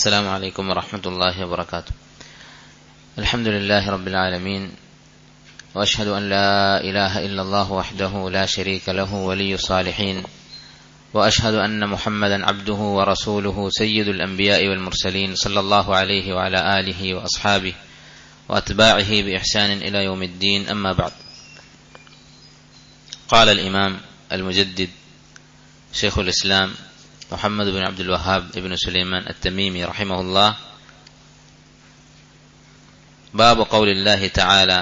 السلام عليكم ورحمة الله وبركاته. الحمد لله رب العالمين، وأشهد أن لا إله إلا الله وحده لا شريك له ولي الصالحين، وأشهد أن محمدا عبده ورسوله سيد الأنبياء والمرسلين، صلى الله عليه وعلى آله وأصحابه وأتباعه بإحسان إلى يوم الدين. أما بعد، قال الإمام المجدد شيخ الإسلام محمد بن عبد الوهاب ابن سليمان التميمي رحمه الله: باب قول الله تعالى: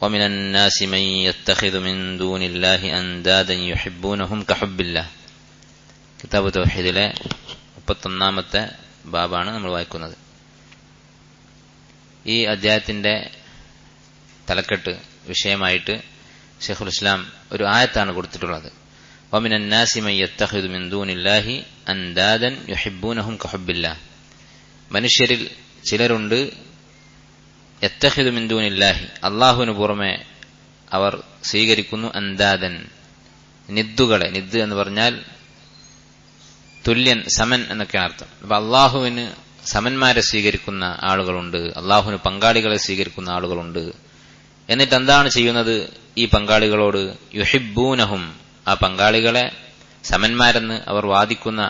ومن الناس من يتخذ من دون الله أندادا يحبونهم كحب الله. കിതാബ് തൗഹീദിലെ 31ാമത്തെ ബാബാണ് നമ്മൾ വായിക്കുന്നത്. ഈ അധ്യായത്തിന്റെ തലക്കെട്ട് വിഷയമായിട്ട് ശൈഖുൽ ഇസ്ലാം ഒരു ആയത്താണ് കൊടുത്തിട്ടുള്ളത്. ومن الناس من يتخذ من دون الله أندادا يحبونهم كحب الله. മനുഷ്യരിൽ ചിലരുണ്ട് യത്തഖിദു മിൻ ദൂനില്ലാഹി, അല്ലാഹുവിന് പുറമെ അവർ സ്വീകരിക്കുന്നു അന്ദാദൻ, നിദ്ദുകളെ. നിദ് എന്ന് പറഞ്ഞാൽ തുല്യൻ, സമൻ എന്നൊക്കെയാണ് അർത്ഥം. അപ്പൊ അള്ളാഹുവിന് സമന്മാരെ സ്വീകരിക്കുന്ന ആളുകളുണ്ട്, അള്ളാഹുവിന് പങ്കാളികളെ സ്വീകരിക്കുന്ന ആളുകളുണ്ട്. എന്നിട്ട് എന്താണ് ചെയ്യുന്നത്? ഈ പങ്കാളികളോട് യുഹിബ്ബൂനഹും, ആ പങ്കാളികളെ, സമന്മാരെന്ന് അവർ വാദിക്കുന്ന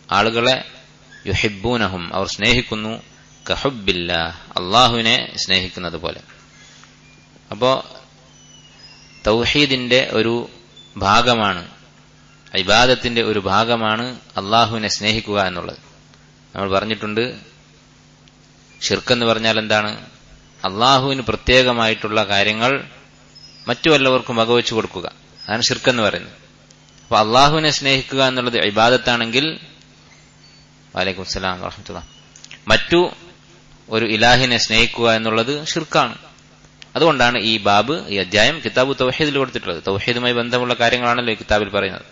ആളുകളെ യുഹിബ്ബൂനഹും അവർ സ്നേഹിക്കുന്നു, കഹുബ്ബില്ലാഹ്, അള്ളാഹുവിനെ സ്നേഹിക്കുന്നത് പോലെ. അപ്പോ തൗഹീദിന്റെ ഒരു ഭാഗമാണ്, ഇബാദത്തിന്റെ ഒരു ഭാഗമാണ് അള്ളാഹുവിനെ സ്നേഹിക്കുക എന്നുള്ളത്. നമ്മൾ പറഞ്ഞിട്ടുണ്ട്, ശിർക്ക് എന്ന് പറഞ്ഞാൽ എന്താണ്? അള്ളാഹുവിന് പ്രത്യേകമായിട്ടുള്ള കാര്യങ്ങൾ മറ്റു വല്ലവർക്കും വകവെച്ചു കൊടുക്കുക, അതാണ് ശിർക്ക് എന്ന് പറയുന്നത്. അപ്പൊ അള്ളാഹുവിനെ സ്നേഹിക്കുക എന്നുള്ളത് ഇബാദത്താണെങ്കിൽ, വഅലൈക്കും സലാം വറഹ്മത്തുള്ളാഹി, മറ്റു ഒരു ഇലാഹിനെ സ്നേഹിക്കുക എന്നുള്ളത് ശിർക്കാണ്. അതുകൊണ്ടാണ് ഈ ബാബ്, ഈ അധ്യായം കിതാബ് തൗഹീദിൽ കൊടുത്തിട്ടുള്ളത്. തൗഹീദുമായി ബന്ധമുള്ള കാര്യങ്ങളാണല്ലോ ഈ കിതാബിൽ പറയുന്നത്.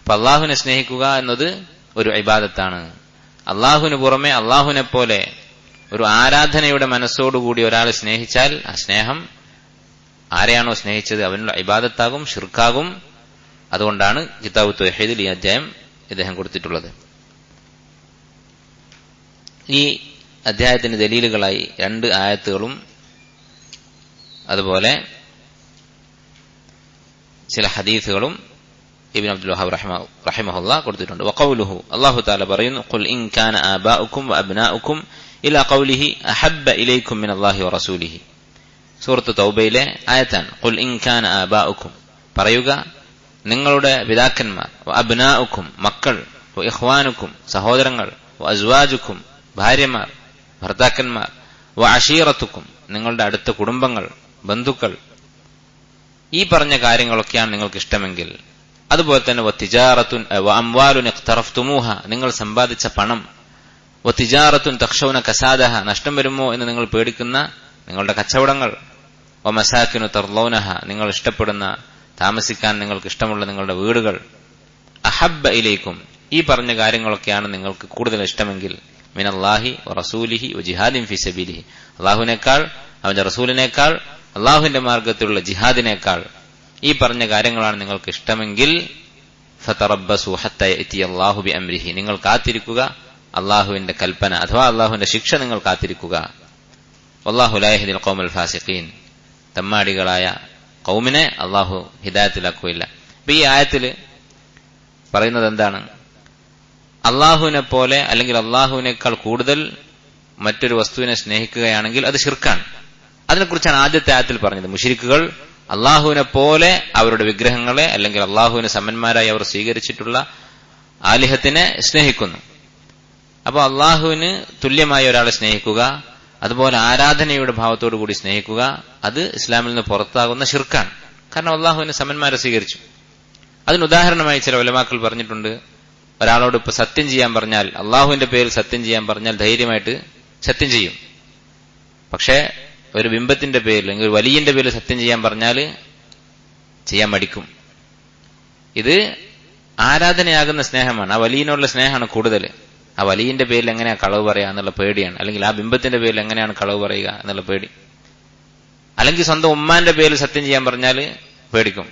അപ്പൊ അള്ളാഹുവിനെ സ്നേഹിക്കുക എന്നത് ഒരു ഇബാദത്താണ്. അള്ളാഹുവിന് പുറമെ അള്ളാഹുവിനെ പോലെ ഒരു ആരാധനയുടെ മനസ്സോടുകൂടി ഒരാൾ സ്നേഹിച്ചാൽ ആ സ്നേഹം ആരെയാണോ സ്നേഹിച്ചത് അവനുള്ള ഇബാദത്താകും, ശിർക്കാകും. അതുകൊണ്ടാണ് കിതാബ് തൗഹീദിൽ ഈ അധ്യായം ഇദ്ദേഹം കൊടുത്തിട്ടുള്ളത്. ഈ അധ്യായത്തിന് ദലീലുകളായി 2 ആയത്തുകളും അതുപോലെ ചില ഹദീസുകളും ഇബ്നു അബ്ദുൽ വഹാബ് റഹിമഹുല്ലാഹ് കൊടുത്തിട്ടുണ്ട്. വഖൗലുഹു, അല്ലാഹു തആല പറയുന്നു: ഖുൽ ഇൻ കാന ആബാഉക്കും വഅബ്നാഉക്കും ഇലാ ഖൗലിഹി അഹബ്ബ ഇലൈക്കും മിനല്ലാഹി വറസൂലിഹി. സൂറത്ത് തൗബയിലെ ആയത്താണ്. ഖുൽ ഇൻ കാന ആബാഉക്കും, പറയുക നിങ്ങളുടെ പിതാക്കന്മാർ, വഅബ്നാഉക്കും മക്കൾ, വഇഖ്വാനുക്കും സഹോദരങ്ങൾ, വഅസ്വാജുക്കും ഭാര്യമാർ ഭർത്താക്കന്മാർ, വഅശീറത്തുക്കും നിങ്ങളുടെ അടുത്ത കുടുംബങ്ങൾ ബന്ധുക്കൾ, ഈ പറഞ്ഞ കാര്യങ്ങളൊക്കെയാണ് നിങ്ങൾക്ക് ഇഷ്ടമെങ്കിൽ, അതുപോലെ തന്നെ വതിജാറത്തുൻ വഅംവാലുൻ ഇഖ്തറഫ്തുമൂഹ നിങ്ങൾ സമ്പാദിച്ച പണം, വതിജാറത്തുൻ തഖ്ശൗന കസാദഹ നഷ്ടം വരുമോ എന്ന് നിങ്ങൾ പേടിക്കുന്ന നിങ്ങളുടെ കച്ചവടങ്ങൾ, വമസാകിനു തർലൗനഹ നിങ്ങൾ ഇഷ്ടപ്പെടുന്ന താമസിക്കാൻ നിങ്ങൾക്ക് ഇഷ്ടമുള്ള നിങ്ങളുടെ വീടുകൾ, അഹബ്ബ ഇലൈക്കും ഈ പറഞ്ഞ കാര്യങ്ങളൊക്കെയാണ് നിങ്ങൾക്ക് കൂടുതൽ ഇഷ്ടമെങ്കിൽ, മിനല്ലാഹി വറസൂലിഹി വജിഹാദിൻ ഫീ സബീലിഹി അല്ലാഹുവിനേക്കാൾ, അവന്റെ റസൂലിനേക്കാൾ, അല്ലാഹുവിന്റെ മാർഗത്തിലുള്ള ജിഹാദിനേക്കാൾ ഈ പറഞ്ഞ കാര്യങ്ങളാണ് നിങ്ങൾക്ക് ഇഷ്ടമെങ്കിൽ, ഫതറബ്ബസു ഹത്താ യഅതിയല്ലാഹു ബിഅംരിഹി നിങ്ങൾ കാത്തിരിക്കുക, അല്ലാഹുവിന്റെ കൽപ്പന അഥവാ അല്ലാഹുവിന്റെ ശിക്ഷ നിങ്ങൾ കാത്തിരിക്കുക. വല്ലാഹു ലാ യഹ്ദിൽ ഖൗമൽ ഫാസിഖീൻ തമ്മാടികളായ ഖൗമിനെ അല്ലാഹു ഹിദായത്തിലാക്കുകയില്ല. അപ്പൊ ഈ ആയത്തിൽ പറയുന്നത് എന്താണ്? അള്ളാഹുവിനെ പോലെ അല്ലെങ്കിൽ അള്ളാഹുവിനേക്കാൾ കൂടുതൽ മറ്റൊരു വസ്തുവിനെ സ്നേഹിക്കുകയാണെങ്കിൽ അത് ശിർക്കാണ്. അതിനെക്കുറിച്ചാണ് ആദ്യത്തെ ആയത്തിൽ പറഞ്ഞത്. മുശ്രിക്കുകൾ അള്ളാഹുവിനെ പോലെ അവരുടെ വിഗ്രഹങ്ങളെ അല്ലെങ്കിൽ അള്ളാഹുവിന് സമന്മാരായി അവർ സ്വീകരിച്ചിട്ടുള്ള ആലിഹത്തിനെ സ്നേഹിക്കുന്നു. അപ്പൊ അള്ളാഹുവിന് തുല്യമായ ഒരാളെ സ്നേഹിക്കുക, അതുപോലെ ആരാധനയുടെ ഭാവത്തോടു കൂടി സ്നേഹിക്കുക, അത് ഇസ്ലാമിൽ നിന്ന് പുറത്താകുന്ന ശിർക്കാണ്. കാരണം അള്ളാഹുവിന് സമന്മാരെ സ്വീകരിച്ചു. അതിന് ഉദാഹരണമായി ചില ഉലമാക്കൾ പറഞ്ഞിട്ടുണ്ട്, ഒരാളോട് ഇപ്പൊ സത്യം ചെയ്യാൻ പറഞ്ഞാൽ, അള്ളാഹുവിന്റെ പേരിൽ സത്യം ചെയ്യാൻ പറഞ്ഞാൽ ധൈര്യമായിട്ട് സത്യം ചെയ്യും. പക്ഷെ ഒരു ബിംബത്തിന്റെ പേരിൽ അല്ലെങ്കിൽ ഒരു വലിയന്റെ പേരിൽ സത്യം ചെയ്യാൻ പറഞ്ഞാൽ ചെയ്യാൻ മടിക്കും. ഇത് ആരാധനയാകുന്ന സ്നേഹമാണ്, ആ വലിയനോടുള്ള സ്നേഹമാണ് കൂടുതൽ. ആ വലിയന്റെ പേരിൽ എങ്ങനെയാ കളവ് പറയുക എന്നുള്ള പേടിയാണ്, അല്ലെങ്കിൽ ആ ബിംബത്തിന്റെ പേരിൽ എങ്ങനെയാണ് കളവ് പറയുക എന്നുള്ള പേടി. അല്ലെങ്കിൽ സ്വന്തം ഉമ്മാന്റെ പേരിൽ സത്യം ചെയ്യാൻ പറഞ്ഞാൽ പേടിക്കും.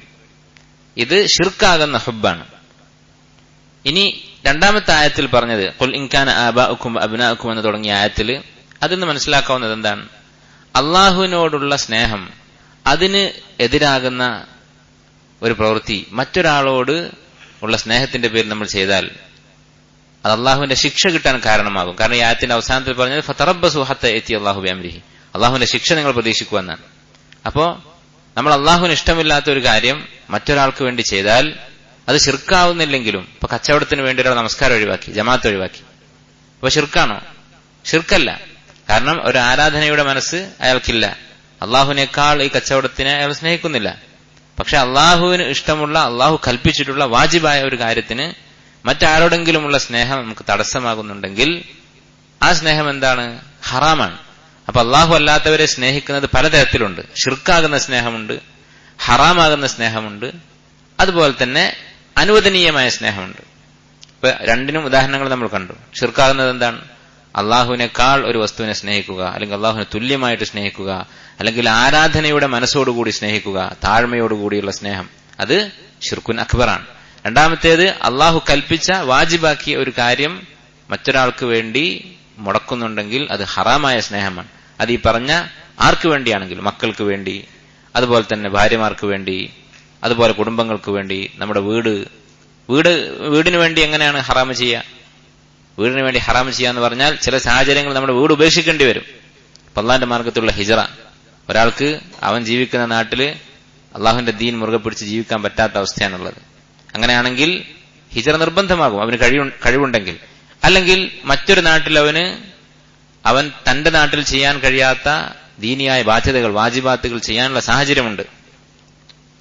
ഇത് ശിർക്കാകുന്ന ഹുബ്ബാണ്. ഇനി രണ്ടാമത്തെ ആയത്തിൽ പറഞ്ഞത് ഖുൽ ഇൻ കാന ആബാഉക്കും അബ്നാഉക്കും എന്ന് തുടങ്ങിയ ആയത്തിൽ അതിൽ നിന്ന് മനസ്സിലാക്കാവുന്നത് എന്താണ്? അള്ളാഹുവിനോടുള്ള സ്നേഹം, അതിന് എതിരാകുന്ന ഒരു പ്രവൃത്തി മറ്റൊരാളോട് ഉള്ള സ്നേഹത്തിന്റെ പേരിൽ നമ്മൾ ചെയ്താൽ അത് അള്ളാഹുവിന്റെ ശിക്ഷ കിട്ടാൻ കാരണമാകും. കാരണം ഈ ആയത്തിന്റെ അവസാനത്തിൽ പറഞ്ഞത് ഫതറബ്ബസു ഹത്താ യഅതി അല്ലാഹു ബിഅംരിഹി, അള്ളാഹുവിന്റെ ശിക്ഷ നിങ്ങൾ പ്രതീക്ഷിക്കുക എന്നാണ്. അപ്പോ നമ്മൾ അള്ളാഹുവിന് ഇഷ്ടമില്ലാത്ത ഒരു കാര്യം മറ്റൊരാൾക്ക് വേണ്ടി ചെയ്താൽ അത് ശിർക്കാവുന്നില്ലെങ്കിലും, ഇപ്പൊ കച്ചവടത്തിന് വേണ്ടി ഒരാൾ നമസ്കാരം ഒഴിവാക്കി, ജമാഅത്ത് ഒഴിവാക്കി, അപ്പൊ ശിർക്കാണോ? ശിർക്കല്ല. കാരണം ഒരു ആരാധനയുടെ മനസ്സ് അയാൾക്കില്ല. അള്ളാഹുവിനേക്കാൾ ഈ കച്ചവടത്തിനെ അയാൾ സ്നേഹിക്കുന്നില്ല. പക്ഷെ അള്ളാഹുവിന് ഇഷ്ടമുള്ള, അള്ളാഹു കൽപ്പിച്ചിട്ടുള്ള വാജിബായ ഒരു കാര്യത്തിന് മറ്റാരോടെങ്കിലുമുള്ള സ്നേഹം നമുക്ക് തടസ്സമാകുന്നുണ്ടെങ്കിൽ ആ സ്നേഹം എന്താണ്? ഹറാമാണ്. അപ്പൊ അള്ളാഹു അല്ലാത്തവരെ സ്നേഹിക്കുന്നത് പലതരത്തിലുണ്ട്. ഷിർക്കാകുന്ന സ്നേഹമുണ്ട്, ഹറാമാകുന്ന സ്നേഹമുണ്ട്, അതുപോലെ തന്നെ അനുവദനീയമായ സ്നേഹമുണ്ട്. ഇപ്പൊ രണ്ടിനും ഉദാഹരണങ്ങൾ നമ്മൾ കണ്ടു. ഷിർക്കാകുന്നത് എന്താണ്? അള്ളാഹുവിനേക്കാൾ ഒരു വസ്തുവിനെ സ്നേഹിക്കുക, അല്ലെങ്കിൽ അള്ളാഹുവിനെ തുല്യമായിട്ട് സ്നേഹിക്കുക, അല്ലെങ്കിൽ ആരാധനയുടെ മനസ്സോടുകൂടി സ്നേഹിക്കുക, താഴ്മയോടുകൂടിയുള്ള സ്നേഹം, അത് ഷിർക്കുൻ അക്ബറാണ്. രണ്ടാമത്തേത് അള്ളാഹു കൽപ്പിച്ച വാജിബാക്കിയ ഒരു കാര്യം മറ്റൊരാൾക്ക് വേണ്ടി മുടക്കുന്നുണ്ടെങ്കിൽ അത് ഹറാമായ സ്നേഹമാണ്. അത് ഈ പറഞ്ഞ ആർക്ക് വേണ്ടിയാണെങ്കിലും, മക്കൾക്ക് വേണ്ടി, അതുപോലെ തന്നെ ഭാര്യമാർക്ക് വേണ്ടി, അതുപോലെ കുടുംബങ്ങൾക്ക് വേണ്ടി, നമ്മുടെ വീടിന് വേണ്ടി എങ്ങനെയാണ് ഹറാമ് ചെയ്യുക? വീടിന് വേണ്ടി ഹറാമ് ചെയ്യാന്ന് പറഞ്ഞാൽ ചില സാഹചര്യങ്ങൾ നമ്മുടെ വീട് ഉപേക്ഷിക്കേണ്ടി വരും. അള്ളാഹിന്റെ മാർഗത്തിലുള്ള ഹിജറ, ഒരാൾക്ക് അവൻ ജീവിക്കുന്ന നാട്ടില് അള്ളാഹുവിന്റെ ദീൻ മുറുകെ പിടിച്ച് ജീവിക്കാൻ പറ്റാത്ത അവസ്ഥയാണുള്ളത്. അങ്ങനെയാണെങ്കിൽ ഹിജറ നിർബന്ധമാകും അവന് കഴിവുണ്ടെങ്കിൽ. അല്ലെങ്കിൽ മറ്റൊരു നാട്ടിൽ അവൻ തന്റെ നാട്ടിൽ ചെയ്യാൻ കഴിയാത്ത ദീനിയായ ബാധ്യതകൾ, വാജിബാത്തുകൾ ചെയ്യാനുള്ള സാഹചര്യമുണ്ട്.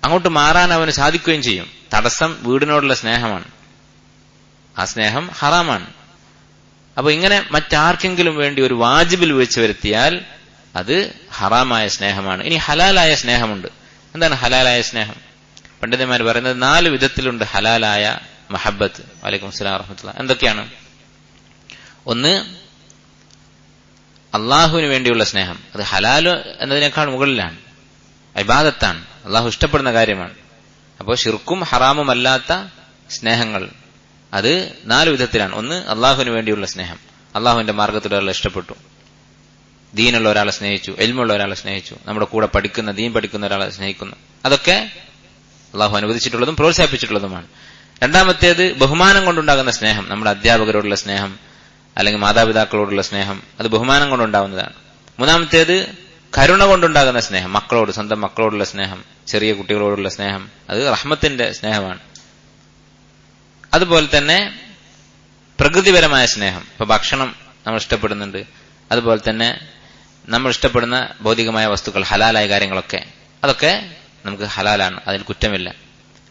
അങ്ങോട്ട് മാറാൻ അവന് സാധിക്കുകയും ചെയ്യും. തടസ്സം വീടിനോടുള്ള സ്നേഹമാണ്. ആ സ്നേഹം ഹറാമാണ്. അപ്പൊ ഇങ്ങനെ മറ്റാർക്കെങ്കിലും വേണ്ടി ഒരു വാജിബിൽ വെച്ച് വരുത്തിയാൽ അത് ഹറാമായ സ്നേഹമാണ്. ഇനി ഹലാലായ സ്നേഹമുണ്ട്. എന്താണ് ഹലാലായ സ്നേഹം? പണ്ഡിതന്മാർ പറയുന്നത് 4 വിധത്തിലുണ്ട് ഹലാലായ മഹബത്ത്. വലൈക്കും അസ്സലാം വറഹ്മത്തുള്ളാഹി. എന്തൊക്കെയാണ്? ഒന്ന്, അള്ളാഹുവിന് വേണ്ടിയുള്ള സ്നേഹം. അത് ഹലാല് എന്നതിനേക്കാൾ മുകളിലാണ്, ഇബാദത്താണ്, അള്ളാഹു ഇഷ്ടപ്പെടുന്ന കാര്യമാണ്. അപ്പോൾ ഷിർക്കും ഹറാമും അല്ലാത്ത സ്നേഹങ്ങൾ അത് 4 വിധത്തിലാണ്. ഒന്ന്, അള്ളാഹുവിന് വേണ്ടിയുള്ള സ്നേഹം, അള്ളാഹുവിന്റെ മാർഗത്തിലുള്ള ഇഷ്ടപ്പെട്ടു, ദീനുള്ള ഒരാളെ സ്നേഹിച്ചു, ഇൽമുള്ള ഒരാളെ സ്നേഹിച്ചു, നമ്മുടെ കൂടെ പഠിക്കുന്ന, ദീൻ പഠിക്കുന്ന ഒരാളെ സ്നേഹിക്കുന്നു. അതൊക്കെ അള്ളാഹു അനുവദിച്ചിട്ടുള്ളതും പ്രോത്സാഹിപ്പിച്ചിട്ടുള്ളതുമാണ്. രണ്ടാമത്തേത് ബഹുമാനം കൊണ്ടുണ്ടാകുന്ന സ്നേഹം, നമ്മുടെ അധ്യാപകരോടുള്ള സ്നേഹം, അല്ലെങ്കിൽ മാതാപിതാക്കളോടുള്ള സ്നേഹം, അത് ബഹുമാനം കൊണ്ടുണ്ടാവുന്നതാണ്. മൂന്നാമത്തേത് കരുണ കൊണ്ടുണ്ടാകുന്ന സ്നേഹം, മക്കളോട്, സ്വന്തം മക്കളോടുള്ള സ്നേഹം, ചെറിയ കുട്ടികളോടുള്ള സ്നേഹം, അത് റഹ്മത്തിന്റെ സ്നേഹമാണ്. അതുപോലെ തന്നെ പ്രകൃതിപരമായ സ്നേഹം, ഇപ്പൊ ഭക്ഷണം നമ്മൾ ഇഷ്ടപ്പെടുന്നുണ്ട്, അതുപോലെ തന്നെ നമ്മൾ ഇഷ്ടപ്പെടുന്ന ഭൗതികമായ വസ്തുക്കൾ, ഹലാലായ കാര്യങ്ങളൊക്കെ, അതൊക്കെ നമുക്ക് ഹലാലാണ്, അതിൽ കുറ്റമില്ല.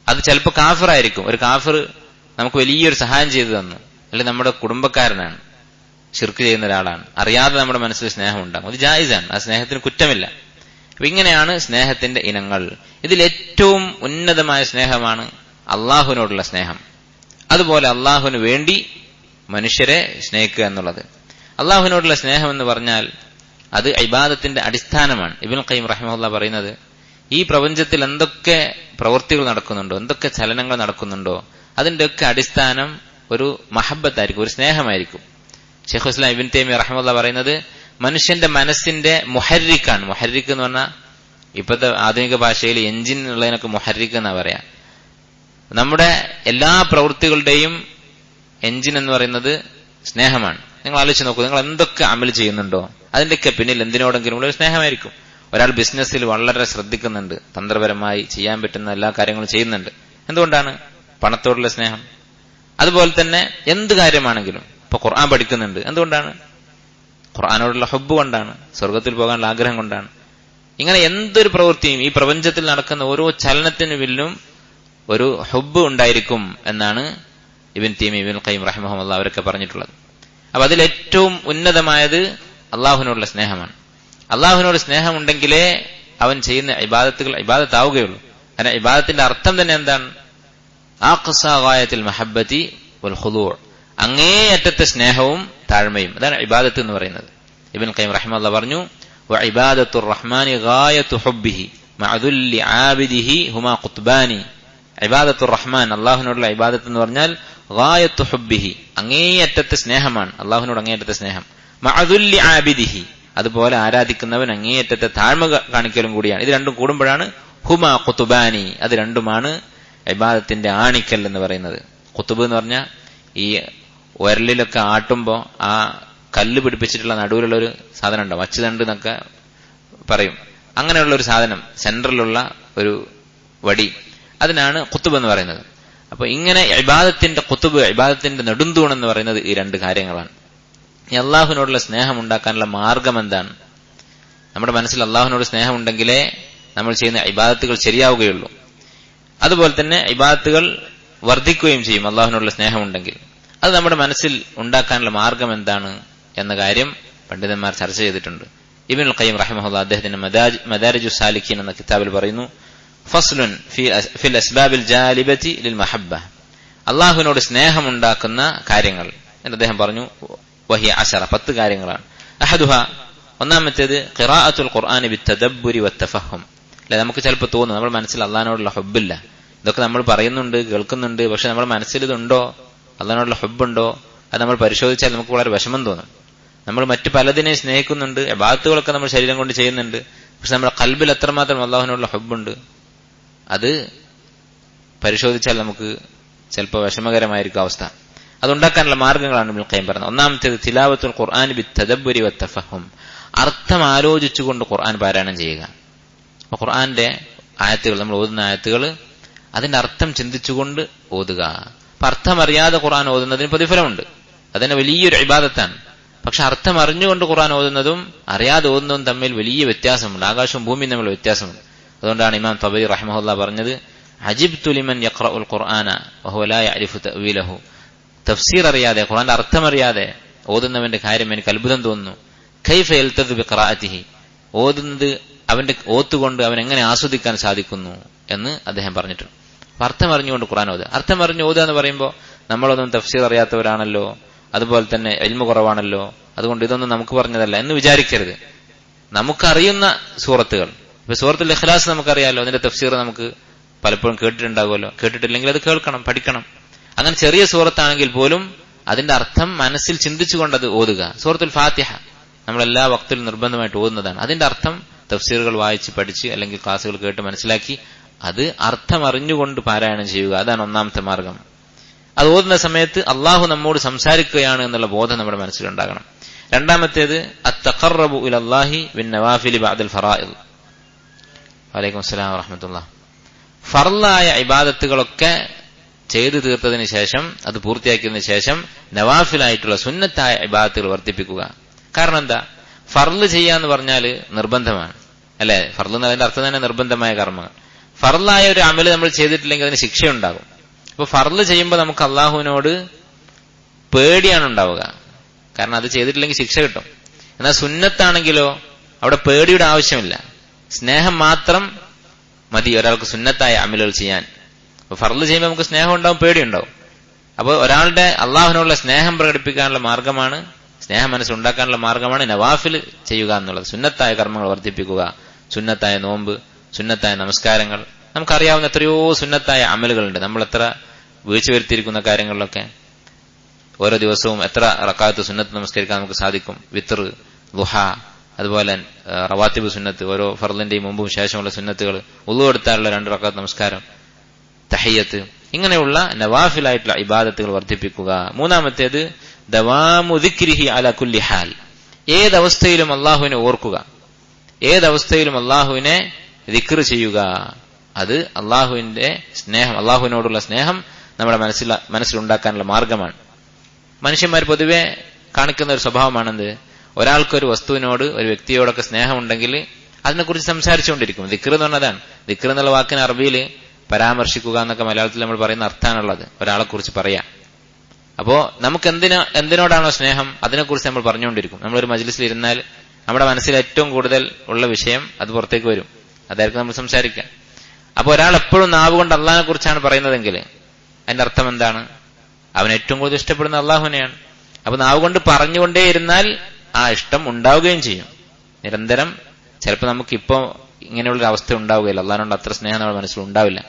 അത് ചിലപ്പോൾ കാഫിറായിരിക്കും. ഒരു കാഫിർ നമുക്ക് വലിയൊരു സഹായം ചെയ്തു തന്നു, അല്ലെങ്കിൽ നമ്മുടെ കുടുംബക്കാരനാണ്, ശിർക്ക് ചെയ്യുന്ന ഒരാളാണ്, അറിയാതെ നമ്മുടെ മനസ്സിൽ സ്നേഹം ഉണ്ടാകും, അത് ജായിസാണ്, ആ സ്നേഹത്തിന് കുറ്റമില്ല. അപ്പൊ ഇങ്ങനെയാണ് സ്നേഹത്തിന്റെ ഇനങ്ങൾ. ഇതിൽ ഏറ്റവും ഉന്നതമായ സ്നേഹമാണ് അള്ളാഹുവിനോടുള്ള സ്നേഹം. അതുപോലെ അള്ളാഹുവിന് വേണ്ടി മനുഷ്യരെ സ്നേഹിക്കുക എന്നുള്ളത്. അള്ളാഹുവിനോടുള്ള സ്നേഹം എന്ന് പറഞ്ഞാൽ അത് ഇബാദത്തിന്റെ അടിസ്ഥാനമാണ്. ഇബ്നുൽ ഖയ്യിം റഹിമഹുല്ലാഹ് പറയുന്നത്, ഈ പ്രപഞ്ചത്തിൽ എന്തൊക്കെ പ്രവൃത്തികൾ നടക്കുന്നുണ്ടോ, എന്തൊക്കെ ചലനങ്ങൾ നടക്കുന്നുണ്ടോ, അതിന്റെയൊക്കെ അടിസ്ഥാനം ഒരു മഹബത്തായിരിക്കും, ഒരു സ്നേഹമായിരിക്കും. ശൈഖുൽ ഇസ്ലാം ഇബ്നു തൈമിയ്യ റഹിമഹുല്ലാഹ് പറയുന്നത് മനുഷ്യന്റെ മനസ്സിന്റെ മുഹർരിക്കാണ്. മുഹർരിക്ക് എന്ന് പറഞ്ഞാൽ ഇപ്പോഴത്തെ ആധുനിക ഭാഷയിൽ എഞ്ചിൻ ഉള്ളതിനൊക്കെ മുഹർരിക്ക് എന്നാ പറയാ. നമ്മുടെ എല്ലാ പ്രവൃത്തികളുടെയും എഞ്ചിൻ എന്ന് പറയുന്നത് സ്നേഹമാണ്. നിങ്ങൾ ആലോചിച്ച് നോക്കൂ, നിങ്ങൾ എന്തൊക്കെ അമൽ ചെയ്യുന്നുണ്ടോ അതിന്റെയൊക്കെ പിന്നിൽ എന്തിനോടെങ്കിലും ഉള്ള ഒരു സ്നേഹമായിരിക്കും. ഒരാൾ ബിസിനസ്സിൽ വളരെ ശ്രദ്ധിക്കുന്നുണ്ട്, തന്ത്രപരമായി ചെയ്യാൻ പറ്റുന്ന എല്ലാ കാര്യങ്ങളും ചെയ്യുന്നുണ്ട്. എന്തുകൊണ്ടാണ്? പണത്തോടുള്ള സ്നേഹം. അതുപോലെ തന്നെ എന്ത് കാര്യമാണെങ്കിലും, ഇപ്പൊ ഖുർആൻ പഠിക്കുന്നുണ്ട്, എന്തുകൊണ്ടാണ്? ഖുർആനോടുള്ള ഹുബ്ബ് കൊണ്ടാണ്, സ്വർഗത്തിൽ പോകാനുള്ള ആഗ്രഹം കൊണ്ടാണ്. ഇങ്ങനെ എന്തൊരു പ്രവൃത്തിയും, ഈ പ്രപഞ്ചത്തിൽ നടക്കുന്ന ഓരോ ചലനത്തിന് പിന്നിലും ഒരു ഹുബ്ബ് ഉണ്ടായിരിക്കും എന്നാണ് ഇബ്നു തൈമിയ്യ, ഇബ്നുൽ ഖയ്യിം റഹിമഹുല്ലാഹ് അവരൊക്കെ പറഞ്ഞിട്ടുള്ളത്. അപ്പൊ അതിലേറ്റവും ഉന്നതമായത് അള്ളാഹുവിനോടുള്ള സ്നേഹമാണ്. അള്ളാഹുവിനോട് സ്നേഹമുണ്ടെങ്കിലേ അവൻ ചെയ്യുന്ന ഇബാദത്തുകൾ ഇബാദത്താവുകയുള്ളൂ. കാരണം ഇബാദത്തിന്റെ അർത്ഥം തന്നെ എന്താണ്? ആഖ്സാ ഗായത്തുൽ മഹബ്ബതി വൽ ഖുദൂ', അങ്ങേയറ്റത്തെ സ്നേഹവും താഴ്മയും, അതാണ് ഇബാദത്ത് എന്ന് പറയുന്നത്. ഇബ്നുൽ ഖയ്യിം റഹിമഹുല്ലാഹ് പറഞ്ഞു, വഇബാദത്തുർ റഹ്മാനി ഗായത്തു ഹുബ്ബിഹി മഅദുല്ലി ആബിദിഹി ഹുമാ ഖുത്ബാനി. ഇബാദത്തുർ റഹ്മാൻ, അള്ളാഹുവിനോടുള്ള ഇബാദത്ത് എന്ന് പറഞ്ഞാൽ ഗായത്തു ഹുബ്ബിഹി, അങ്ങേയറ്റത്തെ സ്നേഹമാണ്, അള്ളാഹുവിനോട് അങ്ങേയറ്റത്തെ സ്നേഹം. മഅദുല്ലി ആബിദിഹി, അതുപോലെ ആരാധിക്കുന്നവൻ അങ്ങേയറ്റത്തെ താഴ്മ കാണിക്കലും കൂടിയാണ്. ഇത് രണ്ടും കൂടുമ്പോഴാണ് ഹുമാ ഖുതുബാനി, അത് രണ്ടുമാണ് ഇബാദത്തിന്റെ ആണിക്കൽ എന്ന് പറയുന്നത്. ഖുതുബ് എന്ന് പറഞ്ഞാൽ ഈ ഉരലിലൊക്കെ ആട്ടുമ്പോ ആ കല്ല് പിടിപ്പിച്ചിട്ടുള്ള നടുവിലുള്ള ഒരു സാധനം ഉണ്ടാവും, അച്ചുതണ്ട് എന്നൊക്കെ പറയും. അങ്ങനെയുള്ള ഒരു സാധനം, സെന്ററിലുള്ള ഒരു വടി, അതിനാണ് ഖുതുബ് എന്ന് പറയുന്നത്. അപ്പൊ ഇങ്ങനെ ഇബാദത്തിന്റെ ഖുതുബ്, ഇബാദത്തിന്റെ നെടുന്തൂൺ എന്ന് പറയുന്നത് ഈ രണ്ട് കാര്യങ്ങളാണ്. ഈ അള്ളാഹുവിനോടുള്ള സ്നേഹം ഉണ്ടാക്കാനുള്ള മാർഗം എന്താണ്? നമ്മുടെ മനസ്സിൽ അള്ളാഹുവിനോട് സ്നേഹമുണ്ടെങ്കിലേ നമ്മൾ ചെയ്യുന്ന ഇബാദത്തുകൾ ശരിയാവുകയുള്ളൂ. അതുപോലെ തന്നെ ഇബാദത്തുകൾ വർദ്ധിക്കുകയും ചെയ്യും അള്ളാഹുവിനോടുള്ള സ്നേഹമുണ്ടെങ്കിൽ. അത് നമ്മുടെ മനസ്സിൽ ഉണ്ടാക്കാനുള്ള മാർഗം എന്താണ് എന്ന കാര്യം പണ്ഡിതന്മാർ ചർച്ച ചെയ്തിട്ടുണ്ട്. ഇബ്നുൽ ഖയ്യിം റഹിമഹുല്ലാഹ് അദ്ദേഹത്തിന്റെ മദാരിജുസ് സാലിഖീൻ എന്ന കിതാബിൽ പറയുന്നു, ഫസ്ലുൻ ഫിൽ അസ്ബാബിൽ ജാലിബതി ലിൽ മഹബ്ബ, അള്ളാഹുവിനോട് സ്നേഹമുണ്ടാക്കുന്ന കാര്യങ്ങൾ എന്ന് അദ്ദേഹം പറഞ്ഞു. വഹിയ അശറ, 10 കാര്യങ്ങളാണ്. അഹദുഹ, ഒന്നാമത്തേത് ഖിറാഅത്തുൽ ഖുർആനി ബിത്തദബ്ബുരി വത്തഫഹും. അല്ലെ, നമുക്ക് ചിലപ്പോൾ തോന്നും നമ്മുടെ മനസ്സിൽ അള്ളാഹിനോടുള്ള ഹുബ്ബില്ല, ഇതൊക്കെ നമ്മൾ പറയുന്നുണ്ട് കേൾക്കുന്നുണ്ട്, പക്ഷെ നമ്മുടെ മനസ്സിൽ ഇതുണ്ടോ, അള്ളാഹിനോടുള്ള ഹുബ്ബുണ്ടോ? അത് നമ്മൾ പരിശോധിച്ചാൽ നമുക്ക് വളരെ വിഷമം തോന്നും. നമ്മൾ മറ്റു പലതിനെയും സ്നേഹിക്കുന്നുണ്ട്, ഇബാദത്തുകളൊക്കെ നമ്മൾ ശരീരം കൊണ്ട് ചെയ്യുന്നുണ്ട്, പക്ഷെ നമ്മുടെ ഖൽബിൽ എത്രമാത്രം അള്ളാഹുവിനോടുള്ള ഹുബ്ബുണ്ട്, അത് പരിശോധിച്ചാൽ നമുക്ക് ചിലപ്പോൾ വിഷമകരമായിരിക്കും അവസ്ഥ. അതുണ്ടാക്കാനുള്ള മാർഗങ്ങളാണ് ഇബ്നുൽ ഖയ്യിം പറയുന്നത്. ഒന്നാമത്തേത് തിലാവത്തുൽ ഖുർആൻ ബിത്തദബ്ബുരി വത്തഫഹും, അർത്ഥം ആലോചിച്ചുകൊണ്ട് ഖുർആൻ പാരായണം ചെയ്യുക. അപ്പൊ ഖുർആന്റെ ആയത്തുകൾ, നമ്മൾ ഓതുന്ന ആയത്തുകൾ, അതിന്റെ അർത്ഥം ചിന്തിച്ചുകൊണ്ട് ഓതുക. അപ്പൊ അർത്ഥം അറിയാതെ ഖുർആൻ ഓതുന്നതിന് പ്രതിഫലമുണ്ട്, അതിന് വലിയൊരു ഇബാദത്താണ്. പക്ഷെ അർത്ഥം അറിഞ്ഞുകൊണ്ട് ഖുർആൻ ഓതുന്നതും അറിയാതെ ഓതുന്നതും തമ്മിൽ വലിയ വ്യത്യാസമുണ്ട്, ആകാശവും ഭൂമിയും തമ്മിൽ വ്യത്യാസമുണ്ട്. അതുകൊണ്ടാണ് ഇമാം തബരി റഹിമഹുല്ലാഹ് പറഞ്ഞത്, അജിബ്തു ലിമൻ യഖ്റഉൽ ഖുർആന വഹുവ ലാ യഅരിഫു തഅ്വീലഹു, തഫ്സീർ അറിയാതെ ഖുർആന്റെ അർത്ഥം അറിയാതെ ഓതുന്നവന്റെ കാര്യം എനിക്ക് അത്ഭുതം തോന്നുന്നു. കൈഫ യൽതദു ബിഖിറാഅതിഹി, ഓതുന്നത് അവന്റെ ഓത്തുകൊണ്ട് അവൻ എങ്ങനെ ആസ്വദിക്കാൻ സാധിക്കുന്നു എന്ന് അദ്ദേഹം പറഞ്ഞിട്ടുണ്ട്. അർത്ഥം അറിഞ്ഞുകൊണ്ട് ഖുർആൻ ഓതുക. അർത്ഥം അറിഞ്ഞ് ഓതുക എന്ന് പറയുമ്പോൾ നമ്മളൊന്നും തഫ്സീർ അറിയാത്തവരാണല്ലോ, അതുപോലെ തന്നെ ഇൽമു കുറവാണല്ലോ, അതുകൊണ്ട് ഇതൊന്നും നമുക്ക് പറഞ്ഞതല്ല എന്ന് വിചാരിക്കരുത്. നമുക്കറിയുന്ന സൂറത്തുകൾ, ഇപ്പൊ സൂറത്തുൽ ഇഖ്ലാസ് നമുക്കറിയാലോ, അതിന്റെ തഫ്സീർ നമുക്ക് പലപ്പോഴും കേട്ടിട്ടുണ്ടാകുമല്ലോ, കേട്ടിട്ടില്ലെങ്കിൽ അത് കേൾക്കണം, പഠിക്കണം. അങ്ങനെ ചെറിയ സൂറത്താണെങ്കിൽ പോലും അതിന്റെ അർത്ഥം മനസ്സിൽ ചിന്തിച്ചുകൊണ്ട് അത് ഓതുക. സൂറത്തുൽ ഫാത്തിഹ നമ്മളെല്ലാ വക്തിലും നിർബന്ധമായിട്ട് ഓതുന്നതാണ്. അതിന്റെ അർത്ഥം തഫ്സീറുകൾ വായിച്ച് പഠിച്ച് അല്ലെങ്കിൽ ക്ലാസുകൾ കേട്ട് മനസ്സിലാക്കി അത് അർത്ഥം അറിഞ്ഞുകൊണ്ട് പാരായണം ചെയ്യുക. അതാണ് ഒന്നാമത്തെ മാർഗം. അത് ഓതുന്ന സമയത്ത് അള്ളാഹു നമ്മോട് സംസാരിക്കുകയാണ് എന്നുള്ള ബോധം നമ്മുടെ മനസ്സിലുണ്ടാകണം. രണ്ടാമത്തേത് അത്തഖറബു ഇലല്ലാഹി ബിന്നവാഫിലി ബഅദൽ ഫറായിദ്. വഅലൈക്കും അസ്സലാം വറഹ്മത്തുള്ളാഹി. ഫർളായ ഇബാദത്തുകളൊക്കെ ചെയ്തു തീർത്തതിന് ശേഷം, അത് പൂർത്തിയാക്കിയതിനു ശേഷം നവാഫിലായിട്ടുള്ള സുന്നത്തായ ഇബാദത്തുകൾ വർദ്ധിപ്പിക്കുക. കാരണം എന്താ? ഫർള് ചെയ്യാന്ന് പറഞ്ഞാൽ നിർബന്ധമാണ്, അല്ലെ? ഫർള് എന്നതിന്റെ അർത്ഥം തന്നെ നിർബന്ധമായ കർമ്മങ്ങൾ. ഫർളായ ഒരു അമല് നമ്മൾ ചെയ്തിട്ടില്ലെങ്കിൽ അതിന് ശിക്ഷയുണ്ടാകും. അപ്പൊ ഫർള് ചെയ്യുമ്പോൾ നമുക്ക് അള്ളാഹുവിനോട് പേടിയാണ് ഉണ്ടാവുക, കാരണം അത് ചെയ്തിട്ടില്ലെങ്കിൽ ശിക്ഷ കിട്ടും. എന്നാൽ സുന്നത്താണെങ്കിലോ അവിടെ പേടിയുടെ ആവശ്യമില്ല, സ്നേഹം മാത്രം മതി ഒരാൾക്ക് സുന്നത്തായ അമലുകൾ ചെയ്യാൻ. അപ്പൊ ഫർള് ചെയ്യുമ്പോൾ നമുക്ക് സ്നേഹം ഉണ്ടാവും, പേടിയുണ്ടാവും. അപ്പോൾ ഒരാളുടെ അള്ളാഹുവിനോടുള്ള സ്നേഹം പ്രകടിപ്പിക്കാനുള്ള മാർഗമാണ്, സ്നേഹം മനസ്സിലുണ്ടാക്കാനുള്ള മാർഗമാണ് നവാഫിൽ ചെയ്യുക എന്നുള്ളത്. സുന്നത്തായ കർമ്മങ്ങൾ വർദ്ധിപ്പിക്കുക, സുന്നത്തായ നോമ്പ്, സുന്നത്തായ നമസ്കാരങ്ങൾ. നമുക്കറിയാവുന്ന എത്രയോ സുന്നത്തായ അമലുകളുണ്ട്. നമ്മൾ എത്ര വീഴ്ച വരുത്തിയിരിക്കുന്ന കാര്യങ്ങളിലൊക്കെ ഓരോ ദിവസവും എത്ര റക്അത്ത് സുന്നത്ത് നമസ്കരിക്കാൻ നമുക്ക് സാധിക്കും. വിത്ർ, ദുഹ, അതുപോലെ റവാത്തിബ് സുന്നത്ത്, ഓരോ ഫർളിന്റെയും മുമ്പും ശേഷമുള്ള സുന്നത്തുകൾ, ഉളു എടുത്താലുള്ള 2 റക്അത്ത് നമസ്കാരം, തഹയ്യത്ത്, ഇങ്ങനെയുള്ള നവാഫിലായിട്ടുള്ള ഇബാദത്തുകൾ വർദ്ധിപ്പിക്കുക. മൂന്നാമത്തേത് ദവാമു ദിക്രിഹി അലാ കുല്ലി ഹാൽ, ഏതവസ്ഥയിലും അള്ളാഹുവിനെ ഓർക്കുക, ഏതവസ്ഥയിലും അള്ളാഹുവിനെ ദിക്ർ ചെയ്യുക. അത് അള്ളാഹുവിന്റെ സ്നേഹം, അള്ളാഹുവിനോടുള്ള സ്നേഹം നമ്മുടെ മനസ്സിലുണ്ടാക്കാനുള്ള മാർഗമാണ്. മനുഷ്യന്മാർ പൊതുവെ കാണിക്കുന്ന ഒരു സ്വഭാവമാണെന്ത്? ഒരാൾക്കൊരു വസ്തുവിനോട്, ഒരു വ്യക്തിയോടൊക്കെ സ്നേഹമുണ്ടെങ്കിൽ അതിനെക്കുറിച്ച് സംസാരിച്ചുകൊണ്ടിരിക്കും. ദിക്ർ എന്ന് പറഞ്ഞതാണ്. ദിക്ർ എന്നുള്ള വാക്കിന് അറബിയിൽ പരാമർശിക്കുക എന്നൊക്കെ മലയാളത്തിൽ നമ്മൾ പറയുന്ന അർത്ഥാണുള്ളത്, ഒരാളെ കുറിച്ച് പറയാം. അപ്പോ നമുക്ക് എന്തിനോടാണോ സ്നേഹം അതിനെക്കുറിച്ച് നമ്മൾ പറഞ്ഞുകൊണ്ടിരിക്കും. നമ്മളൊരു മജ്ലിസിൽ ഇരുന്നാൽ നമ്മുടെ മനസ്സിൽ ഏറ്റവും കൂടുതൽ ഉള്ള വിഷയം അത് പുറത്തേക്ക് വരും, അതായിരിക്കും നമ്മൾ സംസാരിക്കുക. അപ്പൊ ഒരാൾ എപ്പോഴും നാവുകൊണ്ട് അള്ളാഹിനെ കുറിച്ചാണ് പറയുന്നതെങ്കിൽ അതിന്റെ അർത്ഥം എന്താണ്? അവൻ ഏറ്റവും കൂടുതൽ ഇഷ്ടപ്പെടുന്ന അള്ളാഹുവിനെയാണ്. അപ്പൊ നാവുകൊണ്ട് പറഞ്ഞുകൊണ്ടേയിരുന്നാൽ ആ ഇഷ്ടം ഉണ്ടാവുകയും ചെയ്യും നിരന്തരം. ചിലപ്പോൾ നമുക്കിപ്പോ ഇങ്ങനെയുള്ളൊരു അവസ്ഥ ഉണ്ടാവുകയില്ല, അള്ളാഹിനോട് അത്ര സ്നേഹം നമ്മുടെ മനസ്സിൽ ഉണ്ടാവില്ല.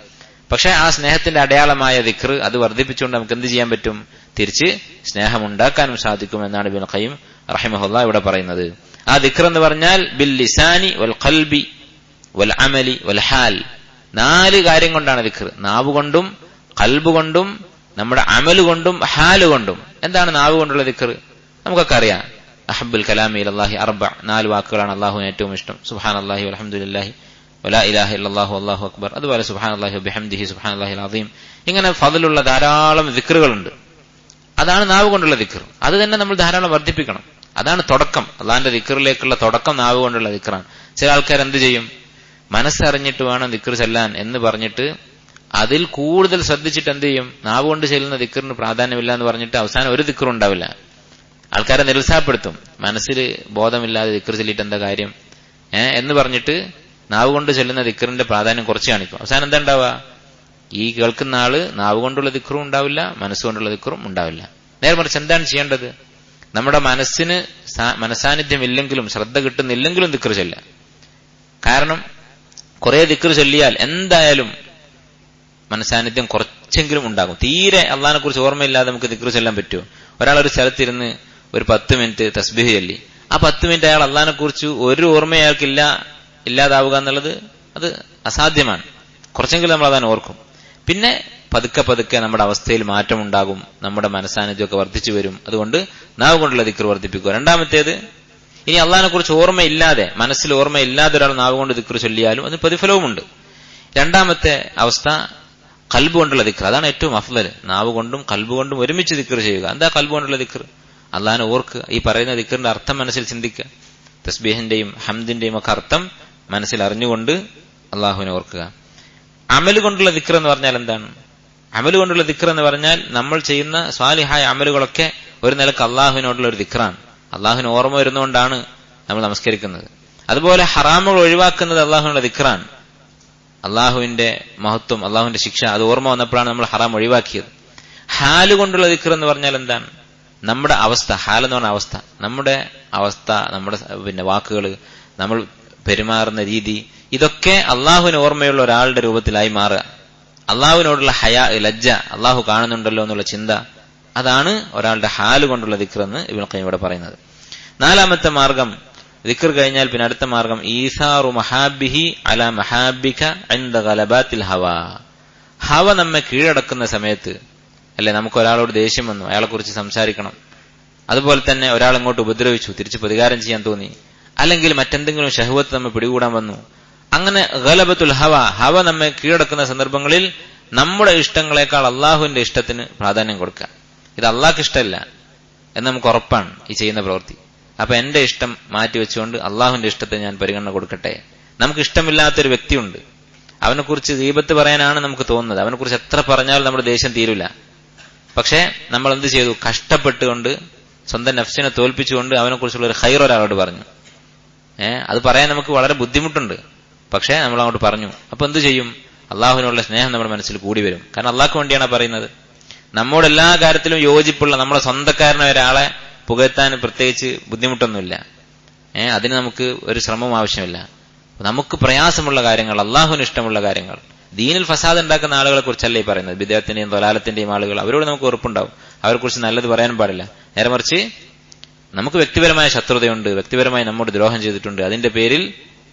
പക്ഷെ ആ സ്നേഹത്തിന്റെ അടയാളമായ ദിക്ർ അത് വർദ്ധിപ്പിച്ചുകൊണ്ട് നമുക്ക് എന്ത് ചെയ്യാൻ പറ്റും? തിരിച്ച് സ്നേഹമുണ്ടാക്കാനും സാധിക്കും എന്നാണ് ഇബ്നുൽ ഖയ്യിം റഹിമഹുല്ലാഹ് ഇവിടെ പറയുന്നത്. ആ ദിക്ർ എന്ന് പറഞ്ഞാൽ ബിൽ ലിസാനി വൽ ഖൽബി വൽ അമലി വൽ ഹാൽ, 4 കാര്യം കൊണ്ടാണ് ദിക്ർ. നാവ് കൊണ്ടും ഖൽബ് കൊണ്ടും നമ്മുടെ അമല് കൊണ്ടും ഹാല് കൊണ്ടും. എന്താണ് നാവ് കൊണ്ടുള്ള ദിക്ർ? നമുക്കൊക്കെ അറിയാം. അഹബ്ബുൽ കലാമി ഇലല്ലാഹി 4 4 വാക്കുകളാണ് അല്ലാഹുവിന് ഏറ്റവും ഇഷ്ടം. സുബ്ഹാനല്ലാഹി വൽഹംദുലില്ലാഹി വലാ ഇലാഹ ഇല്ലല്ലാഹു വല്ലാഹു അക്ബർ. അതുപോലെ സുബ്ഹാനല്ലാഹി വബിഹംദിഹി സുബ്ഹാനല്ലാഹിൽ അസീം. ഇങ്ങനെ ഫضലുള്ള ധാരാളം ദിക്റുകളുണ്ട്. അതാണ് നാവ് കൊണ്ടുള്ള ദിക്ർ. അത് തന്നെ നമ്മൾ ധാരാളം വർദ്ധിപ്പിക്കണം. അതാണ് തുടക്കം. അള്ളാഹിന്റെ ദിക്റിലേക്കുള്ള തുടക്കം നാവ് കൊണ്ടുള്ള ദിക്റാണ്. ചില ആൾക്കാർ എന്ത് ചെയ്യും? മനസ്സറിഞ്ഞിട്ട് വേണം ദിക്ർ ചെല്ലാൻ എന്ന് പറഞ്ഞിട്ട് അതിൽ കൂടുതൽ ശ്രദ്ധിച്ചിട്ട് എന്ത് ചെയ്യും? നാവ് കൊണ്ട് ചെല്ലുന്ന ദിക്റിന് പ്രാധാന്യമില്ല എന്ന് പറഞ്ഞിട്ട് അവസാനം ഒരു ദിക്റും ഉണ്ടാവില്ല. ആൾക്കാരെ നിരുത്സാഹപ്പെടുത്തും. മനസ്സിൽ ബോധമില്ലാതെ ദിക്ർ ചൊല്ലിയിട്ട് എന്താ കാര്യം എന്ന് പറഞ്ഞിട്ട് നാവ് കൊണ്ട് ചെല്ലുന്ന ദിക്റിന്റെ പ്രാധാന്യം കുറച്ച് കാണിക്കും. അവസാനം എന്താ ഉണ്ടാവുക? ഈ കേൾക്കുന്ന ആള് നാവ് കൊണ്ടുള്ള ദിക്റും ഉണ്ടാവില്ല, മനസ്സുകൊണ്ടുള്ള ദിക്റും ഉണ്ടാവില്ല. നേരെ മറിച്ച് എന്താണ് ചെയ്യേണ്ടത്? നമ്മുടെ മനസ്സിന് മനസാന്നിധ്യം ഇല്ലെങ്കിലും ശ്രദ്ധ കിട്ടുന്നില്ലെങ്കിലും ദിക്ർ ചൊല്ലാം. കാരണം കുറെ ദിക്ർ ചൊല്ലിയാൽ എന്തായാലും മനസാന്നിധ്യം കുറച്ചെങ്കിലും ഉണ്ടാകും. തീരെ അള്ളാഹിനെ കുറിച്ച് ഓർമ്മയില്ലാതെ നമുക്ക് ദിക്ർ ചൊല്ലാൻ പറ്റുമോ? ഒരാളൊരു സ്ഥലത്തിരുന്ന് ഒരു 10 മിനിറ്റ് തസ്ബീഹ് ചൊല്ലി, ആ 10 മിനിറ്റ് അയാൾ അള്ളാഹിനെ കുറിച്ച് ഒരു ഓർമ്മ അയാൾക്കില്ല, ഇല്ലാതാവുക എന്നുള്ളത് അത് അസാധ്യമാണ്. കുറച്ചെങ്കിലും നമ്മൾ അതാണ് ഓർക്കും. പിന്നെ പതുക്കെ പതുക്കെ നമ്മുടെ അവസ്ഥയിൽ മാറ്റമുണ്ടാകും, നമ്മുടെ മനസാന്നിധ്യമൊക്കെ വർദ്ധിച്ചു വരും. അതുകൊണ്ട് നാവ് കൊണ്ടുള്ള ദിക്ർ വർദ്ധിപ്പിക്കുക. രണ്ടാമത്തേത്, ഇനി അള്ളാഹിനെ കുറിച്ച് ഓർമ്മയില്ലാതെ, മനസ്സിൽ ഓർമ്മയില്ലാതെ ഒരാൾ നാവ് കൊണ്ട് ദിക്ർ ചൊല്ലിയാലും അതിന് പ്രതിഫലവുമുണ്ട്. രണ്ടാമത്തെ അവസ്ഥ ഖൽബ് കൊണ്ടുള്ള ദിക്ർ. അതാണ് ഏറ്റവും അഫ്ളൽ. നാവ് കൊണ്ടും ഖൽബ് കൊണ്ടും ഒരുമിച്ച് ദിക്ർ ചെയ്യുക. എന്താ ഖൽബ് കൊണ്ടുള്ള ദിക്ർ? അള്ളാഹിനെ ഓർക്കുക. ഈ പറയുന്ന ദിക്റിന്റെ അർത്ഥം മനസ്സിൽ ചിന്തിക്കുക. തസ്ബീഹിന്റെയും ഹംദിന്റെയും ഒക്കെ അർത്ഥം മനസ്സിൽ അറിഞ്ഞുകൊണ്ട് അള്ളാഹുവിനെ ഓർക്കുക. അമല് കൊണ്ടുള്ള ദിക്ർ എന്ന് പറഞ്ഞാൽ എന്താണ്? അമല് കൊണ്ടുള്ള ദിക്ർ എന്ന് പറഞ്ഞാൽ നമ്മൾ ചെയ്യുന്ന സ്വാലിഹായ അമലുകളൊക്കെ ഒരു നിലക്ക് അള്ളാഹുവിനോടുള്ള ഒരു ദിക്റാണ്. അള്ളാഹുവിന് ഓർമ്മ വരുന്നതുകൊണ്ടാണ് നമ്മൾ നമസ്കരിക്കുന്നത്. അതുപോലെ ഹറാമുകൾ ഒഴിവാക്കുന്നത് അള്ളാഹുവിനുള്ള ദിക്റാണ്. അള്ളാഹുവിന്റെ മഹത്വം, അള്ളാഹുവിന്റെ ശിക്ഷ അത് ഓർമ്മ വന്നപ്പോഴാണ് നമ്മൾ ഹറാം ഒഴിവാക്കിയത്. ഹാല് കൊണ്ടുള്ള ദിക്ർ എന്ന് പറഞ്ഞാൽ എന്താണ്? നമ്മുടെ അവസ്ഥ. ഹാൽ എന്ന് പറഞ്ഞ അവസ്ഥ, നമ്മുടെ അവസ്ഥ, നമ്മുടെ വാക്കുകൾ, നമ്മൾ പെരുമാറുന്ന രീതി, ഇതൊക്കെ അള്ളാഹുവിന് ഓർമ്മയുള്ള ഒരാളുടെ രൂപത്തിലായി മാറുക. അള്ളാഹുവിനോടുള്ള ഹയാ, ലജ്ജ, അള്ളാഹു കാണുന്നുണ്ടല്ലോ എന്നുള്ള ചിന്ത, അതാണ് ഒരാളുടെ ഹാല് കൊണ്ടുള്ള ദിക്ർ എന്ന് ഇബ്നുൽ ഖയ്യിം ഇവിടെ പറയുന്നത്. 4ാമത്തെ മാർഗം, ദിക്ർ കഴിഞ്ഞാൽ പിന്നെ അടുത്ത മാർഗം ഈസാറു മഹാബിഹി അല മഹാബിക ഇൻദ ഗലബാത്തിൽ ഹവാ. ഹവ നമ്മെ കീഴടക്കുന്ന സമയത്ത്, അല്ലെ, നമുക്ക് ഒരാളോട് ദേഷ്യം വന്നു, അയാളെ കുറിച്ച് സംസാരിക്കണം. അതുപോലെ തന്നെ ഒരാൾ ഇങ്ങോട്ട് ഉപദ്രവിച്ചു, തിരിച്ച് പ്രതികാരം ചെയ്യാൻ തോന്നി, അല്ലെങ്കിൽ മറ്റെന്തെങ്കിലും ഷഹ്വത്ത് നമ്മെ പിടികൂടാൻ വന്നു. അങ്ങനെ ഗലബത്തുൽ ഹവ, ഹവ നമ്മെ കീഴടക്കുന്ന സന്ദർഭങ്ങളിൽ നമ്മുടെ ഇഷ്ടങ്ങളെക്കാൾ അള്ളാഹുവിന്റെ ഇഷ്ടത്തിന് പ്രാധാന്യം കൊടുക്കുക. ഇത് അള്ളാഹ്ക്ക് ഇഷ്ടമല്ല എന്ന് നമുക്ക് ഉറപ്പാണ് ഈ ചെയ്യുന്ന പ്രവൃത്തി. അപ്പൊ എന്റെ ഇഷ്ടം മാറ്റിവെച്ചുകൊണ്ട് അള്ളാഹുവിന്റെ ഇഷ്ടത്തെ ഞാൻ പരിഗണന കൊടുക്കട്ടെ. നമുക്ക് ഇഷ്ടമില്ലാത്തൊരു വ്യക്തിയുണ്ട്, അവനെക്കുറിച്ച് ഗീബത്ത് പറയാനാണ് നമുക്ക് തോന്നുന്നത്. അവനെക്കുറിച്ച് എത്ര പറഞ്ഞാലും നമ്മുടെ ദേഷ്യം തീരില്ല. പക്ഷെ നമ്മൾ എന്ത് ചെയ്തു? കഷ്ടപ്പെട്ടുകൊണ്ട് സ്വന്തം നഫ്സിനെ തോൽപ്പിച്ചുകൊണ്ട് അവനെക്കുറിച്ചുള്ള ഒരു ഖൈർ ഒരാളോട് പറഞ്ഞു. അത് പറയാൻ നമുക്ക് വളരെ ബുദ്ധിമുട്ടുണ്ട്. പക്ഷെ നമ്മൾ അങ്ങോട്ട് പറഞ്ഞു. അപ്പൊ എന്ത് ചെയ്യും? അള്ളാഹുവിനുള്ള സ്നേഹം നമ്മുടെ മനസ്സിൽ കൂടി വരും. കാരണം അള്ളാഹ്ക്ക് വേണ്ടിയാണ് പറയുന്നത്. നമ്മോട് എല്ലാ കാര്യത്തിലും യോജിപ്പുള്ള നമ്മുടെ സ്വന്തക്കാരനായ ഒരാളെ പുകഴ്ത്താൻ പ്രത്യേകിച്ച് ബുദ്ധിമുട്ടൊന്നുമില്ല. അതിന് നമുക്ക് ഒരു ശ്രമവും ആവശ്യമില്ല. നമുക്ക് പ്രയാസമുള്ള കാര്യങ്ങൾ, അള്ളാഹുവിന് ഇഷ്ടമുള്ള കാര്യങ്ങൾ, ദീനിൽ ഫസാദ് ഉണ്ടാക്കുന്ന ആളുകളെ കുറിച്ചല്ലേ ഈ പറയുന്നത്. ബിദ്അത്തിന്റെയും ളലാലത്തിന്റെയും ആളുകൾ, അവരോട് നമുക്ക് ഉറപ്പുണ്ടാവും. അവരെ കുറിച്ച് നല്ലത് പറയാനും പാടില്ല. നേരെ മറിച്ച് നമുക്ക് വ്യക്തിപരമായ ശത്രുതയുണ്ട്, വ്യക്തിപരമായി നമ്മോട് ദ്രോഹം ചെയ്തിട്ടുണ്ട്, അതിന്റെ പേരിൽ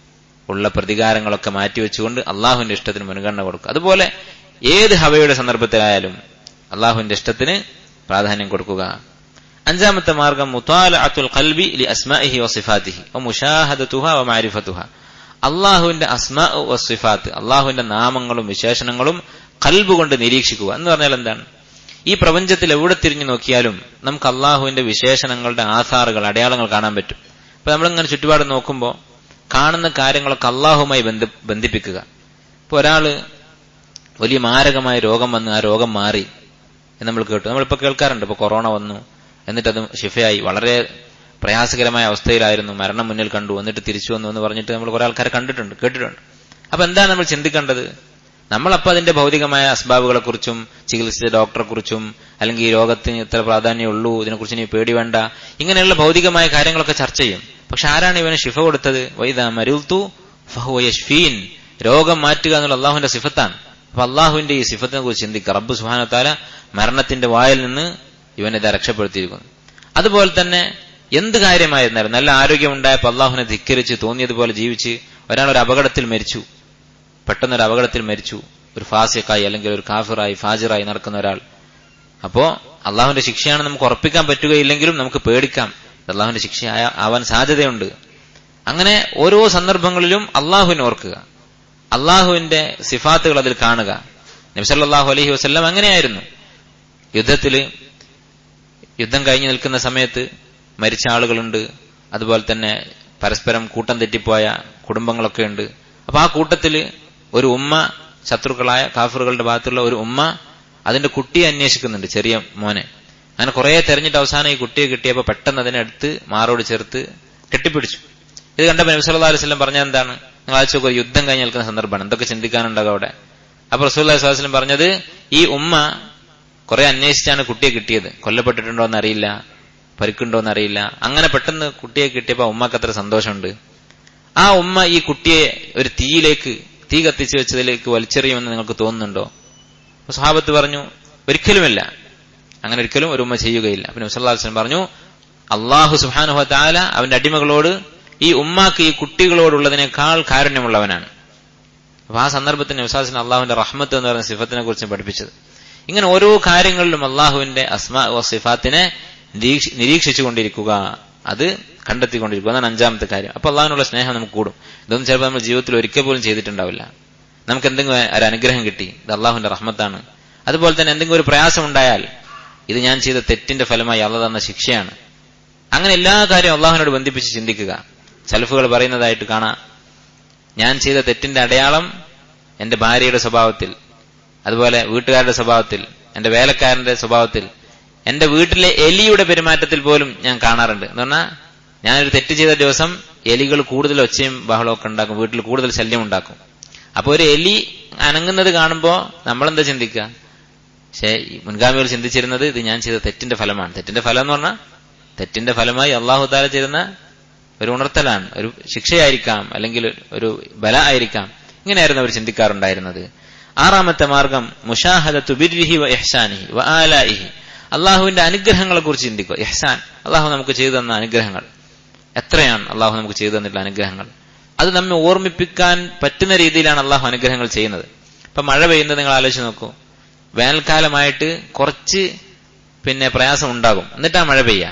ഉള്ള പ്രതികാരങ്ങളൊക്കെ മാറ്റിവെച്ചുകൊണ്ട് അള്ളാഹുവിന്റെ ഇഷ്ടത്തിന് മുൻഗണന കൊടുക്കുക. അതുപോലെ ഏത് ഹവയുടെ സന്ദർഭത്തിലായാലും അള്ളാഹുവിന്റെ ഇഷ്ടത്തിന് പ്രാധാന്യം കൊടുക്കുക. 5ാമത്തെ മാർഗം മുതാലഅത്തുൽ ഖൽബി ലി അസ്മാഇഹി വസിഫാതിഹി വമുശാഹദതുഹാ വമഅരിഫതുഹാ. അള്ളാഹുവിന്റെ അസ്മാ വസിഫാത്ത്, അള്ളാഹുവിന്റെ നാമങ്ങളും വിശേഷണങ്ങളും ഖൽബ് കൊണ്ട് നിരീക്ഷിക്കുക എന്ന് പറഞ്ഞാൽ എന്താണ്? ഈ പ്രപഞ്ചത്തിൽ എവിടെ തിരിഞ്ഞു നോക്കിയാലും നമുക്ക് അള്ളാഹുവിന്റെ വിശേഷണങ്ങളുടെ ആധാറുകൾ, അടയാളങ്ങൾ കാണാൻ പറ്റും. അപ്പൊ നമ്മളിങ്ങനെ ചുറ്റുപാട് നോക്കുമ്പോൾ കാണുന്ന കാര്യങ്ങളൊക്കെ അള്ളാഹുമായി ബന്ധിപ്പിക്കുക. ഇപ്പൊ ഒരാള് വലിയ മാരകമായ രോഗം വന്ന് ആ രോഗം മാറി എന്ന് നമ്മൾ കേട്ടു. നമ്മളിപ്പോ കേൾക്കാറുണ്ട്. ഇപ്പൊ കൊറോണ വന്നു, എന്നിട്ടത് ഷിഫയായി, വളരെ പ്രയാസകരമായ അവസ്ഥയിലായിരുന്നു, മരണം മുന്നിൽ കണ്ടു, എന്നിട്ട് തിരിച്ചു വന്നു എന്ന് പറഞ്ഞിട്ട് നമ്മൾ കുറെ ആൾക്കാരെ കണ്ടിട്ടുണ്ട്, കേട്ടിട്ടുണ്ട്. അപ്പൊ എന്താണ് നമ്മൾ ചിന്തിക്കേണ്ടത്? നമ്മളപ്പോ അതിന്റെ ഭൗതികമായ അസ്ബാബുകളെ കുറിച്ചും ചികിത്സിച്ച ഡോക്ടറെ കുറിച്ചും, അല്ലെങ്കിൽ ഈ രോഗത്തിന് ഇത്ര പ്രാധാന്യമുള്ളൂ, ഇതിനെക്കുറിച്ച് ഇനി പേടി വേണ്ട, ഇങ്ങനെയുള്ള ഭൗതികമായ കാര്യങ്ങളൊക്കെ ചർച്ച ചെയ്യും. പക്ഷെ ആരാണ് ഇവന് ഷിഫ കൊടുത്തത്? വൈദാ മരിൽതു ഫഹുവ യശ്ഫീൻ. രോഗം മാറ്റുക എന്നുള്ള അള്ളാഹുവിന്റെ സിഫത്താണ്. അപ്പൊ അള്ളാഹുവിന്റെ ഈ സിഫത്തിനെ കുറിച്ച് ചിന്തിക്കുക. റബ്ബ് സുബ്ഹാനഹു വ തആല മരണത്തിന്റെ വായിൽ നിന്ന് ഇവനെ ഇതാ രക്ഷപ്പെടുത്തിയിരിക്കുന്നു. അതുപോലെ തന്നെ എന്ത് കാര്യമായിരുന്നാലും നല്ല ആരോഗ്യം ഉണ്ടായപ്പോൾ അള്ളാഹുവിനെ ധിക്കരിച്ച് തോന്നിയതുപോലെ ജീവിച്ച് ഒരാളൊരു അപകടത്തിൽ മരിച്ചു, പെട്ടെന്നൊരു അപകടത്തിൽ മരിച്ചു, ഒരു ഫാസിഖായി അല്ലെങ്കിൽ ഒരു കാഫിറായി ഫാജിറായി നടക്കുന്ന ഒരാൾ. അപ്പോ അള്ളാഹുവിന്റെ ശിക്ഷയാണ് നമുക്ക് ഉറപ്പിക്കാൻ പറ്റുകയില്ലെങ്കിലും നമുക്ക് പേടിക്കാം, അള്ളാഹുവിന്റെ ശിക്ഷ ആവാൻ സാധ്യതയുണ്ട്. അങ്ങനെ ഓരോ സന്ദർഭങ്ങളിലും അള്ളാഹുവിനെ ഓർക്കുക, അള്ളാഹുവിന്റെ സിഫാത്തുകൾ അതിൽ കാണുക. നബി സല്ലല്ലാഹു അലൈഹി വസല്ലം അങ്ങനെയായിരുന്നു. യുദ്ധം കഴിഞ്ഞു നിൽക്കുന്ന സമയത്ത് മരിച്ച ആളുകളുണ്ട്, അതുപോലെ തന്നെ പരസ്പരം കൂട്ടം തെറ്റിപ്പോയ കുടുംബങ്ങളൊക്കെ ഉണ്ട്. അപ്പൊ ആ കൂട്ടത്തില് ഒരു ഉമ്മ, ശത്രുക്കളായ കാഫിറുകളുടെ ഭാഗത്തുള്ള ഒരു ഉമ്മ അതിന്റെ കുട്ടിയെ അന്വേഷിക്കുന്നുണ്ട്, ചെറിയ മോനെ. അങ്ങനെ കുറെ തെരഞ്ഞിട്ട് അവസാനം ഈ കുട്ടിയെ കിട്ടിയപ്പോ പെട്ടെന്ന് അതിനടുത്ത് മാറോട് ചേർത്ത് കെട്ടിപ്പിടിച്ചു. ഇത് കണ്ടപ്പോൾ നബി സല്ലല്ലാഹു അലൈഹി വസല്ലം പറഞ്ഞത് എന്താണ്? നിങ്ങൾ ആലോചിച്ച് നോക്കുക, യുദ്ധം കഴിഞ്ഞ് നിൽക്കുന്ന സന്ദർഭമാണ്, എന്തൊക്കെ ചിന്തിക്കാനുണ്ടാകും അവിടെ. അപ്പൊ റസൂലുള്ളാഹി സ്വല്ലല്ലാഹു അലൈഹി വസല്ലം പറഞ്ഞത്, ഈ ഉമ്മ കുറെ അന്വേഷിച്ചാണ് കുട്ടിയെ കിട്ടിയത്, കൊല്ലപ്പെട്ടിട്ടുണ്ടോ എന്നറിയില്ല, പരിക്കുണ്ടോ എന്നറിയില്ല. അങ്ങനെ പെട്ടെന്ന് കുട്ടിയെ കിട്ടിയപ്പോ ഉമ്മക്ക് അത്ര സന്തോഷമുണ്ട്. ആ ഉമ്മ ഈ കുട്ടിയെ ഒരു തീ കത്തിച്ചു വെച്ചതിലേക്ക് വലിച്ചെറിയുമെന്ന് നിങ്ങൾക്ക് തോന്നുന്നുണ്ടോ? സ്വഹാബത്ത് പറഞ്ഞു, ഒരിക്കലുമില്ല, അങ്ങനെ ഒരിക്കലും ഒരു ഉമ്മ ചെയ്യുകയില്ല. പിന്നെ നബി സല്ലല്ലാഹു അലൈഹി വസല്ലം പറഞ്ഞു, അല്ലാഹു സുബ്ഹാനഹു വ തആല അവന്റെ അടിമകളോട് ഈ ഉമ്മാക്ക് ഈ കുട്ടികളോടുള്ളതിനേക്കാൾ കാരുണ്യമുള്ളവനാണ്. അപ്പൊ ആ സന്ദർഭത്തിൽ നബി സല്ലല്ലാഹു അലൈഹി വസല്ലം അള്ളാഹുവിന്റെ റഹ്മത്ത് എന്ന് പറയുന്ന സിഫത്തിനെ കുറിച്ച് പഠിപ്പിച്ചത്. ഇങ്ങനെ ഓരോ കാര്യങ്ങളിലും അള്ളാഹുവിന്റെ അസ്മാ വ സിഫാത്തിനെ നിരീക്ഷിച്ചുകൊണ്ടിരിക്കുക, അത് കണ്ടെത്തിക്കൊണ്ടിരിക്കുക. അതാണ് അഞ്ചാമത്തെ കാര്യം. അപ്പൊ അള്ളാഹുവിനുള്ള സ്നേഹം നമുക്ക് കൂടും. ഇതൊന്നും ചിലപ്പോൾ നമ്മൾ ജീവിതത്തിൽ ഒരിക്കൽ പോലും ചെയ്തിട്ടുണ്ടാവില്ല. നമുക്ക് എന്തെങ്കിലും ഒരു അനുഗ്രഹം കിട്ടി, ഇത് അള്ളാഹുവിന്റെ റഹ്മത്താണ്. അതുപോലെ തന്നെ എന്തെങ്കിലും ഒരു പ്രയാസം ഉണ്ടായാൽ, ഇത് ഞാൻ ചെയ്ത തെറ്റിന്റെ ഫലമായി അള്ളാഹ് തന്ന ശിക്ഷയാണ്. അങ്ങനെ എല്ലാ കാര്യവും അള്ളാഹുവിനോട് ബന്ധിപ്പിച്ച് ചിന്തിക്കുക. സലഫുകൾ പറയുന്നതായിട്ട് കാണാം, ഞാൻ ചെയ്ത തെറ്റിന്റെ അടയാളം എന്റെ ഭാര്യയുടെ സ്വഭാവത്തിൽ, അതുപോലെ വീട്ടുകാരുടെ സ്വഭാവത്തിൽ, എന്റെ വേലക്കാരന്റെ സ്വഭാവത്തിൽ, എന്റെ വീട്ടിലെ എലിയുടെ പെരുമാറ്റത്തിൽ പോലും ഞാൻ കാണാറുണ്ട്. എന്ന് പറഞ്ഞാൽ ഞാനൊരു തെറ്റ് ചെയ്ത ദിവസം എലികൾ കൂടുതൽ ഒച്ചയും ബഹളമൊക്കെ ഉണ്ടാക്കും, വീട്ടിൽ കൂടുതൽ ശല്യം ഉണ്ടാക്കും. അപ്പൊ ഒരു എലി അനങ്ങുന്നത് കാണുമ്പോ നമ്മളെന്താ ചിന്തിക്കുക? പക്ഷേ മുൻഗാമികൾ ചിന്തിച്ചിരുന്നത് ഇത് ഞാൻ ചെയ്ത തെറ്റിന്റെ ഫലമാണ്. തെറ്റിന്റെ ഫലം എന്ന് പറഞ്ഞാൽ തെറ്റിന്റെ ഫലമായി അള്ളാഹു തആല ചെയ്യുന്ന ഒരു ഉണർത്തലാണ്, ഒരു ശിക്ഷയായിരിക്കാം, അല്ലെങ്കിൽ ഒരു ബല ആയിരിക്കാം. ഇങ്ങനെയായിരുന്നു അവർ ചിന്തിക്കാറുണ്ടായിരുന്നത്. ആറാമത്തെ മാർഗം മുശാഹദത്തു ബിർരിഹി വ ഇഹ്സാനിഹി വ ആലാഇഹി, അള്ളാഹുവിന്റെ അനുഗ്രഹങ്ങളെ കുറിച്ച് ചിന്തിക്കുക. ഇഹ്സാൻ, അള്ളാഹു നമുക്ക് ചെയ്തു തന്ന അനുഗ്രഹങ്ങൾ എത്രയാണ്, അള്ളാഹു നമുക്ക് ചെയ്തു തന്നിട്ടുള്ള അനുഗ്രഹങ്ങൾ, അത് നമ്മെ ഓർമ്മിപ്പിക്കാൻ പറ്റുന്ന രീതിയിലാണ് അള്ളാഹു അനുഗ്രഹങ്ങൾ ചെയ്യുന്നത്. ഇപ്പൊ മഴ പെയ്യുന്നത് നിങ്ങൾ ആലോചിച്ച് നോക്കൂ. വേനൽക്കാലമായിട്ട് കുറച്ച് പ്രയാസം ഉണ്ടാകും, എന്നിട്ടാ മഴ പെയ്യുക.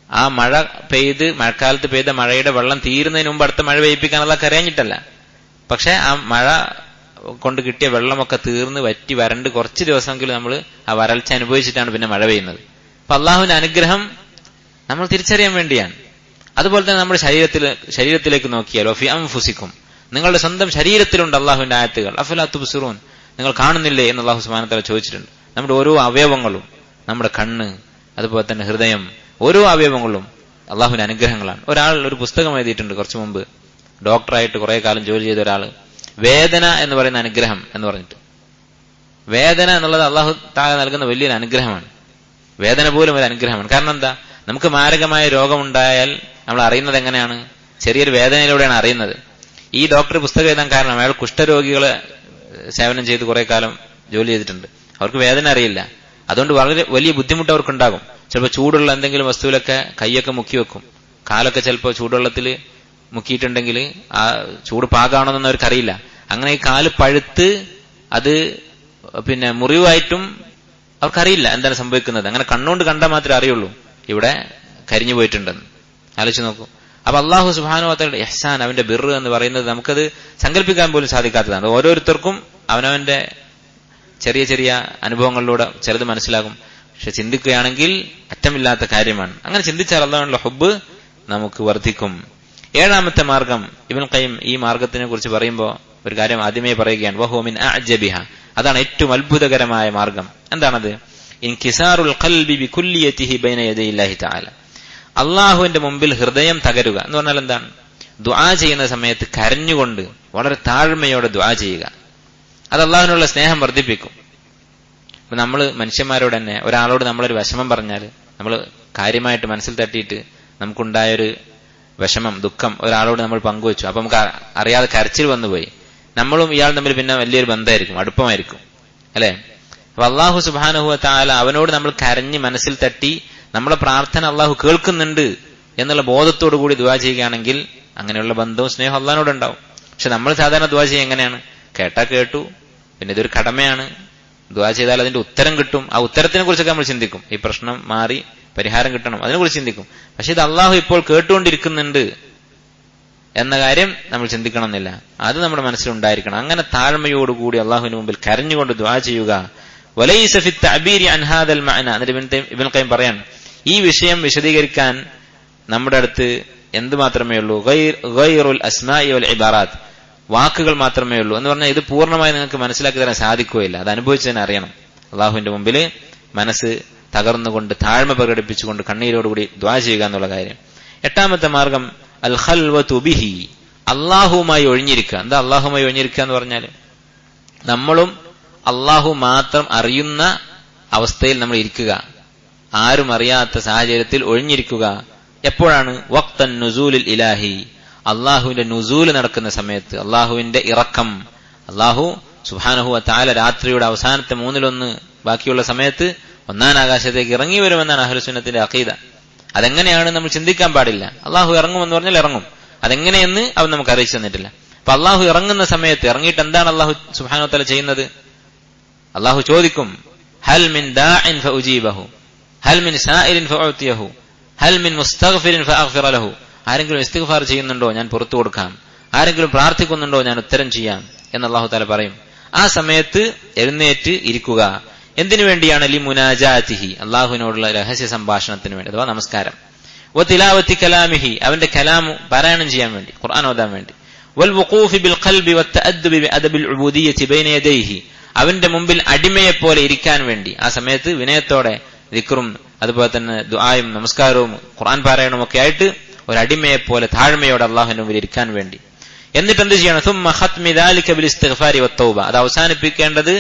ആ മഴ പെയ്ത് മഴക്കാലത്ത് പെയ്ത മഴയുടെ വെള്ളം തീരുന്നതിന് മുമ്പ് അടുത്ത മഴ പെയ്യിപ്പിക്കാൻ അള്ളാഹ് അറിയാഞ്ഞിട്ടല്ല. പക്ഷെ ആ മഴ കൊണ്ട് കിട്ടിയ വെള്ളമൊക്കെ തീർന്ന് വറ്റി വരണ്ട് കുറച്ച് ദിവസമെങ്കിലും നമ്മൾ ആ വരൾച്ച അനുഭവിച്ചിട്ടാണ് പിന്നെ മഴ പെയ്യുന്നത്. അപ്പൊ അള്ളാഹുവിന്റെ അനുഗ്രഹം നമ്മൾ തിരിച്ചറിയാൻ വേണ്ടിയാണ്. അതുപോലെ തന്നെ നമ്മുടെ ശരീരത്തിലേക്ക് നോക്കിയാൽ ഫി അൻഫുസിക്കും, നിങ്ങളുടെ സ്വന്തം ശരീരത്തിലുണ്ട് അള്ളാഹുവിന്റെ ആയത്തുകൾ. അഫലാ തുബ്സിറൂൻ, നിങ്ങൾ കാണുന്നില്ലേ എന്ന് അള്ളാഹു സുബ്ഹാനഹു വ തആല ചോദിച്ചിട്ടുണ്ട്. നമ്മുടെ ഓരോ അവയവങ്ങളും, നമ്മുടെ കണ്ണ്, അതുപോലെ തന്നെ ഹൃദയം, ഓരോ അവയവങ്ങളും അള്ളാഹുവിന്റെ അനുഗ്രഹങ്ങളാണ്. ഒരാൾ ഒരു പുസ്തകം എഴുതിയിട്ടുണ്ട് കുറച്ചു മുമ്പ്, ഡോക്ടറായിട്ട് കുറെ കാലം ജോലി ചെയ്ത ഒരാൾ, വേദന എന്ന് പറയുന്ന അനുഗ്രഹം എന്ന് പറഞ്ഞിട്ട്. വേദന എന്നുള്ളത് അള്ളാഹു തആല നൽകുന്ന വലിയൊരു അനുഗ്രഹമാണ്. വേദന പോലും ഒരു അനുഗ്രഹമാണ്. കാരണം എന്താ, നമുക്ക് മാരകമായ രോഗമുണ്ടായാൽ നമ്മൾ അറിയുന്നത് എങ്ങനെയാണ്? ചെറിയൊരു വേദനയിലൂടെയാണ് അറിയുന്നത്. ഈ ഡോക്ടർ പുസ്തകം എഴുതാൻ കാരണം അയാൾ കുഷ്ഠരോഗികളെ സേവനം ചെയ്ത് കുറെ കാലം ജോലി ചെയ്തിട്ടുണ്ട്. അവർക്ക് വേദന അറിയില്ല, അതുകൊണ്ട് വളരെ വലിയ ബുദ്ധിമുട്ട് അവർക്കുണ്ടാകും. ചിലപ്പോൾ ചൂടുള്ള എന്തെങ്കിലും വസ്തുവിലൊക്കെ കൈയൊക്കെ മുക്കി വെക്കും, കാലൊക്കെ ചിലപ്പോൾ ചൂടുവെള്ളത്തിൽ മുക്കിയിട്ടുണ്ടെങ്കിൽ ആ ചൂട് പാകാണെന്നൊന്നും അവർക്കറിയില്ല. അങ്ങനെ ഈ കാല് പഴുത്ത് അത് മുറിവായിട്ടും അവർക്കറിയില്ല എന്താണ് സംഭവിക്കുന്നത്. അങ്ങനെ കണ്ണുകൊണ്ട് കണ്ടാൽ മാത്രമേ അറിയുള്ളൂ ഇവിടെ കരിഞ്ഞു പോയിട്ടുണ്ടെന്ന്. ആലോചിച്ച് നോക്കൂ. അപ്പൊ അള്ളാഹു സുബ്ഹാനഹു വ തആലയുടെ ഇഹ്സാൻ, അവന്റെ ബിർ എന്ന് പറയുന്നത് നമുക്കത് സങ്കല്പിക്കാൻ പോലും സാധിക്കാത്തതാണ്. ഓരോരുത്തർക്കും അവനവന്റെ ചെറിയ ചെറിയ അനുഭവങ്ങളിലൂടെ ചിലത് മനസ്സിലാകും. പക്ഷെ ചിന്തിക്കുകയാണെങ്കിൽ അറ്റമില്ലാത്ത കാര്യമാണ്. അങ്ങനെ ചിന്തിച്ചാൽ അള്ളാഹുവിനുള്ള ഹുബ്ബ് നമുക്ക് വർദ്ധിക്കും. ഏഴാമത്തെ മാർഗം, ഇബ്നുൽ ഖയ്യിം ഈ മാർഗത്തിനെ കുറിച്ച് പറയുമ്പോൾ ഒരു കാര്യം ആദ്യമേ പറയുകയാണ്, വഹുവ മിൻ അഅ്ജബിഹ, അതാണ് ഏറ്റവും അത്ഭുതകരമായ മാർഗം. എന്താണത്? ഇൻകിസാറുൽ ഖൽബി ബികുല്ലിയതിഹി ബൈന യദയില്ലാഹി തആല, അള്ളാഹുവിന്റെ മുമ്പിൽ ഹൃദയം തകരുക എന്ന് പറഞ്ഞാൽ എന്താണ്? ദുആ ചെയ്യുന്ന സമയത്ത് കരഞ്ഞുകൊണ്ട് വളരെ താഴ്മയോടെ ദുആ ചെയ്യുക. അത് അള്ളാഹുവിനുള്ള സ്നേഹം വർദ്ധിപ്പിക്കും. ഇപ്പൊ നമ്മൾ മനുഷ്യന്മാരോട് തന്നെ ഒരാളോട് നമ്മളൊരു വിഷമം പറഞ്ഞാൽ, നമ്മൾ കാര്യമായിട്ട് മനസ്സിൽ തട്ടിയിട്ട് നമുക്കുണ്ടായൊരു വിഷമം, ദുഃഖം ഒരാളോട് നമ്മൾ പങ്കുവച്ചു, അപ്പൊ നമുക്ക് അറിയാതെ കരച്ചിൽ വന്നുപോയി. നമ്മളും ഇയാൾ തമ്മിൽ പിന്നെ വലിയൊരു ബന്ധമായിരിക്കും, അടുപ്പമായിരിക്കും, അല്ലെ? അപ്പൊ അള്ളാഹു സുബ്ഹാനഹു വ തആല അവനോട് നമ്മൾ കരഞ്ഞ് മനസ്സിൽ തട്ടി നമ്മളെ പ്രാർത്ഥന അള്ളാഹു കേൾക്കുന്നുണ്ട് എന്നുള്ള ബോധത്തോടു കൂടി ദുആ ചെയ്യുകയാണെങ്കിൽ അങ്ങനെയുള്ള ബന്ധവും സ്നേഹം അള്ളാഹിനോടുണ്ടാവും. പക്ഷെ നമ്മൾ സാധാരണ ദുആ ചെയ്യുക എങ്ങനെയാണ്? കേട്ടാ കേട്ടു, പിന്നെ ഇതൊരു കടമയാണ്, ദുആ ചെയ്താൽ അതിന്റെ ഉത്തരം കിട്ടും, ആ ഉത്തരത്തിനെ കുറിച്ചൊക്കെ നമ്മൾ ചിന്തിക്കും, ഈ പ്രശ്നം മാറി പരിഹാരം കിട്ടണം, അതിനെക്കുറിച്ച് ചിന്തിക്കും. പക്ഷെ ഇത് അള്ളാഹു ഇപ്പോൾ കേട്ടുകൊണ്ടിരിക്കുന്നുണ്ട് എന്ന കാര്യം നമ്മൾ ചിന്തിക്കണമെന്നില്ല, അത് നമ്മുടെ മനസ്സിലുണ്ടായിരിക്കണം. അങ്ങനെ താഴ്മയോടുകൂടി അള്ളാഹുവിന് മുമ്പിൽ കരഞ്ഞുകൊണ്ട് ദുആ ചെയ്യുക. വലൈസ ഫി തഅബീരി അൻ ഹാദൽ മഅന, എന്നിട്ട് ഇബ്നുൽ ഖയ്യിം പറയാണ്, ഈ വിഷയം വിശദീകരിക്കാൻ നമ്മുടെ അടുത്ത് എന്ത് മാത്രമേ ഉള്ളൂ? ഗൈറുൽ അസ്മാഇ വൽ ഇബാറാത്ത്, വാക്കുകൾ മാത്രമേ ഉള്ളൂ എന്ന് പറഞ്ഞാൽ ഇത് പൂർണ്ണമായി നിങ്ങൾക്ക് മനസ്സിലാക്കി തരാൻ സാധിക്കുകയില്ല. അത് അനുഭവിച്ച് തന്നെ അറിയണം. അള്ളാഹുവിന്റെ മുമ്പിൽ മനസ്സ് തകർന്നുകൊണ്ട് താഴ്മ പ്രകടിപ്പിച്ചുകൊണ്ട് കണ്ണീരോടുകൂടി ദുആ ചെയ്യുക എന്നുള്ള കാര്യം. എട്ടാമത്തെ മാർഗം അൽ ഖൽവതു ബിഹി, അള്ളാഹുവുമായി ഒഴിഞ്ഞിരിക്കുക. എന്താ അള്ളാഹുമായി ഒഴിഞ്ഞിരിക്കുക എന്ന് പറഞ്ഞാൽ? നമ്മളും അള്ളാഹു മാത്രം അറിയുന്ന അവസ്ഥയിൽ നമ്മൾ ഇരിക്കുക, ആരും അറിയാത്ത സാഹചര്യത്തിൽ ഒഴിഞ്ഞിരിക്കുക. എപ്പോഴാണ്? വഖ്തൻ നുസൂലിൽ ഇലാഹി, അള്ളാഹുവിന്റെ നുസൂല് നടക്കുന്ന സമയത്ത്, അള്ളാഹുവിന്റെ ഇറക്കം, അള്ളാഹു സുബ്ഹാനഹു വ തആല രാത്രിയുടെ അവസാനത്തെ 1/3 ബാക്കിയുള്ള സമയത്ത് 1-ാം ആകാശത്തേക്ക് ഇറങ്ങി വരുമെന്നാണ് അഹ്ലുസുന്നത്തിന്റെ അഖീദ. അതെങ്ങനെയാണ് നമ്മൾ ചിന്തിക്കാൻ പാടില്ല. അള്ളാഹു ഇറങ്ങുമെന്ന് പറഞ്ഞാൽ ഇറങ്ങും, അതെങ്ങനെയെന്ന് അവൻ നമുക്ക് അറിയിച്ചു തന്നിട്ടില്ല. അപ്പൊ അള്ളാഹു ഇറങ്ങുന്ന സമയത്ത് ഇറങ്ങിയിട്ട് എന്താണ് അള്ളാഹു സുബ്ഹാനഹു വ തആല ചെയ്യുന്നത്? അള്ളാഹു ചോദിക്കും, ഹൽ മിൻ ദാഇൻ ഫഉജീബഹു ഹൽ മിൻ സായിലിൻ ഫഉതിയഹു ഹൽ മിൻ മുസ്തഗ്ഫിരിൻ ഫഅഗ്ഫിറ ലഹു, ആരെങ്കിലും ഇസ്തിഗ്ഫാർ ചെയ്യുന്നുണ്ടോ ഞാൻ പുറത്തു കൊടുക്കാം, ആരെങ്കിലും പ്രാർത്ഥിക്കുന്നുണ്ടോ ഞാൻ ഉത്തരം ചെയ്യാം എന്ന് അള്ളാഹു തആല പറയും. ആ സമയത്ത് എഴുന്നേറ്റ് ഇരിക്കുക. എന്തിനു വേണ്ടിയാണ്? ലി മുനാജാതിഹി, അള്ളാഹുവിനോടുള്ള രഹസ്യ സംഭാഷണത്തിന് വേണ്ടി, അഥവാ നമസ്കാരം. വ തിലാവത്തി കലാമിഹി, അവന്റെ കലാം പാരായണം ചെയ്യാൻ വേണ്ടി, ഖുർആൻ ഓതാൻ വേണ്ടി. വൽ വുഖൂഫി ബിൽ ഖൽബി വത്തഅദ്ദുബി ബിഅദബിൽ ഉബൂദിയ്യതി ബൈന യദൈഹി, അവന്റെ മുമ്പിൽ അടിമയെപ്പോലെ ഇരിക്കാൻ വേണ്ടി, ആ സമയത്ത് വിനയത്തോടെ ദിക്റും അതുപോലെ തന്നെ ദുആയും നമസ്കാരവും ഖുർആൻ പാരായണവും ഒക്കെ ആയിട്ട് ഒരു അടിമയെപ്പോലെ താഴ്മയോടെ അള്ളാഹുവിന്റെ മുമ്പിൽ ഇരിക്കാൻ വേണ്ടി. എന്നിട്ട് എന്ത് ചെയ്യണം? സുമ്മ ഖത്മി ദാലിക ബിൽ ഇസ്തിഗ്ഫാരി വത്തൗബ, അത് അവസാനിപ്പിക്കേണ്ടത്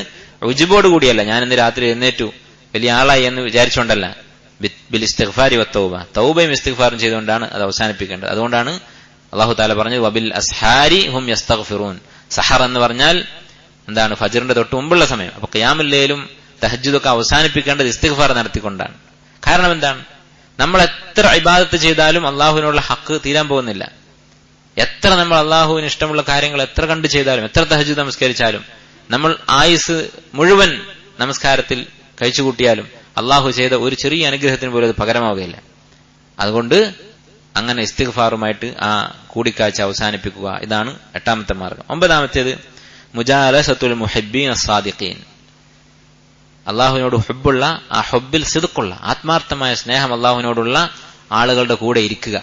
ഉജ്ബോട് കൂടിയല്ല, ഞാൻ ഇന്ന് രാത്രി എഴുന്നേറ്റു വലിയ ആളായി എന്ന് വിചാരിച്ചുകൊണ്ടല്ല, ബിൽ ഇസ്തിഗ്ഫാരി വത്തൗബ, തൗബയും ഇസ്തിഗ്ഫാറും ചെയ്തുകൊണ്ടാണ് അത് അവസാനിപ്പിക്കേണ്ടത്. അതുകൊണ്ടാണ് അള്ളാഹു തആല പറഞ്ഞത് വബിൽ അസ്ഹാരി ഹും യസ്തഗ്ഫിറൂൻ. സഹർ എന്ന് പറഞ്ഞാൽ എന്താണ്? ഫജ്റിന്റെ തൊട്ട് മുമ്പുള്ള സമയം. അപ്പൊ ഖിയാമുൽ ലൈലും തഹജ്ജുദൊക്കെ അവസാനിപ്പിക്കേണ്ടത് ഇസ്തിഗ്ഫാർ നടത്തിക്കൊണ്ടാണ്. കാരണം എന്താണ്? നമ്മൾ എത്ര ഇബാദത്ത് ചെയ്താലും അള്ളാഹുവിനുള്ള ഹക്ക് തീരാൻ പോകുന്നില്ല. എത്ര നമ്മൾ അള്ളാഹുവിന് ഇഷ്ടമുള്ള കാര്യങ്ങൾ എത്ര കണ്ടു ചെയ്താലും, എത്ര തഹജ്ജുദ് നമസ്കരിച്ചാലും, നമ്മൾ ആയുസ് മുഴുവൻ നമസ്കാരത്തിൽ കഴിച്ചുകൂട്ടിയാലും അള്ളാഹു ചെയ്ത ഒരു ചെറിയ അനുഗ്രഹത്തിന് പോലും അത് പകരമാവുകയില്ല. അതുകൊണ്ട് അങ്ങനെ ഇസ്തിഗ്ഫാറുമായിട്ട് ആ കൂടിക്കാഴ്ച അവസാനിപ്പിക്കുക. ഇതാണ് എട്ടാമത്തെ മാർഗം. 9-ാമത്തേത് മുജാലസത്തുൽ മുഹിബ്ബീൻ അസ്സാദിഖീൻ, അള്ളാഹുവിനോട് ഹുബ്ബുള്ള, ആ ഹുബ്ബിൽ സിദ്ഖുള്ള ആത്മാർത്ഥമായ സ്നേഹം അള്ളാഹുവിനോടുള്ള ആളുകളുടെ കൂടെ ഇരിക്കുക.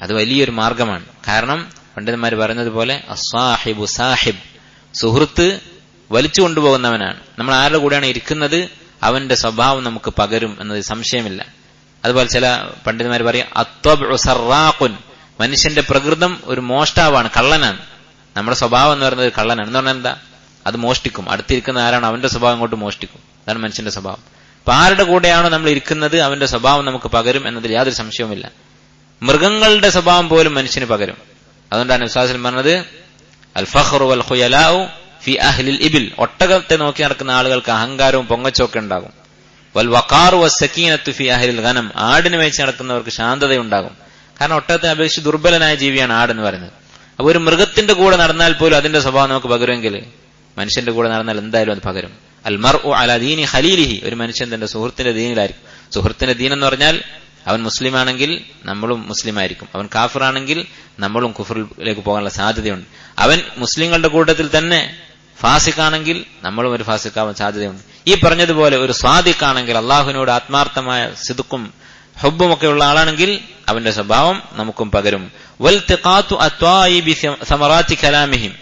അത് വലിയൊരു മാർഗമാണ്. കാരണം പണ്ഡിതന്മാർ പറയുന്നതുപോലെ അസ്സാഹിബു സാഹിബ്, സുഹൃത്ത് വലിച്ചു കൊണ്ടുപോകുന്നവനാണ്. നമ്മൾ ആരുടെ കൂടെയാണ് ഇരിക്കുന്നത് അവന്റെ സ്വഭാവം നമുക്ക് പകരും എന്നത് സംശയമില്ല. അതുപോലെ ചില പണ്ഡിതന്മാർ പറയും അത്വബ്ഉ സറാഖുൻ, മനുഷ്യന്റെ പ്രകൃതം ഒരു മോഷ്ടാവാണ്, കള്ളനാണ്. നമ്മുടെ സ്വഭാവം എന്ന് പറയുന്നത് കള്ളനാണ്. എന്ന് പറഞ്ഞാൽ എന്താ? അത് മോഷ്ടിക്കും. അടുത്തിരിക്കുന്ന ആരാണോ അവന്റെ സ്വഭാവം കൊണ്ട് മോഷ്ടിക്കും. അതാണ് മനുഷ്യന്റെ സ്വഭാവം. അപ്പൊ ആരുടെ കൂടെയാണോ നമ്മൾ ഇരിക്കുന്നത് അവന്റെ സ്വഭാവം നമുക്ക് പകരും എന്നതിൽ യാതൊരു സംശയവുമില്ല. മൃഗങ്ങളുടെ സ്വഭാവം പോലും മനുഷ്യന് പകരും. അതുകൊണ്ടാണ് വിശ്വാസം പറഞ്ഞത് അൽ ഫഖ്റു വൽ ഖുയലാഉ ഫി അഹ്ലിൽ ഇബിൽ, ഒട്ടകത്തെ നോക്കി നടക്കുന്ന ആളുകൾക്ക് അഹങ്കാരവും പൊങ്ങച്ചൊക്കെ ഉണ്ടാകും. വൽ വഖാറു വസ്സകീനത്തു ഫി അഹ്ലിൽ ഗനം, ആടിനെ വെച്ച് നടക്കുന്നവർക്ക് ശാന്തതയുണ്ടാകും. കാരണം ഒട്ടകത്തെ അപേക്ഷിച്ച് ദുർബലനായ ജീവിയാണ് ആടെന്ന് പറയുന്നത്. അപ്പൊ ഒരു മൃഗത്തിന്റെ കൂടെ നടന്നാൽ പോലും അതിന്റെ സ്വഭാവം നമുക്ക് പകരുമെങ്കിൽ മനുഷ്യന്റെ കൂടെ നടന്നാൽ എന്തായാലും അത് പകരും. അൽ മർഉ അലാ ദീനി ഖലീലിഹി, ഒരു മനുഷ്യൻ തന്റെ സുഹൃത്തിന്റെ ദീനിലായിരിക്കും. സുഹൃത്തിന്റെ ദീൻ എന്ന് പറഞ്ഞാൽ അവൻ മുസ്ലിം ആണെങ്കിൽ നമ്മളും മുസ്ലിം ആയിരിക്കും, അവൻ കാഫിറാണെങ്കിൽ നമ്മളും കുഫറിലേക്ക് പോകാനുള്ള സാധ്യതയുണ്ട്. അവൻ മുസ്ലിങ്ങളുടെ കൂട്ടത്തിൽ തന്നെ ഫാസിഖാണെങ്കിൽ നമ്മളും ഒരു ഫാസിഖാവാൻ സാധ്യതയുണ്ട്. ഈ പറഞ്ഞതുപോലെ ഒരു സ്വാദിഖാണെങ്കിൽ, അള്ളാഹുവിനോട് ആത്മാർത്ഥമായ സിദ്ഖും ഹുബ്ബും ഒക്കെ ഉള്ള ആളാണെങ്കിൽ അവന്റെ സ്വഭാവം നമുക്കും പകരും. വൽതിഖാതു അത്വായിബി സമറാത്തി കലാമിഹിം,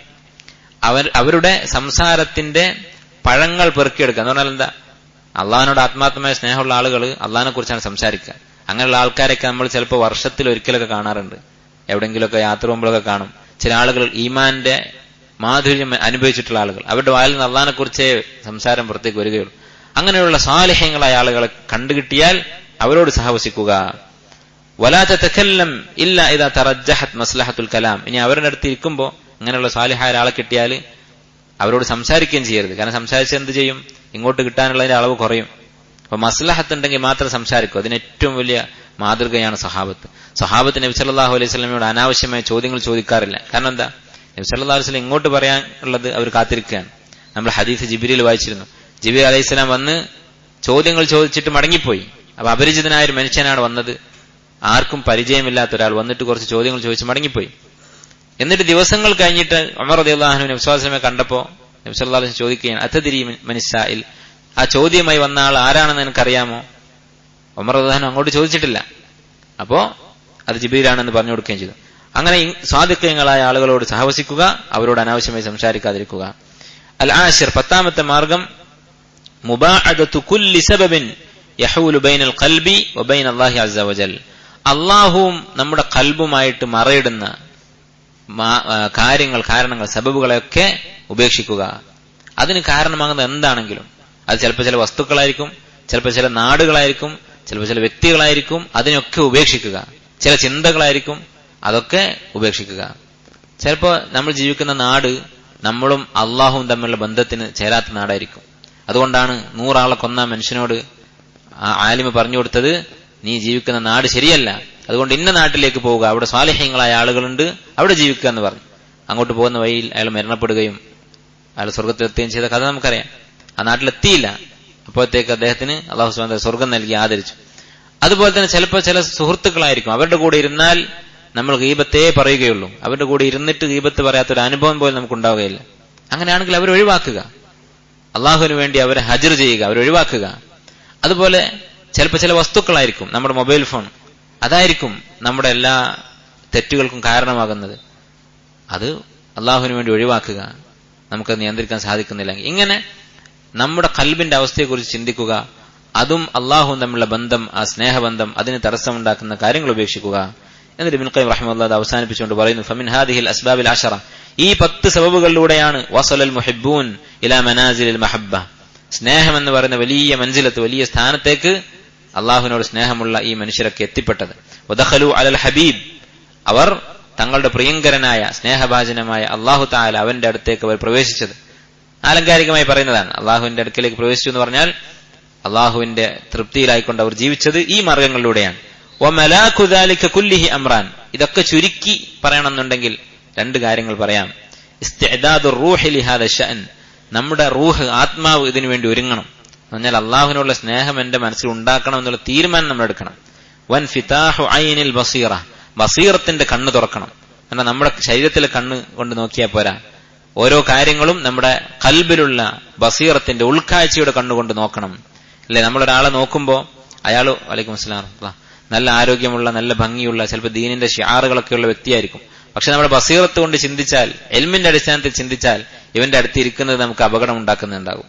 അവരുടെ സംസാരത്തിന്റെ പഴങ്ങൾ പെറുക്കിയെടുക്കുക എന്ന് പറഞ്ഞാൽ എന്താ? അള്ളാഹിനോട് ആത്മാർത്ഥമായ സ്നേഹമുള്ള ആളുകൾ അള്ളാഹിനെ കുറിച്ചാണ് സംസാരിക്കുക. അങ്ങനെയുള്ള ആൾക്കാരൊക്കെ നമ്മൾ ചിലപ്പോൾ വർഷത്തിൽ ഒരിക്കലൊക്കെ കാണാറുണ്ട്, എവിടെയെങ്കിലുമൊക്കെ യാത്ര പോകുമ്പോഴൊക്കെ കാണും. ചില ആളുകൾ ഈമാന്റെ മാധുര്യം അനുഭവിച്ചിട്ടുള്ള ആളുകൾ, അവരുടെ വായിൽ നിന്ന് അള്ളാഹിനെ കുറിച്ചേ സംസാരം പുറത്തേക്ക് വരികയുള്ളൂ. അങ്ങനെയുള്ള സാലിഹ്യങ്ങളായ ആളുകളെ കണ്ടുകിട്ടിയാൽ അവരോട് സഹവസിക്കുക. വലാ തതകല്ലം ഇല്ലാ ഇദാ തറജ്ജഹത് മസ്ലഹത്തുൽ കലാം, ഇനി അവരുടെ അടുത്ത് ഇരിക്കുമ്പോൾ അങ്ങനെയുള്ള സാലിഹായ ഒരാളെ കിട്ടിയാൽ അവരോട് സംസാരിക്കുകയും ചെയ്യരുത്. കാരണം സംസാരിച്ച് എന്ത് ചെയ്യും? ഇങ്ങോട്ട് കിട്ടാനുള്ളതിന്റെ അളവ് കുറയും. അപ്പൊ മസ്ലഹത്ത് ഉണ്ടെങ്കിൽ മാത്രം സംസാരിക്കും. അതിന് ഏറ്റവും വലിയ മാതൃകയാണ് സഹാബത്ത്. സഹാബത്ത് നബി സല്ലല്ലാഹു അലൈഹി വസല്ലമയോട് അനാവശ്യമായ ചോദ്യങ്ങൾ ചോദിക്കാറില്ല. കാരണം എന്താ? നബി സല്ലല്ലാഹു അലൈഹി വസല്ലം ഇങ്ങോട്ട് പറയാനുള്ളത് അവർ കാത്തിരിക്കുകയാണ്. നമ്മൾ ഹദീസ് ജിബ്രീൽ വായിച്ചിരുന്നു. ജിബ്രീൽ അലൈഹിസ്സലാം വന്ന് ചോദ്യങ്ങൾ ചോദിച്ചിട്ട് മടങ്ങിപ്പോയി. അപ്പൊ അപരിചിതനായ ഒരു മനുഷ്യനാണ് വന്നത്. ആർക്കും പരിചയമില്ലാത്ത ഒരാൾ വന്നിട്ട് കുറച്ച് ചോദ്യങ്ങൾ ചോദിച്ച് മടങ്ങിപ്പോയി. എന്നിട്ട് ദിവസങ്ങൾ കഴിഞ്ഞിട്ട് ഉമർ റളിയല്ലാഹു അൻഹു നബി സല്ലല്ലാഹു അലൈഹി വസല്ലമയെ കണ്ടപ്പോ നബി സല്ലല്ലാഹു അലൈഹി വസല്ലം ചോദിക്കുകയാണ്, അതദ്രി മനിസ്സായിൽ, ആ ചോദ്യമായി വന്ന ആൾ ആരാണെന്ന് എനിക്കറിയാമോ? ഉമർ റളിയല്ലാഹു അൻഹു അങ്ങോട്ട് ചോദിച്ചിട്ടില്ല. അപ്പോ അത് ജിബ്രീലാണെന്ന് പറഞ്ഞു കൊടുക്കുകയും ചെയ്തു. അങ്ങനെ സ്വാദിഖ്യങ്ങളായ ആളുകളോട് സഹവസിക്കുക, അവരോട് അനാവശ്യമായി സംസാരിക്കാതിരിക്കുക. അൽ ആശിർ, 10ാമത്തെ മാർഗം, മുബാഅദതു കുല്ലി സബബിൻ യഹൂലു ബൈനൽ ഖൽബി വബൈന അല്ലാഹി അസ്സ വജൽ. അല്ലാഹുവും നമ്മുടെ ഖൽബുമായിട്ട് മറയിടുന്ന കാരണങ്ങൾ, സബബുകളെയൊക്കെ ഉപേക്ഷിക്കുക. അതിന് കാരണമാകുന്നത് എന്താണെങ്കിലും, അത് ചിലപ്പോൾ ചില വസ്തുക്കളായിരിക്കും, ചിലപ്പോൾ ചില നാടുകളായിരിക്കും, ചിലപ്പോൾ ചില വ്യക്തികളായിരിക്കും, അതിനൊക്കെ ഉപേക്ഷിക്കുക. ചില ചിന്തകളായിരിക്കും, അതൊക്കെ ഉപേക്ഷിക്കുക. ചിലപ്പോൾ നമ്മൾ ജീവിക്കുന്ന നാട് നമ്മളും അള്ളാഹുവും തമ്മിലുള്ള ബന്ധത്തിന് ചേരാത്ത നാടായിരിക്കും. അതുകൊണ്ടാണ് 100 ആളെ കൊന്ന മനുഷ്യനോട് ആ ആലിമ് പറഞ്ഞു കൊടുത്തത്, നീ ജീവിക്കുന്ന നാട് ശരിയല്ല, അതുകൊണ്ട് ഇന്ന നാട്ടിലേക്ക് പോവുക, അവിടെ സ്വാലിഹ്യങ്ങളായ ആളുകളുണ്ട്, അവിടെ ജീവിക്കുക എന്ന് പറഞ്ഞു. അങ്ങോട്ട് പോകുന്ന വഴിയിൽ അയാൾ മരണപ്പെടുകയും അയാൾ സ്വർഗത്തിലെത്തുകയും ചെയ്ത കഥ നമുക്കറിയാം. ആ നാട്ടിലെത്തിയില്ല. അപ്പോഴത്തേക്ക് അദ്ദേഹത്തിന് അല്ലാഹു സുബ്ഹാനഹു വ തആല സ്വർഗം നൽകി ആദരിച്ചു. അതുപോലെ തന്നെ ചിലപ്പോൾ ചില സുഹൃത്തുക്കളായിരിക്കും, അവരുടെ കൂടെ ഇരുന്നാൽ നമ്മൾ ഗീബത്തേ പറയുകയുള്ളൂ. അവരുടെ കൂടെ ഇരുന്നിട്ട് ഗീബത്ത് പറയാത്തൊരു അനുഭവം പോലും നമുക്ക് ഉണ്ടാവുകയില്ല. അങ്ങനെയാണെങ്കിൽ അവർ ഒഴിവാക്കുക. അള്ളാഹുവിന് വേണ്ടി അവരെ ഹജ്ർ ചെയ്യുക, അവരൊഴിവാക്കുക. അതുപോലെ ചിലപ്പോൾ ചില വസ്തുക്കളായിരിക്കും, നമ്മുടെ മൊബൈൽ ഫോൺ, അതായിരിക്കും നമ്മുടെ എല്ലാ തെറ്റുകൾക്കും കാരണമാകുന്നത്. അത് അള്ളാഹുവിന് വേണ്ടി ഒഴിവാക്കുക. നമുക്കത് നിയന്ത്രിക്കാൻ സാധിക്കുന്നില്ലെങ്കിൽ ഇങ്ങനെ നമ്മുടെ ഖൽബിന്റെ അവസ്ഥയെക്കുറിച്ച് ചിന്തിക്കുക. അതും അള്ളാഹുവും തമ്മിലുള്ള ബന്ധം, ആ സ്നേഹബന്ധം, അതിന് തടസ്സമുണ്ടാക്കുന്ന കാര്യങ്ങൾ ഉപേക്ഷിക്കുക. എന്നിട്ട് ഇബ്നു ഖയ്യിം റഹിമഹുല്ലാഹ് അവസാനിപ്പിച്ചുകൊണ്ട് പറയുന്നു, ഫമിൻ ഹാദിഹിൽ അസ്ബാബിൽ അശറ, ഈ 10 സബബുകളിലൂടെയാണ് വസലൽ മുഹിബ്ബൂൻ ഇലാ മനാസിലിൽ മഹബ്ബ, സ്നേഹം എന്ന് പറയുന്ന വലിയ മൻസിലത്ത്, വലിയ സ്ഥാനത്തേക്ക് അള്ളാഹുവിനോട് സ്നേഹമുള്ള ഈ മനുഷ്യരൊക്കെ എത്തിപ്പെട്ടത്. വദഖലു അലൽ ഹബീബ്, അവർ തങ്ങളുടെ പ്രിയങ്കരനായ സ്നേഹഭാജനമായ അള്ളാഹു തആല അവന്റെ അടുത്തേക്ക് അവർ പ്രവേശിച്ചത്. ആലങ്കാരികമായി പറയുന്നതാണ്. അള്ളാഹുവിന്റെ അടുക്കലേക്ക് പ്രവേശിച്ചു എന്ന് പറഞ്ഞാൽ അള്ളാഹുവിന്റെ തൃപ്തിയിലായിക്കൊണ്ട് അവർ ജീവിച്ചത് ഈ മാർഗങ്ങളിലൂടെയാണ്. വമലാഖു ദാലിക കുല്ലിഹി അംറാൻ, ഇതൊക്കെ ചുരുക്കി പറയണമെന്നുണ്ടെങ്കിൽ 2 കാര്യങ്ങൾ പറയാം. ഇസ്തിഅദാദുർ റൂഹി ലിഹാദ ശഅൻ, നമ്മുടെ റൂഹ്, ആത്മാവ് ഇതിനു വേണ്ടി ഒരുങ്ങണം. എന്ന് പറഞ്ഞാൽ അള്ളാഹുവിനുള്ള സ്നേഹം എന്റെ മനസ്സിൽ ഉണ്ടാക്കണം എന്നുള്ള തീരുമാനം നമ്മൾ എടുക്കണം. വൻഫിതാഹു ഐനിൽ ബസീറ, ബസീറത്തിന്റെ കണ്ണ് തുറക്കണം. കാരണം നമ്മുടെ ശരീരത്തിലെ കണ്ണ് കൊണ്ട് നോക്കിയാൽ പോരാ, ഓരോ കാര്യങ്ങളും നമ്മുടെ ഖൽബിലുള്ള ബസീറത്തിന്റെ ഉൾക്കാഴ്ചയുടെ കണ്ണുകൊണ്ട് നോക്കണം. അല്ലെ, നമ്മളൊരാളെ നോക്കുമ്പോ അയാൾ വലൈക്കും അസ്സലാം നല്ല ആരോഗ്യമുള്ള, നല്ല ഭംഗിയുള്ള, ചിലപ്പോൾ ദീനിന്റെ ഷിആറുകളൊക്കെയുള്ള വ്യക്തിയായിരിക്കും. പക്ഷെ നമ്മുടെ ബസീറത്ത് കൊണ്ട് ചിന്തിച്ചാൽ, എൽമിന്റെ അടിസ്ഥാനത്തിൽ ചിന്തിച്ചാൽ, ഇവന്റെ അടുത്ത് ഇരിക്കുന്നത് നമുക്ക് അപകടം ഉണ്ടാക്കുന്നുണ്ടാകും.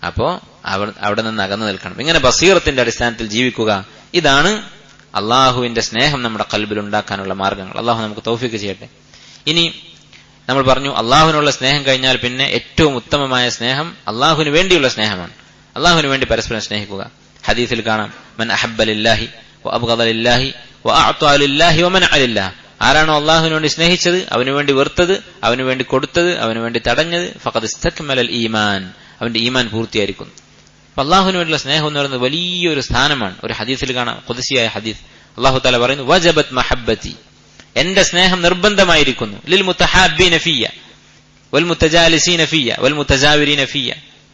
അപ്പോ അവിടെ നിന്ന് അകന്നു നിൽക്കണം. ഇങ്ങനെ ബസീറത്തിന്റെ അടിസ്ഥാനത്തിൽ ജീവിക്കുക. ഇതാണ് അള്ളാഹുവിന്റെ സ്നേഹം നമ്മുടെ ഖൽബിൽ ഉണ്ടാക്കാനുള്ള മാർഗങ്ങൾ. അള്ളാഹു നമുക്ക് തൗഫീഖ് ചെയ്യട്ടെ. ഇനി നമ്മൾ പറഞ്ഞു, അള്ളാഹുവിനുള്ള സ്നേഹം കഴിഞ്ഞാൽ പിന്നെ ഏറ്റവും ഉത്തമമായ സ്നേഹം അള്ളാഹുവിന് വേണ്ടിയുള്ള സ്നേഹമാണ്. അള്ളാഹുവിന് വേണ്ടി പരസ്പരം സ്നേഹിക്കുക. ഹദീസിൽ കാണാം, മൻ അഹബ്ബ ലില്ലാഹി വഅബ്ഗദ ലില്ലാഹി വഅഅത ലില്ലാഹി വമനഅ ലില്ലാഹി, ആരാണോ അള്ളാഹുവിന് വേണ്ടി സ്നേഹിച്ചത്, അവന് വേണ്ടി വെറുത്തത്, അവന് വേണ്ടി കൊടുത്തത്, അവന് വേണ്ടി തടഞ്ഞത്, ഫഖദ് ഇസ്തക്മലൽ ഈമാൻ, അവന്റെ ഈമാൻ പൂർത്തിയായിരിക്കുന്നു. അപ്പൊ അള്ളാഹുവിന് വേണ്ടിയുള്ള സ്നേഹം എന്ന് പറയുന്നത് വലിയൊരു സ്ഥാനമാണ്. ഒരു ഹദീസിൽ കാണാം, ഖുദ്സിയായ ഹദീസ്, അള്ളാഹു തആല പറയുന്നു, വജബത് മഹബ്ബതി, എന്റെ സ്നേഹം നിർബന്ധമായിരിക്കുന്നു, ലിൽ മുതഹാബ്ബീന ഫിയ വൽ മുതജാലിസീന ഫിയ വൽ മുതജാവിരീന ഫിയ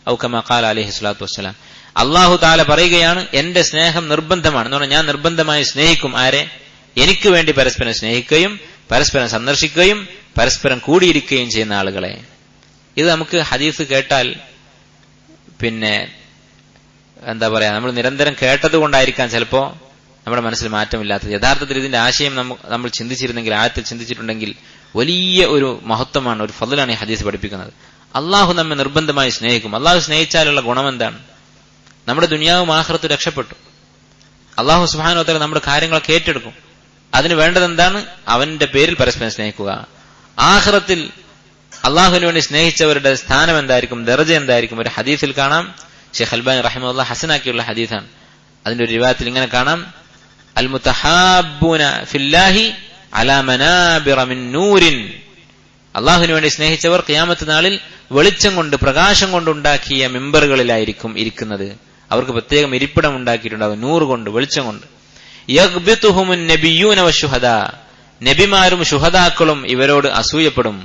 ഔ കമാ ഖാല അലൈഹി സ്വലാത്തു വസ്സലാം. അള്ളാഹു തആല പറയുകയാണ്, എന്റെ സ്നേഹം നിർബന്ധമാണ് എന്ന് പറഞ്ഞാൽ ഞാൻ നിർബന്ധമായി സ്നേഹിക്കും ആരെ? എനിക്ക് വേണ്ടി പരസ്പരം സ്നേഹിക്കുകയും പരസ്പരം സന്ദർശിക്കുകയും പരസ്പരം കൂടിയിരിക്കുകയും ചെയ്യുന്ന ആളുകളെ. ഇത് നമുക്ക് ഹദീസ് കേട്ടാൽ പിന്നെ എന്താ പറയാ, നമ്മൾ നിരന്തരം കേട്ടത് കൊണ്ടായിരിക്കാം ചിലപ്പോ നമ്മുടെ മനസ്സിൽ മാറ്റമില്ലാത്തത്. യഥാർത്ഥത്തിൽ ഇതിന്റെ ആശയം നമ്മൾ ചിന്തിച്ചിരുന്നെങ്കിൽ, ആഴത്തിൽ ചിന്തിച്ചിട്ടുണ്ടെങ്കിൽ വലിയ ഒരു മഹത്വമാണ്, ഒരു ഫضലാണ് ഈ ഹദീസ് പഠിപ്പിക്കുന്നത്. അള്ളാഹു നമ്മെ നിർബന്ധമായി സ്നേഹിക്കും. അള്ളാഹു സ്നേഹിച്ചാലുള്ള ഗുണം എന്താണ്? നമ്മുടെ ദുനിയാവും ആഖിറത്തും രക്ഷപ്പെട്ടു. അള്ളാഹു സുബ്ഹാനഹു വ തആല നമ്മുടെ കാര്യങ്ങളൊക്കെ ഏറ്റെടുക്കും. അതിന് വേണ്ടത് എന്താണ്? അവന്റെ പേരിൽ പരസ്പരം സ്നേഹിക്കുക. ആഖിറത്തിൽ അള്ളാഹുവിന് വേണ്ടി സ്നേഹിച്ചവരുടെ സ്ഥാനം എന്തായിരിക്കും, ദർജ എന്തായിരിക്കും? ഒരു ഹദീസിൽ കാണാം, ഷെയ്ഖ് അൽബാനി റഹിമഹുല്ലാഹ് ഹസനാക്കിയുള്ള ഹദീസാണ്. അതിന്റെ ഒരു റിവായത്തിൽ ഇങ്ങനെ കാണാം, അൽ മുതഹാബ്ബൂന ഫില്ലാഹി അലാ മനാബിറ മിൻ നൂരിൻ അള്ളാഹുവിന് വേണ്ടി സ്നേഹിച്ചവർ ഖിയാമത്ത് നാളിൽ വെളിച്ചം കൊണ്ട് പ്രകാശം കൊണ്ടുണ്ടാക്കിയ മിമ്പറുകളിലായിരിക്കും ഇരിക്കുന്നത്. അവർക്ക് പ്രത്യേകം ഇരിപ്പിടം ഉണ്ടാക്കിയിട്ടുണ്ടാകും, നൂറ് കൊണ്ട്, വെളിച്ചം കൊണ്ട്. യഗ്ബിതുഹുമുൻ നബിയ്യൂന വശുഹദാ, നബിമാരും ശുഹദാക്കളും ഇവരോട് അസൂയപ്പെടും.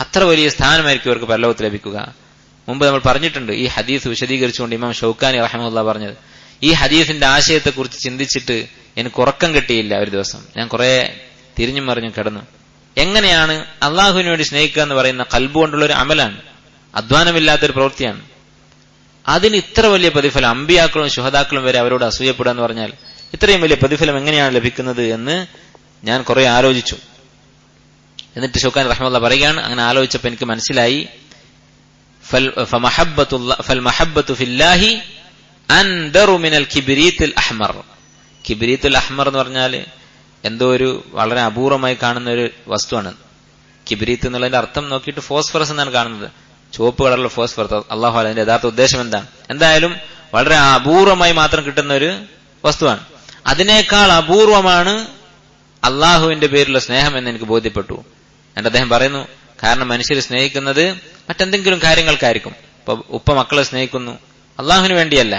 അത്ര വലിയ സ്ഥാനമായിരിക്കും ഇവർക്ക് പരലോകത്ത് ലഭിക്കുക. മുമ്പ് നമ്മൾ പറഞ്ഞിട്ടുണ്ട്, ഈ ഹദീസ് വിശദീകരിച്ചുകൊണ്ട് ഇമാം ഷൗക്കാനി റഹിമഹുല്ലാഹ് പറഞ്ഞത്, ഈ ഹദീസിന്റെ ആശയത്തെക്കുറിച്ച് ചിന്തിച്ചിട്ട് എനിക്ക് ഉറക്കം കിട്ടിയില്ല. ഒരു ദിവസം ഞാൻ കുറെ തിരിഞ്ഞും മറിഞ്ഞും കിടന്നു. എങ്ങനെയാണ് അള്ളാഹുവിന് വേണ്ടി സ്നേഹിക്കുക എന്ന് പറയുന്ന ഖൽബ് കൊണ്ടുള്ള ഒരു അമലാണ്, അധ്വാനമില്ലാത്തൊരു പ്രവൃത്തിയാണ്. അതിന് ഇത്ര വലിയ പ്രതിഫലം, അമ്പിയാക്കളും ശുഹദാക്കളും വരെ അവരോട് അസൂയപ്പെടുക എന്ന് പറഞ്ഞാൽ ഇത്രയും വലിയ പ്രതിഫലം എങ്ങനെയാണ് ലഭിക്കുന്നത് എന്ന് ഞാൻ കുറെ ആലോചിച്ചു. എന്നിട്ട് ഷൗക്കാനി റഹിമഹുല്ലാഹ് പറയുകയാണ്, അങ്ങനെ ആലോചിച്ചപ്പോൾ എനിക്ക് മനസ്സിലായി, ഫൽമഹബ്ബത്തു ഫില്ലാഹി അൻദറു മിനൽ കിബ്രീത്തുൽ അഹ്മർ. കിബ്രീത്തുൽ അഹ്മർ എന്ന് പറഞ്ഞാൽ എന്തോ ഒരു വളരെ അപൂർവമായി കാണുന്ന ഒരു വസ്തുവാണ്. കിബ്രീത്ത് എന്നുള്ളതിന്റെ അർത്ഥം നോക്കിയിട്ട് ഫോസ്ഫറസ് എന്നാണ് കാണുന്നത്, ചുവപ്പ് കളറിലുള്ള ഫോസ്ഫറസ്. അള്ളാഹു അതിന്റെ യഥാർത്ഥ ഉദ്ദേശം എന്താണ്? എന്തായാലും വളരെ അപൂർവമായി മാത്രം കിട്ടുന്ന ഒരു വസ്തുവാണ്. അതിനേക്കാൾ അപൂർവമാണ് അള്ളാഹുവിന്റെ പേരിലുള്ള സ്നേഹം എന്ന് എനിക്ക് ബോധ്യപ്പെട്ടു. എന്നിട്ട് അദ്ദേഹം പറയുന്നു, കാരണം മനുഷ്യർ സ്നേഹിക്കുന്നത് മറ്റെന്തെങ്കിലും കാര്യങ്ങൾക്കായിരിക്കും. ഇപ്പൊ ഉപ്പ മക്കളെ സ്നേഹിക്കുന്നു, അള്ളാഹുവിന് വേണ്ടിയല്ല,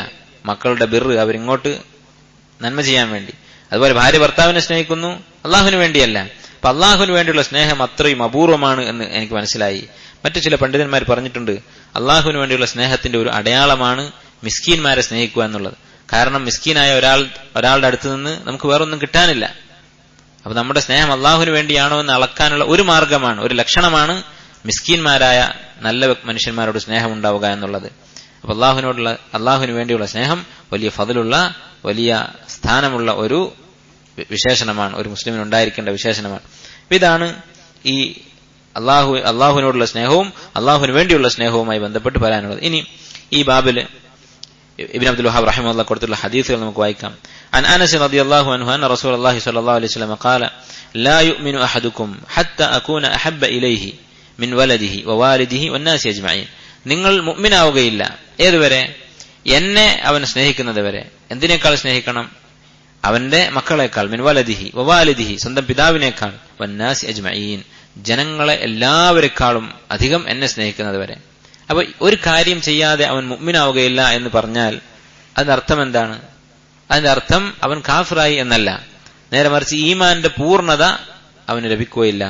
മക്കളുടെ ബിർറ് അവരിങ്ങോട്ട് നന്മ ചെയ്യാൻ വേണ്ടി. അതുപോലെ ഭാര്യ ഭർത്താവിനെ സ്നേഹിക്കുന്നു, അള്ളാഹുവിന് വേണ്ടിയല്ല. അപ്പൊ അള്ളാഹുവിന് വേണ്ടിയുള്ള സ്നേഹം അത്രയും അപൂർവമാണ് എന്ന് എനിക്ക് മനസ്സിലായി. മറ്റു ചില പണ്ഡിതന്മാർ പറഞ്ഞിട്ടുണ്ട്, അള്ളാഹുവിന് വേണ്ടിയുള്ള സ്നേഹത്തിന്റെ ഒരു അടയാളമാണ് മിസ്കീന്മാരെ സ്നേഹിക്കുക എന്നുള്ളത്. കാരണം മിസ്കീനായ ഒരാളുടെ അടുത്ത് നിന്ന് നമുക്ക് വേറൊന്നും കിട്ടാനില്ല. അപ്പൊ നമ്മുടെ സ്നേഹം അള്ളാഹുവിന് വേണ്ടിയാണോ എന്ന് അളക്കാനുള്ള ഒരു മാർഗമാണ്, ഒരു ലക്ഷണമാണ് മിസ്കീന്മാരായ നല്ല മനുഷ്യന്മാരോട് സ്നേഹം ഉണ്ടാവുക എന്നുള്ളത്. അപ്പൊ അള്ളാഹുവിന് വേണ്ടിയുള്ള സ്നേഹം വലിയ ഫضലുള്ള, വലിയ സ്ഥാനമുള്ള ഒരു വിശേഷണമാണ്, ഒരു മുസ്ലിമിന് ഉണ്ടായിരിക്കേണ്ട വിശേഷണമാണ്. ഇതാണ് ഈ അള്ളാഹുവിനോടുള്ള സ്നേഹവും അള്ളാഹുവിന് വേണ്ടിയുള്ള സ്നേഹവുമായി ബന്ധപ്പെട്ട് പറയാനുള്ളത്. ഇനി ഈ ബാബില് ഇബ്നു അബ്ദുൽ വഹാബ് റഹിമഹുല്ലാഹ് കൊടുത്തുള്ള ഹദീസുകൾ നമുക്ക് വായിക്കാം. അൻ അനസ് റളിയല്ലാഹു അൻഹു അന്ന റസൂലുള്ളാഹി സ്വല്ലല്ലാഹു അലൈഹി വസല്ലം ഖാല ലാ യുഅ്മിനു അഹദുക്കും ഹത്താ അകൂന അഹബ്ബ ഇലൈഹി മിൻ വലദിഹി വവാലിദിഹി വന്നാസി അജ്മഈൻ. നിങ്ങൾ മുഅ്മിനാവുകയില്ല ഏതുവരെ? എന്നെ അവൻ സ്നേഹിക്കുന്നത് വരെ. എന്തിനേക്കാൾ സ്നേഹിക്കണം? അവന്റെ മക്കളെക്കാൾ, മിൻ വലദിഹി വവാലിദിഹി, സ്വന്തം പിതാവിനേക്കാൾ, വന്നാസി അജ്മഈൻ, ജനങ്ങളെ എല്ലാവരെക്കാളും അധികം എന്നെ സ്നേഹിക്കുന്നത് വരെ. അപ്പൊ ഒരു കാര്യം ചെയ്യാതെ അവൻ മുഅ്മിനാവുകയില്ല എന്ന് പറഞ്ഞാൽ അതിന്റെ അർത്ഥം എന്താണ്? അതിന്റെ അർത്ഥം അവൻ കാഫിറായി എന്നല്ല, നേരെ മറിച്ച് ഈമാന്റെ പൂർണ്ണത അവന് ലഭിക്കുകയില്ല.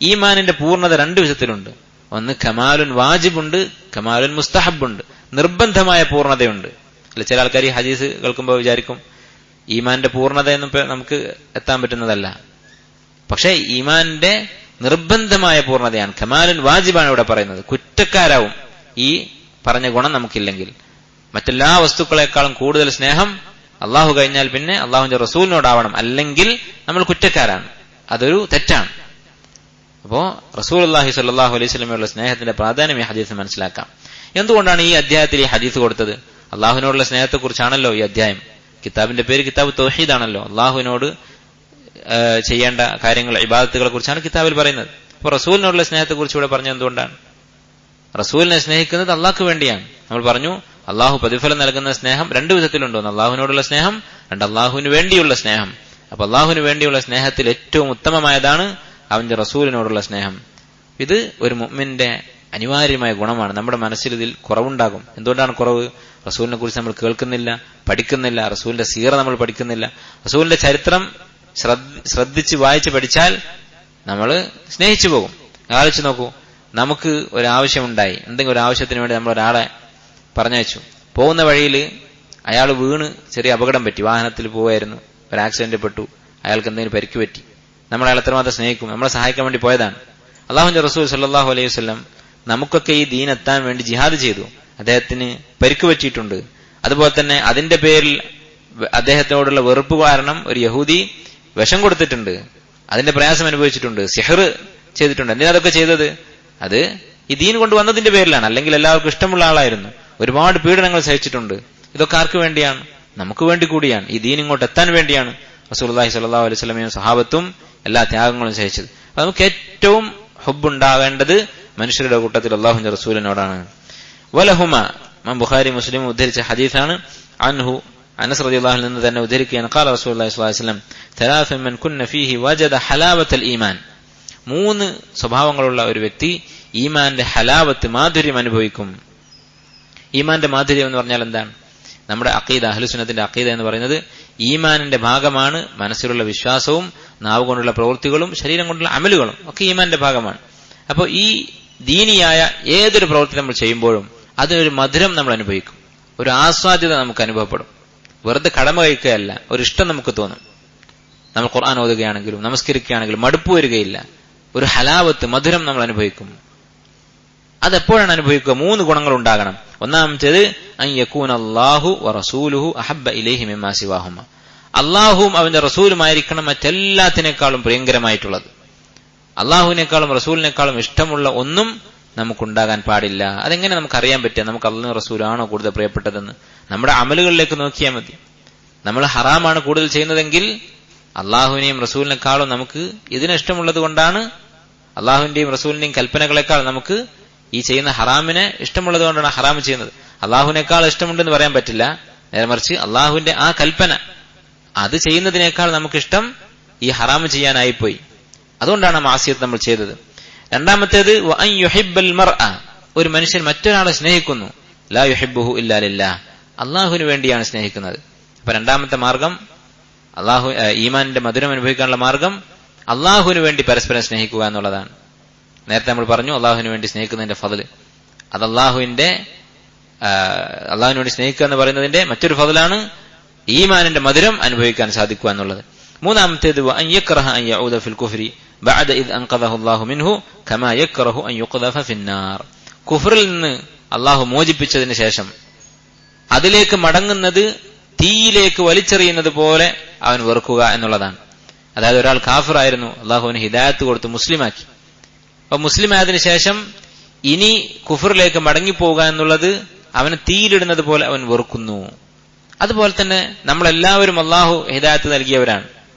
ഈമാനിന്റെ പൂർണ്ണത രണ്ടു വിധത്തിലുണ്ട്. ഒന്ന് കമാലുൻ വാജിബുണ്ട്, കമാലുൻ മുസ്തഹബുണ്ട്, നിർബന്ധമായ പൂർണ്ണതയുണ്ട്. അല്ല, ചില ആൾക്കാർ ഈ ഹദീസ് കേൾക്കുമ്പോൾ വിചാരിക്കും ഈമാന്റെ പൂർണ്ണത എന്നും നമുക്ക് എത്താൻ പറ്റുന്നതല്ല. പക്ഷെ ഈമാന്റെ നിർബന്ധമായ പൂർണ്ണതയാണ്, കമാലുൻ വാജിബാണ് ഇവിടെ പറയുന്നത്. കുറ്റക്കാരാവും ഈ പറഞ്ഞ ഗുണം നമുക്കില്ലെങ്കിൽ. മറ്റെല്ലാ വസ്തുക്കളെക്കാളും കൂടുതൽ സ്നേഹം അള്ളാഹു കഴിഞ്ഞാൽ പിന്നെ അള്ളാഹുവിന്റെ റസൂലിനോടാവണം, അല്ലെങ്കിൽ നമ്മൾ കുറ്റക്കാരാണ്. അതൊരു തെറ്റാണ്. അപ്പോ റസൂലുള്ളാഹി സ്വല്ലല്ലാഹു അലൈഹി വസല്ലമയുടെ സ്നേഹത്തിന്റെ പ്രാധാന്യം ഈ ഹദീസ് മനസ്സിലാക്കാം. എന്തുകൊണ്ടാണ് ഈ അധ്യായത്തിൽ ഈ ഹദീസ് കൊടുത്തത്? അള്ളാഹുവിനോടുള്ള സ്നേഹത്തെക്കുറിച്ചാണല്ലോ ഈ അധ്യായം. കിതാബിന്റെ പേര് കിതാബ് തൗഹീദ് ആണല്ലോ. അള്ളാഹുവിനോട് ചെയ്യേണ്ട കാര്യങ്ങൾ, ഇബാദത്തുകളെ കുറിച്ചാണ് കിതാബിൽ പറയുന്നത്. അപ്പൊ റസൂലിനോടുള്ള സ്നേഹത്തെക്കുറിച്ച് ഇവിടെ പറഞ്ഞത് എന്തുകൊണ്ടാണ്? റസൂലിനെ സ്നേഹിക്കുന്നത് അള്ളാഹ്ക്ക് വേണ്ടിയാണ്. നമ്മൾ പറഞ്ഞു അള്ളാഹു പ്രതിഫലം നൽകുന്ന സ്നേഹം രണ്ടു വിധത്തിലുണ്ടോ? അള്ളാഹുവിനോടുള്ള സ്നേഹം, രണ്ട് അള്ളാഹുവിന് വേണ്ടിയുള്ള സ്നേഹം. അപ്പൊ അള്ളാഹുവിന് വേണ്ടിയുള്ള സ്നേഹത്തിൽ ഏറ്റവും ഉത്തമമായതാണ് അവന്റെ റസൂലിനോടുള്ള സ്നേഹം. ഇത് ഒരു മുഅ്മിന്റെ അനിവാര്യമായ ഗുണമാണ്. നമ്മുടെ മനസ്സിൽ ഇതിൽ കുറവുണ്ടാകും. എന്തുകൊണ്ടാണ് കുറവ്? റസൂലിനെ കുറിച്ച് നമ്മൾ കേൾക്കുന്നില്ല, പഠിക്കുന്നില്ല, റസൂലിന്റെ സീറ നമ്മൾ പഠിക്കുന്നില്ല. റസൂലിന്റെ ചരിത്രം ശ്രദ്ധിച്ച് വായിച്ച് പഠിച്ചാൽ നമ്മൾ സ്നേഹിച്ചു പോകും. ആലോചിച്ച് നോക്കൂ, നമുക്ക് ഒരാവശ്യമുണ്ടായി, എന്തെങ്കിലും ഒരു ആവശ്യത്തിന് വേണ്ടി നമ്മൾ ഒരാളെ പറഞ്ഞയച്ചു. പോകുന്ന വഴിയിൽ അയാൾ വീണ് ചെറിയ അപകടം പറ്റി, വാഹനത്തിൽ പോവായിരുന്നു, ഒരു ആക്സിഡന്റ് പെട്ടു, അയാൾക്ക് എന്തെങ്കിലും പരിക്ക് പറ്റി. നമ്മൾ അയാൾ എത്രമാത്രം സ്നേഹിക്കും? നമ്മളെ സഹായിക്കാൻ വേണ്ടി പോയതാണ്. അള്ളാഹുവിന്റെ റസൂൽ സല്ലല്ലാഹു അലൈഹി വസല്ലം നമുക്കൊക്കെ ഈ ദീൻ എത്താൻ വേണ്ടി ജിഹാദ് ചെയ്തു. അദ്ദേഹത്തിന് പരിക്ക് പറ്റിയിട്ടുണ്ട്. അതുപോലെ തന്നെ അതിന്റെ പേരിൽ അദ്ദേഹത്തോടുള്ള വെറുപ്പ് കാരണം ഒരു യഹൂദി വിഷം കൊടുത്തിട്ടുണ്ട്, അതിന്റെ പ്രയാസം അനുഭവിച്ചിട്ടുണ്ട്, സിഹർ ചെയ്തിട്ടുണ്ട്. എന്തിനാ അതൊക്കെ ചെയ്തത്? അത് ഈ ദീൻ കൊണ്ടുവന്നതിന്റെ പേരിലാണ്. അല്ലെങ്കിൽ എല്ലാവർക്കും ഇഷ്ടമുള്ള ആളായിരുന്നു. ഒരുപാട് പീഡനങ്ങൾ സഹിച്ചിട്ടുണ്ട്. ഇതൊക്കെ ആർക്ക് വേണ്ടിയാണ്? നമുക്ക് വേണ്ടി കൂടിയാണ്. ഈ ദീൻ ഇങ്ങോട്ട് എത്താൻ വേണ്ടിയാണ് റസൂലുള്ളാഹി സ്വല്ലല്ലാഹു അലൈഹി വസല്ലമയും സഹാബത്തും എല്ലാ ത്യാഗങ്ങളും സഹിച്ചത്. അപ്പൊ നമുക്ക് ഏറ്റവും ഹുബ്ബുണ്ടാവേണ്ടത് മനുഷ്യരുടെ കൂട്ടത്തിൽ അല്ലാഹുവിന്റെ റസൂലിനോടാണ്. വലഹുമ, ബുഖാരി മുസ്ലിം ഉദ്ധരിച്ച ഹദീസാണ്. അൻഹു, അനസ് റളിയല്ലാഹു അൻഹു നിന്ന് തന്നെ ഉദ്ധരിക്കുകയാണ്. ഖാല റസൂലുള്ളാഹി സ്വല്ലല്ലാഹു അലൈഹി വസല്ലം തലാസ മൻ കുന്ന ഫീഹി വജദ ഹലാവത്തൽ ഈമാൻ. മൂന്ന് സ്വഭാവങ്ങളുള്ള ഒരു വ്യക്തി ഈമാന്റെ ഹലാവത്ത് മാധുര്യം അനുഭവിക്കും. ഈമാന്റെ മാധുര്യം എന്ന് പറഞ്ഞാൽ എന്താണ്? നമ്മുടെ അഖീദ, അഹ്ലുസുന്നത്തിന്റെ അഖീദ എന്ന് പറയുന്നത് ഈമാനിന്റെ ഭാഗമാണ്. മനസ്സിലുള്ള വിശ്വാസവും നാവ് കൊണ്ടുള്ള പ്രവൃത്തികളും ശരീരം കൊണ്ടുള്ള അമലുകളും ഒക്കെ ഈമാന്റെ ഭാഗമാണ്. അപ്പോൾ ഈ ദീനിയായ ഏതൊരു പ്രവൃത്തി നമ്മൾ ചെയ്യുമ്പോഴും അതിനൊരു മധുരം നമ്മൾ അനുഭവിക്കും, ഒരു ആസ്വാദ്യത നമുക്ക് അനുഭവപ്പെടും. വെറുതെ കടമ കഴിക്കുകയല്ല, ഒരു ഇഷ്ടം നമുക്ക് തോന്നും. നമ്മൾ ഖുർആൻ ഓതുകയാണെങ്കിലും നമസ്കരിക്കുകയാണെങ്കിലും മടുപ്പ് വരികയില്ല, ഒരു ഹലാവത്ത് മധുരം നമ്മൾ അനുഭവിക്കും. അതെപ്പോഴാണ് അനുഭവിക്കുക? മൂന്ന് ഗുണങ്ങൾ ഉണ്ടാകണം. ഒന്നാമത്തേത് അൻ യകൂന അല്ലാഹു വറസൂലുഹു അഹബ്ബ ഇലൈഹി മിമ്മാ സിവാഹുമ. അല്ലാഹുവും അവന്റെ റസൂലുമായിരിക്കണം മറ്റെല്ലാത്തിനേക്കാളും പ്രിയങ്കരമായിട്ടുള്ളത്. അല്ലാഹുവിനേക്കാളും റസൂലിനേക്കാളും ഇഷ്ടമുള്ള ഒന്നും നമുക്കുണ്ടാകാൻ പാടില്ല. അതെങ്ങനെ നമുക്ക് അറിയാൻ പറ്റുക നമുക്ക് അല്ലാഹു റസൂലാണോ കൂടുതൽ പ്രിയപ്പെട്ടതെന്ന്? നമ്മുടെ അമലുകളിലേക്ക് നോക്കിയാൽ മതി. നമ്മൾ ഹറാമാണ് കൂടുതൽ ചെയ്യുന്നതെങ്കിൽ അള്ളാഹുവിനെയും റസൂലിനേക്കാളും നമുക്ക് ഇതിനിഷ്ടമുള്ളത് കൊണ്ടാണ്, അള്ളാഹുവിന്റെയും റസൂലിന്റെയും കൽപ്പനകളെക്കാൾ നമുക്ക് ഈ ചെയ്യുന്ന ഹറാമിനെ ഇഷ്ടമുള്ളത് കൊണ്ടാണ് ഹറാം ചെയ്യുന്നത്. അള്ളാഹുവിനേക്കാൾ ഇഷ്ടമുണ്ടെന്ന് പറയാൻ പറ്റില്ല. നേരെ മറിച്ച് അള്ളാഹുവിന്റെ ആ കൽപ്പന അത് ചെയ്യുന്നതിനേക്കാൾ നമുക്കിഷ്ടം ഈ ഹറാം ചെയ്യാനായിപ്പോയി. അതുകൊണ്ടാണ് മാസിയത്ത് നമ്മൾ ചെയ്തത്. രണ്ടാമത്തേത് വഅൻ യുഹിബ്ബൽ മർഅ, ഒരു മനുഷ്യൻ മറ്റൊരാളെ സ്നേഹിക്കുന്നു, ലാ യുഹിബ്ബുഹു ഇല്ലാ ലില്ലാഹ്, അള്ളാഹുവിന് വേണ്ടിയാണ് സ്നേഹിക്കുന്നത്. അപ്പൊ രണ്ടാമത്തെ മാർഗം, അള്ളാഹു ഈമാനിന്റെ മധുരം അനുഭവിക്കാനുള്ള മാർഗം അള്ളാഹുവിന് വേണ്ടി പരസ്പരം സ്നേഹിക്കുക എന്നുള്ളതാണ്. നേരത്തെ നമ്മൾ പറഞ്ഞു അള്ളാഹുവിന് വേണ്ടി സ്നേഹിക്കുന്നതിന്റെ ഫضل, അത് അള്ളാഹുവിന് വേണ്ടി സ്നേഹിക്കുക എന്ന് പറയുന്നതിന്റെ മറ്റൊരു ഫضലാണ് ഈമാനിന്റെ മധുരം അനുഭവിക്കാൻ സാധിക്കുക എന്നുള്ളത്. മൂന്നാമത്തേത് വഅൻ യക്റഹ അൻ യഊദ ഫിൽ കുഫ്രി ബഅദ ഇദ് അൻഖദഹു അല്ലാഹു മിൻഹു കമാ യക്റഹു അൻ യുഖ്ദഫ ഫിന്നാർ. കുഫറിൽ നിന്ന് അള്ളാഹു മോചിപ്പിച്ചതിന് ശേഷം അതിലേക്ക് മടങ്ങുന്നത് തീയിലേക്ക് വലിച്ചെറിയുന്നത് പോലെ അവൻ വെറുക്കുക എന്നുള്ളതാണ്. അതായത് ഒരാൾ കാഫിറായിരുന്നു, അള്ളാഹുവിന് ഹിദായത്ത് കൊടുത്ത് മുസ്ലിമാക്കി. അപ്പൊ മുസ്ലിം ആയതിനു ശേഷം ഇനി കുഫറിലേക്ക് മടങ്ങിപ്പോവുക എന്നുള്ളത് അവന് തീയിലിടുന്നത് പോലെ അവൻ വെറുക്കുന്നു. അതുപോലെ തന്നെ നമ്മളെല്ലാവരും അള്ളാഹു ഹിദായത്ത് നൽകിയവരാണ്,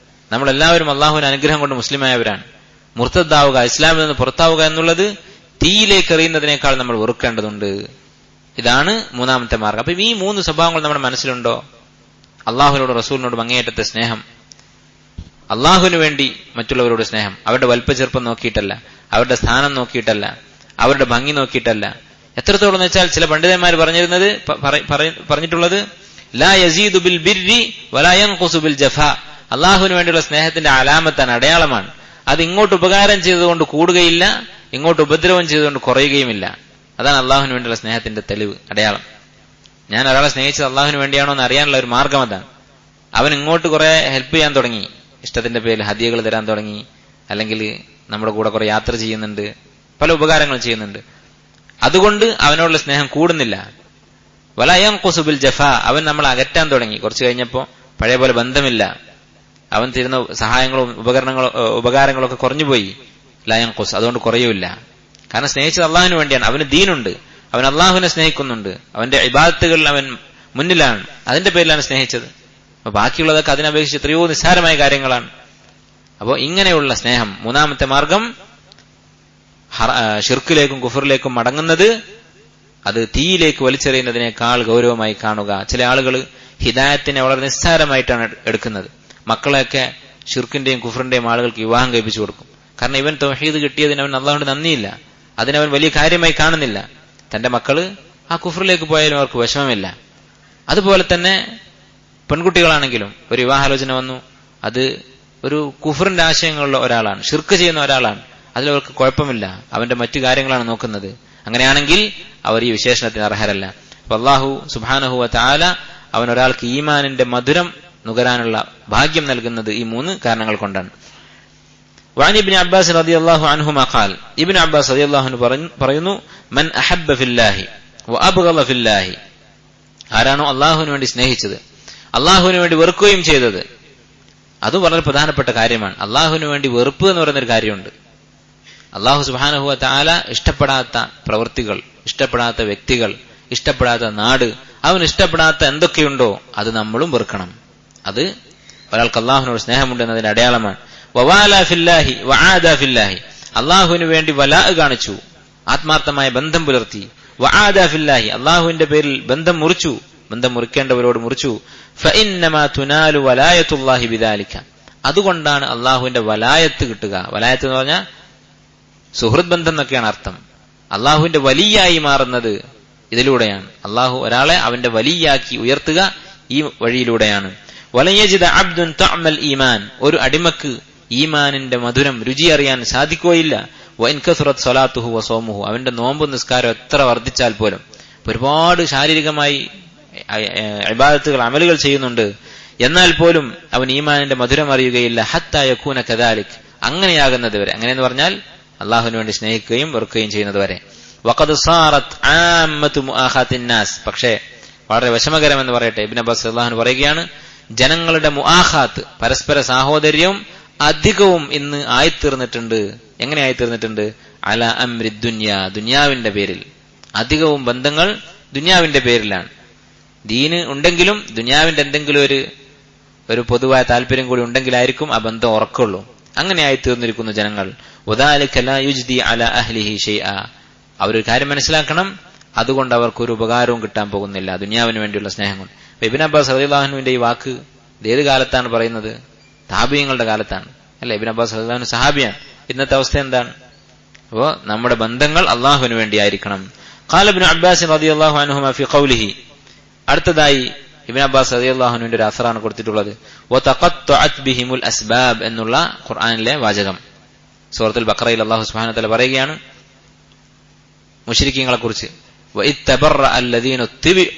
നമ്മളെല്ലാവരും അള്ളാഹുവിന്റെ അനുഗ്രഹം കൊണ്ട് മുസ്ലിമായവരാണ്. മുർത്തദ്ദാവുക, ഇസ്ലാമിൽ നിന്ന് പുറത്താവുക എന്നുള്ളത് തീയിലേക്ക് എറിയുന്നതിനേക്കാൾ നമ്മൾ വെറുക്കേണ്ടതുണ്ട്. ഇതാണ് മൂന്നാമത്തെ മാർഗം. അപ്പൊ ഈ മൂന്ന് സ്വഭാവങ്ങൾ നമ്മുടെ മനസ്സിലുണ്ടോ? അള്ളാഹുവിനോട് റസൂലിനോട് അങ്ങേയറ്റത്തെ സ്നേഹം, അള്ളാഹുവിന് വേണ്ടി മറ്റുള്ളവരോട് സ്നേഹം, അവരുടെ വൽപ്പ ചെറുപ്പം നോക്കിയിട്ടല്ല, അവരുടെ സ്ഥാനം നോക്കിയിട്ടല്ല, അവരുടെ ഭംഗി നോക്കിയിട്ടല്ല. എത്രത്തോളം എന്ന് വെച്ചാൽ ചില പണ്ഡിതന്മാർ പറഞ്ഞിട്ടുള്ളത് ലാ യസീദു ബിൽ ബിർരി വലാ യൻഖുസു ബിൽ ജഫാ, അള്ളാഹുവിന് വേണ്ടിയുള്ള സ്നേഹത്തിന്റെ അലാമത്താണ്, അടയാളമാണ്. അത് ഇങ്ങോട്ട് ഉപകാരം ചെയ്തുകൊണ്ട് കൂടുകയില്ല, ഇങ്ങോട്ട് ഉപദ്രവം ചെയ്തുകൊണ്ട് കുറയുകയുമില്ല. അതാണ് അള്ളാഹുവിന് വേണ്ടിയുള്ള സ്നേഹത്തിന്റെ തെളിവ്, അടയാളം. ഞാൻ ഒരാളെ സ്നേഹിച്ചത് അള്ളാഹുവിന് വേണ്ടിയാണോ എന്ന് അറിയാനുള്ള ഒരു മാർഗം അതാണ്. അവൻ ഇങ്ങോട്ട് കുറെ ഹെൽപ്പ് ചെയ്യാൻ തുടങ്ങി, ഇഷ്ടത്തിന്റെ പേരിൽ ഹദിയകൾ തരാൻ തുടങ്ങി, അല്ലെങ്കിൽ നമ്മുടെ കൂടെ കുറെ യാത്ര ചെയ്യുന്നുണ്ട്, പല ഉപകാരങ്ങളും ചെയ്യുന്നുണ്ട്. അതുകൊണ്ട് അവനോടുള്ള സ്നേഹം കൂടുന്നില്ല. വലാ യൻഖുസു ബിൽ ജഫാ, അവൻ നമ്മളെ അകറ്റാൻ തുടങ്ങി. കുറച്ചു കഴിഞ്ഞപ്പോ പഴയ പോലെ ബന്ധമില്ല, അവൻ തരുന്ന സഹായങ്ങളും ഉപകാരങ്ങളും ഒക്കെ കുറഞ്ഞുപോയി. ലാ യൻഖുസ്, അതുകൊണ്ട് കുറയുമില്ല. കാരണം സ്നേഹിച്ചത് അള്ളാഹുവിന് വേണ്ടിയാണ്, അവന് ദീനുണ്ട്, അവൻ അള്ളാഹുവിനെ സ്നേഹിക്കുന്നുണ്ട്, അവന്റെ ഇബാദത്തുകളിൽ അവൻ മുന്നിലാണ്, അതിന്റെ പേരിലാണ് സ്നേഹിച്ചത്. അപ്പൊ ബാക്കിയുള്ളതൊക്കെ അതിനപേക്ഷിച്ച് എത്രയോ നിസ്സാരമായ കാര്യങ്ങളാണ്. അപ്പോൾ ഇങ്ങനെയുള്ള സ്നേഹം, മൂന്നാമത്തെ മാർഗം ഷിർക്കിലേക്കും കുഫറിലേക്കും മടങ്ങുന്നത് അത് തീയിലേക്ക് വലിച്ചെറിയുന്നതിനേക്കാൾ ഗൗരവമായി കാണുക. ചില ആളുകൾ ഹിദായത്തിനെ വളരെ നിസ്സാരമായിട്ടാണ് എടുക്കുന്നത്. മക്കളെയൊക്കെ ഷിർക്കിന്റെയും കുഫറിന്റെയും ആളുകൾക്ക് വിവാഹം കഴിപ്പിച്ചു കൊടുക്കും. കാരണം ഇവൻ തൗഹീദ് കിട്ടിയതിന് അവൻ അള്ളാഹുവിന്റെ നന്ദിയില്ല, അതിനവൻ വലിയ കാര്യമായി കാണുന്നില്ല. തന്റെ മക്കള് ആ കുഫറിലേക്ക് പോയാലും അവർക്ക് വിഷമമില്ല. അതുപോലെ തന്നെ പെൺകുട്ടികളാണെങ്കിലും ഒരു വിവാഹാലോചന വന്നു, അത് ഒരു കുഫറിന്റെ ആശയങ്ങളുള്ള ഒരാളാണ്, ഷിർക്ക് ചെയ്യുന്ന ഒരാളാണ്, അതിലവർക്ക് കുഴപ്പമില്ല, അവന്റെ മറ്റു കാര്യങ്ങളാണ് നോക്കുന്നത്. അങ്ങനെയാണെങ്കിൽ അവർ ഈ വിശേഷണത്തിന് അർഹരല്ല. അപ്പൊ അല്ലാഹു സുബ്ഹാനഹു വ തആല അവൻ ഒരാൾക്ക് ഈമാനിന്റെ മധുരം നുകരാനുള്ള ഭാഗ്യം നൽകുന്നത് ഈ മൂന്ന് കാരണങ്ങൾ കൊണ്ടാണ്. വഅൻ ഇബ്നു അബ്ബാസ് റളിയല്ലാഹു അൻഹുമാ ഖാൽ, ഇബ്നു അബ്ബാസ് റളിയല്ലാഹു അൻഹു പറയുന്നു, മൻ അഹബ്ബ ഫില്ലാഹി വ അബ്ഗള ഫില്ലാഹി, ആരാണോ അല്ലാഹുവിന് വേണ്ടി സ്നേഹിച്ചത് അല്ലാഹുവിന് വേണ്ടി വെറുക്കുകയും ചെയ്തത്, അത് വളരെ പ്രധാനപ്പെട്ട കാര്യമാണ്. അല്ലാഹുവിന് വേണ്ടി വെറുപ്പ് എന്ന് പറയുന്നൊരു കാര്യമുണ്ട്. അല്ലാഹു സുബ്ഹാനഹു വ തആല ഇഷ്ടപ്പെടാത്ത പ്രവൃത്തികൾ, ഇഷ്ടപ്പെടാത്ത വ്യക്തികൾ, ഇഷ്ടപ്പെടാത്ത നാട്, അവൻ ഇഷ്ടപ്പെടാത്ത എന്തൊക്കെയുണ്ടോ അത് നമ്മളും വെറുക്കണം. അത് ഒരാൾക്ക് അല്ലാഹുവിനോട് സ്നേഹമുണ്ടെന്നതിന്റെ അടയാളമാണ്. വവാല ഫില്ലാഹി വആദ ഫില്ലാഹി, അല്ലാഹുവിന് വേണ്ടി വലാ കാണിച്ചു, ആത്മാർത്ഥമായ ബന്ധം പുലർത്തി. വആദ ഫില്ലാഹി, അല്ലാഹുവിന്റെ പേരിൽ ബന്ധം മുറിച്ചു, ബന്ധം മുറിക്കേണ്ടവരോട് മുറിച്ചു. ഫഇന്നമാ തുനാലു വലായത്തുല്ലാഹി ബിദാലിക, അതുകൊണ്ടാണ് അല്ലാഹുവിന്റെ വലായത്ത് കിട്ടുക. വലായത്ത് എന്ന് പറഞ്ഞാൽ സുഹൃത്ത് ബന്ധം എന്നൊക്കെയാണ് അർത്ഥം. അള്ളാഹുവിന്റെ വലിയായി മാറുന്നത് ഇതിലൂടെയാണ്. അള്ളാഹു ഒരാളെ അവന്റെ വലിയാക്കി ഉയർത്തുക ഈ വഴിയിലൂടെയാണ്. വലയജിദ അബ്ദുൻ തഅമൽ ഈമാൻ, ഒരു അടിമക്ക് ഈമാനിന്റെ മധുരം രുചി അറിയാൻ സാധിക്കുകയില്ല. വഇൻ കസറത് സ്വലാത്തുഹു വസൗമുഹു, അവന്റെ നോമ്പ് നിസ്കാരം എത്ര വർദ്ധിച്ചാൽ പോലും, ഒരുപാട് ശാരീരികമായി ഇബാദത്തുകൾ അമലുകൾ ചെയ്യുന്നുണ്ട്, എന്നാൽ പോലും അവൻ ഈമാനിന്റെ മധുരം അറിയുകയില്ല. ഹത്താ യകൂന കദാലിക്, അങ്ങനെയാകുന്നത് വരെ. അങ്ങനെയെന്ന് പറഞ്ഞാൽ അള്ളാഹുവിന് വേണ്ടി സ്നേഹിക്കുകയും വെറുക്കുകയും ചെയ്യുന്നത് വരെ. വഖദ് സാറത് ആമ്മത്തു മുആഖാത്തിൻ നാസ്, പക്ഷേ വളരെ വിഷമകരമെന്ന് പറയട്ടെ, ഇബ്നു അബ്ബാസ് റളിയല്ലാഹു അൻഹു പറയുകയാണ്, ജനങ്ങളുടെ മുആഖാത്ത്, പരസ്പര സാഹോദര്യവും അധികവും ഇന്ന് ആയിത്തീർന്നിട്ടുണ്ട്. എങ്ങനെ ആയിത്തീർന്നിട്ടുണ്ട്? അല അംരി ദുനിയ, ദുനിയാവിന്റെ പേരിൽ. അധികവും ബന്ധങ്ങൾ ദുനിയാവിന്റെ പേരിലാണ്. ദീന് ഉണ്ടെങ്കിലും ദുനിയാവിന്റെ എന്തെങ്കിലും ഒരു പൊതുവായ താല്പര്യം കൂടി ഉണ്ടെങ്കിലായിരിക്കും ആ ബന്ധം ഉറക്കുള്ളൂ. അങ്ങനെ ആയിത്തീർന്നിരിക്കുന്നു ജനങ്ങൾ. വദാലിക ലാ യുജ്ദി അല അഹ്ലിഹി ഷൈഅ, അവരൊരു കാര്യം മനസ്സിലാക്കണം, അതുകൊണ്ട് അവർക്കൊരു ഉപകാരവും കിട്ടാൻ പോകുന്നില്ല ദുനിയാവിന് വേണ്ടിയുള്ള സ്നേഹം കൊണ്ട്. ഇബ്നു അബ്ബാസ് റളിയല്ലാഹു അൻഹുവിന്റെ ഈ വാക്ക് ഏത് കാലത്താണ് പറയുന്നത്? താബിഈങ്ങളുടെ കാലത്താണ്, അല്ലെ? ഇബ്നു അബ്ബാസ് റളിയല്ലാഹു അൻഹു സഹാബിയാണ്. ഇന്നത്തെ അവസ്ഥ എന്താണ്? അപ്പോ നമ്മുടെ ബന്ധങ്ങൾ അള്ളാഹുവിന് വേണ്ടിയായിരിക്കണം. ഖാല ഇബ്നു അബ്ബാസ് റളിയല്ലാഹു അൻഹുമാ ഫി ഖൗലിഹി, അടുത്തതായി ഇബ്നു അബ്ബാസ് റളിയല്ലാഹു അൻഹുവിന്റെ ഒരു അസറാണ് കൊടുത്തിട്ടുള്ളത്. വതഖത്തഅത് ബിഹിമുൽ അസ്ബാബ് എന്നുള്ള ഖുർആനിലെ വാചകം. സൂറത്തുൽ ബഖറയിൽ അല്ലാഹു സുബ്ഹാനഹു വ തആല പറയുകയാണ് മുശ്രിക്കീങ്ങളെ കുറിച്ച്, വഇത്തബറഅ അല്ലദീന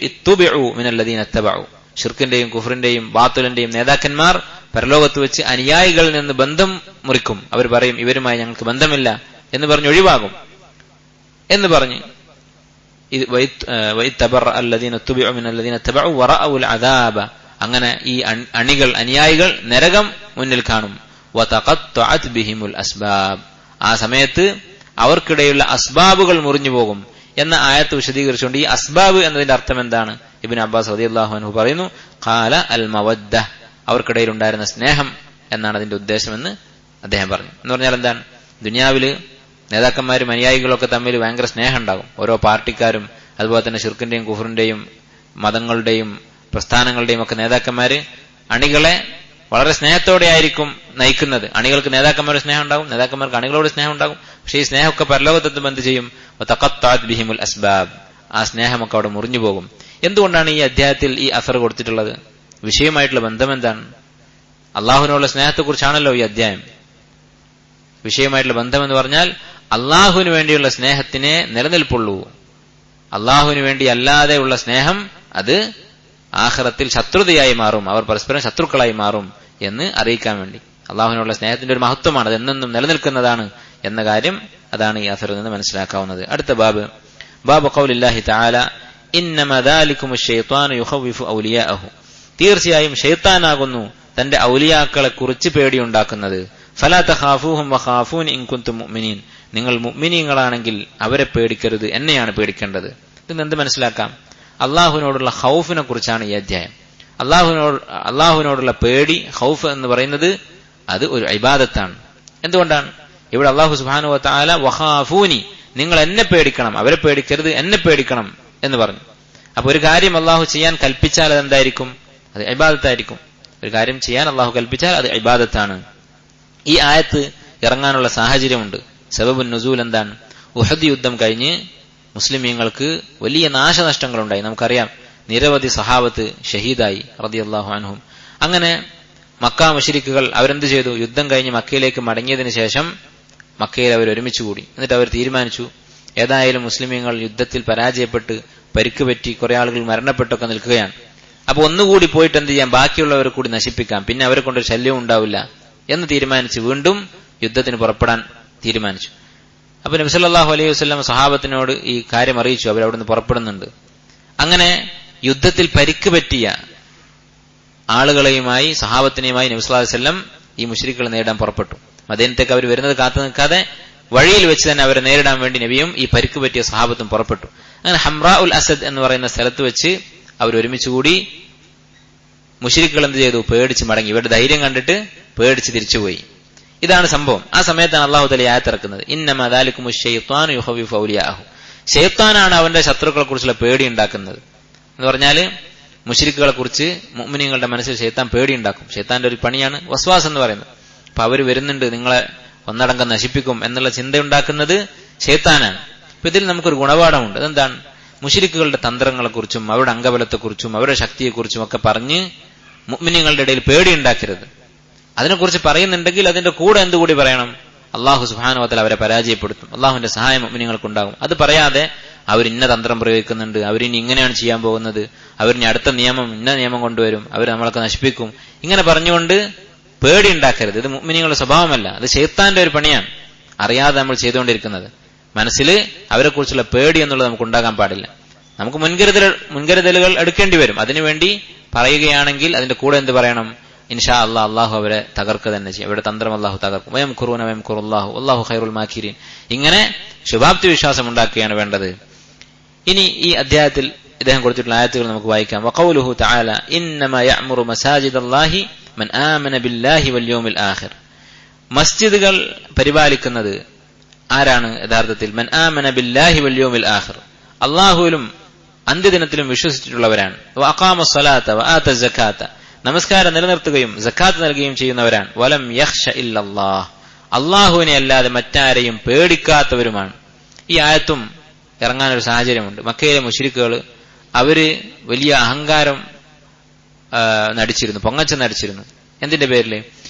ഇത്തുബിഉ മിനല്ലദീന ഇത്തബഉ, ശിർക്കിന്റെയും കുഫറിന്റെയും ബാത്തിലിന്റെയും നേതാക്കന്മാർ പരലോകത്ത് വെച്ച് അനുയായികളിൽ നിന്ന് ബന്ധം മുറിക്കും. അവർ പറയും, ഇവരുമായി ഞങ്ങൾക്ക് ബന്ധമില്ല എന്ന് പറഞ്ഞ് ഒഴിവാകും എന്ന് പറഞ്ഞ്, അങ്ങനെ ഈ അണികൾ, അനുയായികൾ നരകം മുന്നിൽ കാണും. വതഖത്തഅത് ബിഹിമുൽ അസ്ബാബ്, ആ സമയത്ത് അവർക്കിടയിലുള്ള അസ്ബാബുകൾ മുറിഞ്ഞു പോകും എന്ന ആയത്ത് വിശദീകരിച്ചുകൊണ്ട് ഈ അസ്ബാബ് എന്നതിന്റെ അർത്ഥം എന്താണ്? ഇബ്നു അബ്ബാസ് റളിയല്ലാഹു അൻഹു പറയുന്നു, ഖാല അൽ മവദ്ദ, അവർക്കിടയിൽ ഉണ്ടായിരുന്ന സ്നേഹം എന്നാണ് അതിന്റെ ഉദ്ദേശമെന്ന് അദ്ദേഹം പറഞ്ഞു. എന്ന് പറഞ്ഞാൽ എന്താണ്? ദുനിയാവില് നേതാക്കന്മാരും അനുയായികളൊക്കെ തമ്മിൽ ഭയങ്കര സ്നേഹം ഉണ്ടാകും. ഓരോ പാർട്ടിക്കാരും അതുപോലെ തന്നെ ശിർക്കിന്റെയും കുഫറിന്റെയും മതങ്ങളുടെയും പ്രസ്ഥാനങ്ങളുടെയും ഒക്കെ നേതാക്കന്മാര് അണികളെ വളരെ സ്നേഹത്തോടെ ആയിരിക്കും നയിക്കുന്നത്. അണികൾക്ക് നേതാക്കന്മാരുടെ സ്നേഹം ഉണ്ടാകും, നേതാക്കന്മാർക്ക് അണികളോട് സ്നേഹം ഉണ്ടാകും. പക്ഷേ ഈ സ്നേഹമൊക്കെ പരലോകത്തെത്തുമ്പോൾ എന്ത് ചെയ്യും? വതഖത്തഅത് ബിഹിമുൽ അസ്ബാബ്, ആ സ്നേഹമൊക്കെ അവിടെ മുറിഞ്ഞു പോകും. എന്തുകൊണ്ടാണ് ഈ അധ്യായത്തിൽ ഈ അസർ കൊടുത്തിട്ടുള്ളത്? വിഷയമായിട്ടുള്ള ബന്ധം എന്താണ്? അള്ളാഹുവിനുള്ള സ്നേഹത്തെക്കുറിച്ചാണല്ലോ ഈ അധ്യായം. വിഷയമായിട്ടുള്ള ബന്ധം എന്ന് പറഞ്ഞാൽ അള്ളാഹുവിന് വേണ്ടിയുള്ള സ്നേഹത്തിനെ നിലനിൽപ്പുള്ളൂ. അള്ളാഹുവിന് വേണ്ടി അല്ലാതെയുള്ള സ്നേഹം അത് ആഖിറത്തിൽ ശത്രുതയായി മാറും, അവർ പരസ്പരം ശത്രുക്കളായി മാറും എന്ന് അറിയിക്കാൻ വേണ്ടി. അള്ളാഹുവിനുള്ള സ്നേഹത്തിന്റെ ഒരു മഹത്വമാണ്, അത് എന്നെന്നും നിലനിൽക്കുന്നതാണ് എന്ന കാര്യം അതാണ് ഈ അസറിൽ നിന്ന് മനസ്സിലാക്കാവുന്നത്. അടുത്ത ബാബ് ഖൗലില്ലാഹി തആല ഇന്നമാ ദാലികുമുശ് ശൈത്വാനു യുഖവ്വിഫു ഔലിയാഅഹു, തീർച്ചയായും ശൈത്താനാകുന്നു തന്റെ ഔലിയാക്കളെ കുറിച്ച് പേടിയുണ്ടാക്കുന്നത്. ഫലാ തഖാഫൂഹും വഖാഫൂനി ഇൻ കുൻതും മുഅ്മിനീൻ, നിങ്ങൾ മുഅ്മിനീങ്ങളാണെങ്കിൽ അവരെ പേടിക്കരുത്, എന്നെയാണ് പേടിക്കേണ്ടത്. ഇതിന് എന്ത് മനസ്സിലാക്കാം? അള്ളാഹുവിനോടുള്ള ഖൗഫിനെ കുറിച്ചാണ് ഈ അധ്യായം. അള്ളാഹുവിനോടുള്ള പേടി, ഖൗഫ് എന്ന് പറയുന്നത് അത് ഒരു ഇബാദത്താണ്. എന്തുകൊണ്ടാണ്? ഇവിടെ അള്ളാഹു സുബ്ഹാനഹു വ തആല വഖാഫൂനി, നിങ്ങൾ എന്നെ പേടിക്കണം, അവരെ പേടിക്കരുത്, എന്നെ പേടിക്കണം എന്ന് പറഞ്ഞു. അപ്പൊ ഒരു കാര്യം അള്ളാഹു ചെയ്യാൻ കൽപ്പിച്ചാൽ അതെന്തായിരിക്കും? അത് ഇബാദത്തായിരിക്കും. ഒരു കാര്യം ചെയ്യാൻ അള്ളാഹു കൽപ്പിച്ചാൽ അത് ഇബാദത്താണ്. ഈ ആയത്ത് ഇറങ്ങാനുള്ള സാഹചര്യമുണ്ട്. സബബുൻ നുസൂൽ എന്താണ്? ഉഹദ് യുദ്ധം കഴിഞ്ഞ് മുസ്ലിമീങ്ങൾക്ക് വലിയ നാശനഷ്ടങ്ങളുണ്ടായി. നമുക്കറിയാം, നിരവധി സഹാബത്ത് ഷഹീദായി റളിയല്ലാഹു അൻഹും. അങ്ങനെ മക്ക മുശ്രിക്കുകൾ അവരെന്ത് ചെയ്തു? യുദ്ധം കഴിഞ്ഞ് മക്കയിലേക്ക് മടങ്ങിയതിനു ശേഷം മക്കയിൽ അവർ ഒരുമിച്ച് കൂടി. എന്നിട്ട് അവർ തീരുമാനിച്ചു, ഏതായാലും മുസ്ലിമീങ്ങൾ യുദ്ധത്തിൽ പരാജയപ്പെട്ട് പരിക്ക് പറ്റി കുറെ ആളുകൾ മരണപ്പെട്ടൊക്കെ നിൽക്കുകയാണ്. അപ്പൊ ഒന്നുകൂടി പോയിട്ട് എന്ത് ചെയ്യാം? ബാക്കിയുള്ളവരെ കൂടി നശിപ്പിക്കാം, പിന്നെ അവരെ കൊണ്ടൊരു ശല്യവും ഉണ്ടാവില്ല എന്ന് തീരുമാനിച്ച് വീണ്ടും യുദ്ധത്തിന് പുറപ്പെടാൻ തീരുമാനിച്ചു. അപ്പൊ നബി സല്ലല്ലാഹു അലൈഹി വസല്ലം സഹാബത്തിനോട് ഈ കാര്യം അറിയിച്ചു, അവരവിടുന്ന് പുറപ്പെടുന്നുണ്ട്. അങ്ങനെ യുദ്ധത്തിൽ പരിക്ക് പറ്റിയ ആളുകളെയുമായി സഹാബത്തിനെയുമായി നബി സല്ലല്ലാഹു അലൈഹി വസല്ലം ഈ മുശ്രിക്കുകളെ നേരിടാൻ പുറപ്പെട്ടു. മദീനത്തേക്ക് അവർ വരുന്നത് കാത്തു നിൽക്കാതെ വഴിയിൽ വെച്ച് തന്നെ അവരെ നേരിടാൻ വേണ്ടി നബിയും ഈ പരിക്ക് പറ്റിയ സഹാബത്തും പുറപ്പെട്ടു. അങ്ങനെ ഹംറാ ഉൽ അസദ് എന്ന് പറയുന്ന സ്ഥലത്ത് വെച്ച് അവർ ഒരുമിച്ച് കൂടി. മുശ്രിക്കുകൾ എന്ത് ചെയ്തു? പേടിച്ച് മടങ്ങി. ഇവരുടെ ധൈര്യം കണ്ടിട്ട് പേടിച്ച് തിരിച്ചുപോയി. ഇതാണ് സംഭവം. ആ സമയത്താണ് അല്ലാഹു തആല ആയത്ത് ഇറക്കുന്നത്, ഇന്നമാ ദാലികുമുശ് ശൈത്വാനു യുഖവ്വിഫു ഔലിയാഅഹു, ശൈത്താനാണ് അവന്റെ ശത്രുക്കളെ കുറിച്ചുള്ള പേടി ഉണ്ടാക്കുന്നത്. എന്ന് പറഞ്ഞാല് മുശ്രിക്കുകളെ കുറിച്ച് മുഅ്മിനീങ്ങളുടെ മനസ്സിൽ ശൈത്താൻ പേടി ഉണ്ടാക്കും. ശൈത്താന്റെ ഒരു പണിയാണ് വസ്വാസ് എന്ന് പറയുന്നത്. അപ്പൊ അവര് വരുന്നുണ്ട്, നിങ്ങളെ ഒന്നടങ്കം നശിപ്പിക്കും എന്നുള്ള ചിന്തയുണ്ടാക്കുന്നത് ശൈത്താനാണ്. അപ്പൊ ഇതിൽ നമുക്കൊരു ഗുണപാഠമുണ്ട്. അതെന്താണ്? മുശ്രിക്കുകളുടെ തന്ത്രങ്ങളെക്കുറിച്ചും അവരുടെ അംഗബലത്തെക്കുറിച്ചും അവരുടെ ശക്തിയെക്കുറിച്ചും ഒക്കെ പറഞ്ഞ് മുഅ്മിനീങ്ങളുടെ ഇടയിൽ പേടിയുണ്ടാക്കരുത്. അതിനെക്കുറിച്ച് പറയുന്നുണ്ടെങ്കിൽ അതിന്റെ കൂടെ എന്തുകൂടി പറയണം? അള്ളാഹു സുബ്ഹാനഹു വ തആല അവരെ പരാജയപ്പെടുത്തും, അള്ളാഹുവിന്റെ സഹായം മുഅ്മിനീങ്ങൾക്കുണ്ടാകും. അത് പറയാതെ അവരിന്ന തന്ത്രം പ്രയോഗിക്കുന്നുണ്ട്, അവരിനി ഇങ്ങനെയാണ് ചെയ്യാൻ പോകുന്നത്, അവരിനി അടുത്ത നിയമം ഇന്ന നിയമം കൊണ്ടുവരും, അവർ നമ്മളൊക്കെ നശിപ്പിക്കും, ഇങ്ങനെ പറഞ്ഞുകൊണ്ട് പേടി ഉണ്ടാക്കരുത്. ഇത് മുഅ്മിനീങ്ങളുടെ സ്വഭാവമല്ല, അത് ശൈത്താന്റെ ഒരു പണിയാണ്, അറിയാതെ നമ്മൾ ചെയ്തുകൊണ്ടിരിക്കുന്നത്. മനസ്സിൽ അവരെക്കുറിച്ചുള്ള പേടി എന്നുള്ളത് നമുക്ക് ഉണ്ടാകാൻ പാടില്ല. നമുക്ക് മുൻകരുതലുകൾ എടുക്കേണ്ടി വരും. അതിനുവേണ്ടി പറയുകയാണെങ്കിൽ അതിന്റെ കൂടെ എന്ത് പറയണം? ഇൻഷാ അല്ലാഹ്, അള്ളാഹു അവരെ തകർക്കുക തന്നെ ചെയ്യും, അവരുടെ തന്ത്രം അള്ളാഹു തകർക്കും. വയംകുറൂന വയംകുറുല്ലാഹു വല്ലാഹു ഖൈറുൽ മാകിരീൻ. ഇങ്ങനെ ശുഭാപ്തി വിശ്വാസം ഉണ്ടാക്കുകയാണ് വേണ്ടത്. ഇനി ഈ അധ്യായത്തിൽ ഇദ്ദേഹം കൊടുത്തിട്ടുള്ള ആയത്തുകൾ നമുക്ക് വായിക്കാം. വഖൗലുഹു തആല ഇന്നമാ യഅ്മുറു മസാജിദല്ലാഹി മൻ ആമന ബില്ലാഹി വൽ യൗമിൽ ആഖിർ. മസ്ജിദുകൾ പരിപാലിക്കുന്നത് ആരാണ്? യഥാർത്ഥത്തിൽ മൻ ആമന ബില്ലാഹി വൽ യൗമിൽ ആഖിർ, അല്ലാഹുവിലും അന്ത്യദിനത്തിലും വിശ്വസിച്ചിട്ടുള്ളവരാണ്. വഅഖാമസ് സ്വലാത്ത വആത സകാത്ത, നമസ്കാരം നിലനിർത്തുകയും സക്കാത്ത് നൽകുകയും ചെയ്യുന്നവരാണ്. വലം യഖ്ശ ഇല്ലല്ലാഹ്, അല്ലാഹുവിനെ അല്ലാതെ മറ്റാരെയും പേടിക്കാത്തവരുമാണ്. ഈ ആയത്തും ഇറങ്ങാനൊരു സാഹചര്യമുണ്ട്. മക്കയിലെ മുശ്രിക്കുകൾ അവര് വലിയ അഹങ്കാരം നടിച്ചിരുന്നു, പൊങ്ങച്ചം നടിച്ചിരുന്നു. എന്തിന്റെ പേരില്?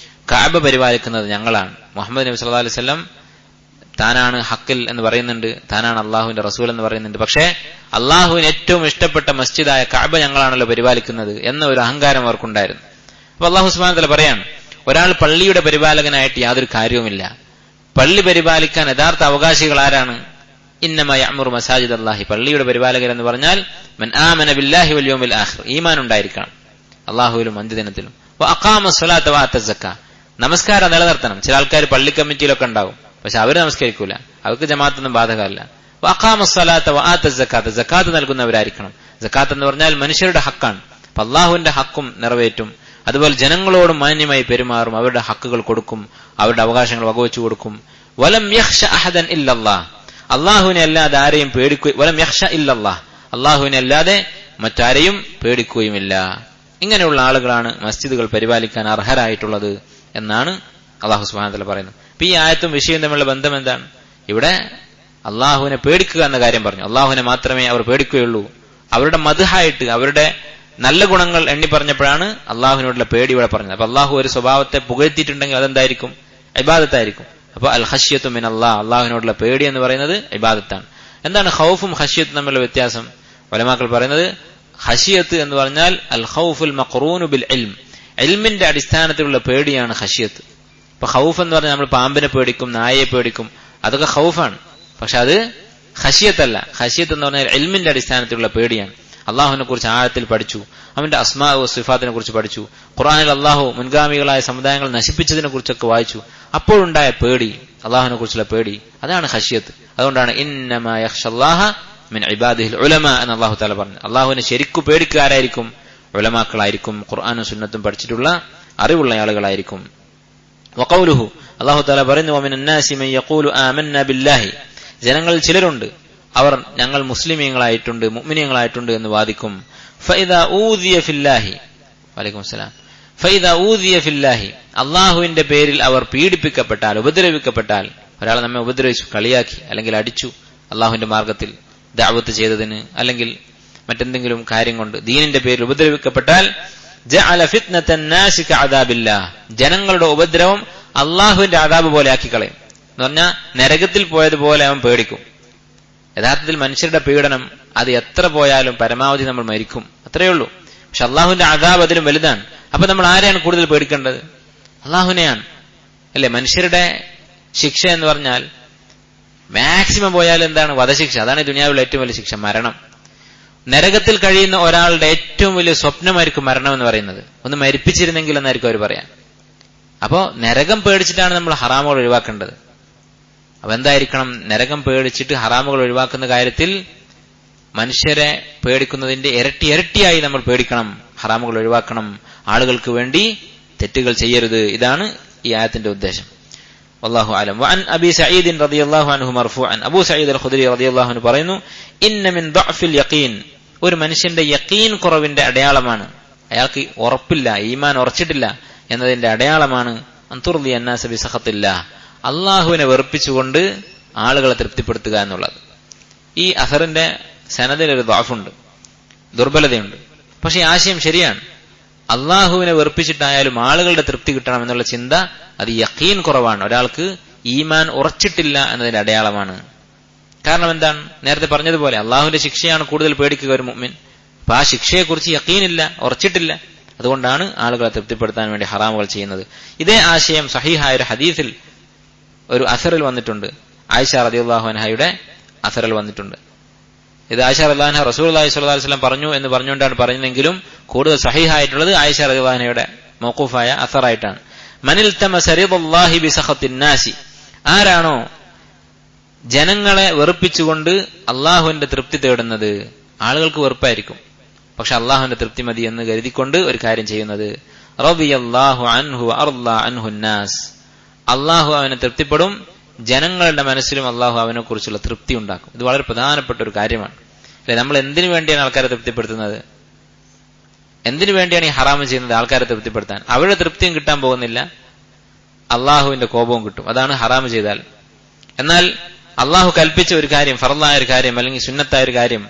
കഅബ പരിപാലിക്കുന്നത് ഞങ്ങളാണ്, മുഹമ്മദ് നബി സല്ലല്ലാഹു അലൈഹി വസല്ലം താനാണ് ഹക്കിൽ എന്ന് പറയുന്നുണ്ട്, താനാണ് അള്ളാഹുവിന്റെ റസൂൽ എന്ന് പറയുന്നുണ്ട്. പക്ഷേ അള്ളാഹുവിന് ഏറ്റവും ഇഷ്ടപ്പെട്ട മസ്ജിദായ കഅബ ഞങ്ങളാണല്ലോ പരിപാലിക്കുന്നത് എന്ന ഒരു അഹങ്കാരം അവർക്കുണ്ടായിരുന്നു. അപ്പൊ അള്ളാഹു സുബ്ഹാനഹു വ തആല പറയാണ്, ഒരാൾ പള്ളിയുടെ പരിപാലകനായിട്ട് യാതൊരു കാര്യവുമില്ല. പള്ളി പരിപാലിക്കാൻ യഥാർത്ഥ അവകാശികൾ ആരാണ്? ഇന്നമാ യഅ്മുറു മസാജിദല്ലാഹി, പള്ളിയുടെ പരിപാലകർ എന്ന് പറഞ്ഞാൽ മൻ ആമന ബില്ലാഹി വൽ യൗമിൽ ആഖിർ, ഈമാൻ ഉണ്ടായിരിക്കണം അള്ളാഹുവിലും അന്ത്യദിനത്തിലും. വഅഖാമസ് സ്വലാത്ത വആത സക്കാ, നമസ്കാരം നിലനിർത്തണം. ചില ആൾക്കാർ പള്ളി കമ്മിറ്റിയിലൊക്കെ ഉണ്ടാവും, പക്ഷെ അവര് നമസ്കരിക്കൂല, അവർക്ക് ജമാഅത്തൊന്നും ബാധകമല്ല. വഅഖാമസ് സ്വലാത്ത വആത സക്കാത്ത, സക്കാത്ത് നൽകുന്നവരായിരിക്കണം. സക്കാത്ത് എന്ന് പറഞ്ഞാൽ മനുഷ്യരുടെ ഹക്കാണ്. അപ്പൊ അള്ളാഹുവിന്റെ ഹക്കും നിറവേറ്റും, അതുപോലെ ജനങ്ങളോടും മാന്യമായി പെരുമാറും, അവരുടെ ഹക്കുകൾ കൊടുക്കും, അവരുടെ അവകാശങ്ങൾ വകവെച്ചു കൊടുക്കും. വലം യഖ്ശ അഹദൻ ഇല്ലല്ലാഹ്, അള്ളാഹുവിനെ അല്ലാതെ ആരെയും പേടിക്കുകയും, വലം യഖ്ശ ഇല്ലല്ലാഹ്, അള്ളാഹുവിനെ അല്ലാതെ മറ്റാരെയും പേടിക്കുകയുമില്ല. ഇങ്ങനെയുള്ള ആളുകളാണ് മസ്ജിദുകൾ പരിപാലിക്കാൻ അർഹരായിട്ടുള്ളത് എന്നാണ് അള്ളാഹു സുബ്ഹാനഹു വ തആല പറയുന്നത്. അപ്പൊ ഈ ആയത്തും വിഷയവും തമ്മിലുള്ള ബന്ധം എന്താണ്? ഇവിടെ അള്ളാഹുവിനെ പേടിക്കുക എന്ന കാര്യം പറഞ്ഞു. അള്ളാഹുവിനെ മാത്രമേ അവർ പേടിക്കുകയുള്ളൂ. അവരുടെ മദ്ഹായിട്ട് അവരുടെ നല്ല ഗുണങ്ങൾ എണ്ണി പറഞ്ഞപ്പോഴാണ് അള്ളാഹുവിനോടുള്ള പേടി ഇവിടെ പറഞ്ഞത്. അപ്പൊ അള്ളാഹു ഒരു സ്വഭാവത്തെ പുകഴ്ത്തിയിട്ടുണ്ടെങ്കിൽ അതെന്തായിരിക്കും? ഇബാദത്തായിരിക്കും. അപ്പൊ അൽ ഖശ്യത്തു മിനല്ലാഹ്, അള്ളാഹുവിനോടുള്ള പേടി എന്ന് പറയുന്നത് ഇബാദത്താണ്. എന്താണ് ഖൗഫും ഖശ്യത്തും തമ്മിലുള്ള വ്യത്യാസം? ഉലമാക്കൾ പറയുന്നത് ഖശ്യത്ത് എന്ന് പറഞ്ഞാൽ അൽ ഖൗഫുൽ മഖ്റൂനു ബിൽ ഇൽം, ഇൽമിന്റെ അടിസ്ഥാനത്തിലുള്ള പേടിയാണ് ഖശ്യത്ത്. ഇപ്പൊ ഖൗഫ് എന്ന് പറഞ്ഞാൽ നമ്മൾ പാമ്പിനെ പേടിക്കും, നായയെ പേടിക്കും, അതൊക്കെ ഖൗഫാണ്. പക്ഷെ അത് ഖശ്യത്തല്ല. ഖശ്യത്ത് എന്ന് പറഞ്ഞാൽ ഇൽമിന്റെ അടിസ്ഥാനത്തിലുള്ള പേടിയാണ്. അള്ളാഹുവിനെ കുറിച്ച് ആഴത്തിൽ പഠിച്ചു, അവന്റെ അസ്മാ വ സിഫാത്തിനെ കുറിച്ച് പഠിച്ചു, ഖുർആനിൽ അള്ളാഹു മുൻഗാമികളായ സമുദായങ്ങൾ നശിപ്പിച്ചതിനെ കുറിച്ചൊക്കെ വായിച്ചു, അപ്പോഴുണ്ടായ പേടി, അള്ളാഹുവിനെ കുറിച്ചുള്ള പേടി, അതാണ് ഖശ്യത്ത്. അതുകൊണ്ടാണ് ഇന്നമാ യഖ്ശല്ലാഹ മിൻ ഇബാദിഹിൽ ഉലമാ എന്ന് അള്ളാഹു തആല പറഞ്ഞു. അള്ളാഹുവിനെ ശരിക്കു പേടിക്കുക ആരായിരിക്കും? ഉലമാക്കളായിരിക്കും, ഖുർആനും സുന്നത്തും പഠിച്ചിട്ടുള്ള അറിവുള്ള ആളുകളായിരിക്കും. വഖൗലുഹു, അള്ളാഹു തആല പറയുന്നു, വമിനൻ നാസി മൻ യഖൂലു ആമന്നാ ബില്ലാഹി, ജനങ്ങളിൽ ചിലരുണ്ട് അവർ ഞങ്ങൾ മുസ്ലിമീങ്ങളായിട്ടുണ്ട്, മുഅ്മിനീങ്ങളായിട്ടുണ്ട് എന്ന് വാദിക്കും. ഫഇദാ ഊദിയ ഫില്ലാഹി, വഅലൈക്കും സലാം, ഫഇദാ ഊദിയ ഫില്ലാഹി, അള്ളാഹുവിന്റെ പേരിൽ അവർ പീഡിപ്പിക്കപ്പെട്ടാൽ, ഉപദ്രവിക്കപ്പെട്ടാൽ, ഒരാൾ നമ്മെ ഉപദ്രവിച്ചു, കളിയാക്കി, അല്ലെങ്കിൽ അടിച്ചു, അള്ളാഹുവിന്റെ മാർഗത്തിൽ ദഅവത്ത് ചെയ്തതിന്, അല്ലെങ്കിൽ മറ്റെന്തെങ്കിലും കാര്യം കൊണ്ട് ദീനിന്റെ പേരിൽ ഉപദ്രവിക്കപ്പെട്ടാൽ, ജഅല ഫിത്നതൻ നാസി കഅദാബില്ലാഹ്, ജനങ്ങളുടെ ഉപദ്രവം അള്ളാഹുവിന്റെ അദാബ് പോലെ ആക്കി കളയും. എന്ന് പറഞ്ഞാൽ നരകത്തിൽ പോയതുപോലെ അവൻ പേടിക്കും. യഥാർത്ഥത്തിൽ മനുഷ്യരുടെ പീഡനം അത് എത്ര പോയാലും പരമാവധി നമ്മൾ മരിക്കും, അത്രയേ ഉള്ളൂ. പക്ഷെ അള്ളാഹുവിന്റെ അദാബ് അതിലും വലുതാണ്. അപ്പൊ നമ്മൾ ആരെയാണ് കൂടുതൽ പേടിക്കേണ്ടത്? അള്ളാഹുവിനെയാണ്, അല്ലെ? മനുഷ്യരുടെ ശിക്ഷ എന്ന് പറഞ്ഞാൽ മാക്സിമം പോയാൽ എന്താണ്? വധശിക്ഷ. അതാണ് ദുനിയാവിലെ ഏറ്റവും വലിയ ശിക്ഷ, മരണം. നരകത്തിൽ കഴിയുന്ന ഒരാളുടെ ഏറ്റവും വലിയ സ്വപ്നമായിരിക്കും മരണം എന്ന് പറയുന്നത്. ഒന്ന് മരിപ്പിച്ചിരുന്നെങ്കിൽ എന്നായിരിക്കും അവർ പറയാൻ. അപ്പോ നരകം പേടിച്ചിട്ടാണ് നമ്മൾ ഹറാമുകൾ ഒഴിവാക്കേണ്ടത്. അപ്പൊ എന്തായിരിക്കണം? നരകം പേടിച്ചിട്ട് ഹറാമുകൾ ഒഴിവാക്കുന്ന കാര്യത്തിൽ മനുഷ്യരെ പേടിക്കുന്നതിന്റെ ഇരട്ടി ഇരട്ടിയായി നമ്മൾ പേടിക്കണം, ഹറാമുകൾ ഒഴിവാക്കണം, ആളുകൾക്ക് വേണ്ടി തെറ്റുകൾ ചെയ്യരുത്. ഇതാണ് ഈ ആയത്തിന്റെ ഉദ്ദേശം. വല്ലാഹു അലം. വഅൻ അബീ സഈദ് റളിയല്ലാഹു അൻഹു മർഫൂഅൻ, അബൂ സഈദ് അൽ ഖുദരി റളിയല്ലാഹു അൻഹു പറയുന്നു, ഇന്ന മിൻ ദഅഫിൽ യഖീൻ, ഒരു മനുഷ്യന്റെ യഖീൻ കുറവിന്റെ അടയാളമാണ്, അയാൾക്ക് ഉറപ്പില്ല, ഈമാൻ ഉറച്ചിട്ടില്ല എന്നതിന്റെ അടയാളമാണ്, അൻതുർദി അന്നാസ ബിസഖത്തില്ലാഹ്, അള്ളാഹുവിനെ വെറുപ്പിച്ചുകൊണ്ട് ആളുകളെ തൃപ്തിപ്പെടുത്തുക എന്നുള്ളത്. ഈ അസറിന്റെ സനദിലൊരു ദ്വാഫുണ്ട്, ദുർബലതയുണ്ട്. പക്ഷെ ഈ ആശയം ശരിയാണ്. അള്ളാഹുവിനെ വെറുപ്പിച്ചിട്ടായാലും ആളുകളുടെ തൃപ്തി കിട്ടണം എന്നുള്ള ചിന്ത, അത് യഖീൻ കുറവാണ്. ഒരാൾക്ക് ഈമാൻ ഉറച്ചിട്ടില്ല എന്നതിന്റെ അടയാളമാണ്. കാരണം എന്താണ്? നേരത്തെ പറഞ്ഞതുപോലെ അള്ളാഹുവിന്റെ ശിക്ഷയാണ് കൂടുതൽ പേടിക്കുക ഒരു മുഅ്മിൻ. അപ്പൊ ആ ശിക്ഷയെക്കുറിച്ച് യഖീനില്ല, ഉറച്ചിട്ടില്ല. അതുകൊണ്ടാണ് ആളുകളെ തൃപ്തിപ്പെടുത്താൻ വേണ്ടി ഹറാമുകൾ ചെയ്യുന്നത്. ഇതേ ആശയം സഹീഹായ ഒരു ഹദീസിൽ, ഒരു അസറിൽ വന്നിട്ടുണ്ട്. ആയിഷ റളിയല്ലാഹു അൻഹയുടെ അസറിൽ വന്നിട്ടുണ്ട്. ഇത് ആയിഷ റളിയല്ലാഹു അൻഹ റസൂലുള്ളാഹി സ്വല്ലല്ലാഹു അലൈഹി വസല്ലം പറഞ്ഞു എന്ന് പറഞ്ഞുകൊണ്ടാണ് പറയുന്നതെങ്കിലും കൂടുതൽ സഹീഹായിട്ടുള്ളത് ആയിഷ റളിയല്ലാഹു അൻഹയുടെ മൗഖൂഫായ അസറായിട്ടാണ്. മനിൽ തമസ റിദല്ലാഹി ബിസഖത്തിൻ നാസി, ആരാണോ ജനങ്ങളെ വെറുപ്പിച്ചുകൊണ്ട് അള്ളാഹുവിന്റെ തൃപ്തി തേടുന്നത്, ആളുകൾക്ക് വെറുപ്പായിരിക്കും പക്ഷെ അള്ളാഹുവിന്റെ തൃപ്തി മതി എന്ന് കരുതിക്കൊണ്ട് ഒരു കാര്യം ചെയ്യുന്നത്, റളിയല്ലാഹു അൻഹു വഅർളാ അൻഹു നാസ്, അള്ളാഹു അവനെ തൃപ്തിപ്പെടും, ജനങ്ങളുടെ മനസ്സിലും അള്ളാഹു അവനെ കുറിച്ചുള്ള തൃപ്തി ഉണ്ടാക്കും. ഇത് വളരെ പ്രധാനപ്പെട്ട ഒരു കാര്യമാണ്. അല്ലെ, നമ്മൾ എന്തിനു വേണ്ടിയാണ് ആൾക്കാരെ തൃപ്തിപ്പെടുത്തുന്നത്? എന്തിനു വേണ്ടിയാണ് ഈ ഹറാമ് ചെയ്യുന്നത്? ആൾക്കാരെ തൃപ്തിപ്പെടുത്താൻ. അവരുടെ തൃപ്തിയും കിട്ടാൻ പോകുന്നില്ല, അള്ളാഹുവിന്റെ കോപവും കിട്ടും. അതാണ് ഹറാമ് ചെയ്താൽ. എന്നാൽ അള്ളാഹു കൽപ്പിച്ച ഒരു കാര്യം, ഫർളായ ഒരു കാര്യം അല്ലെങ്കിൽ സുന്നത്തായ ഒരു കാര്യം,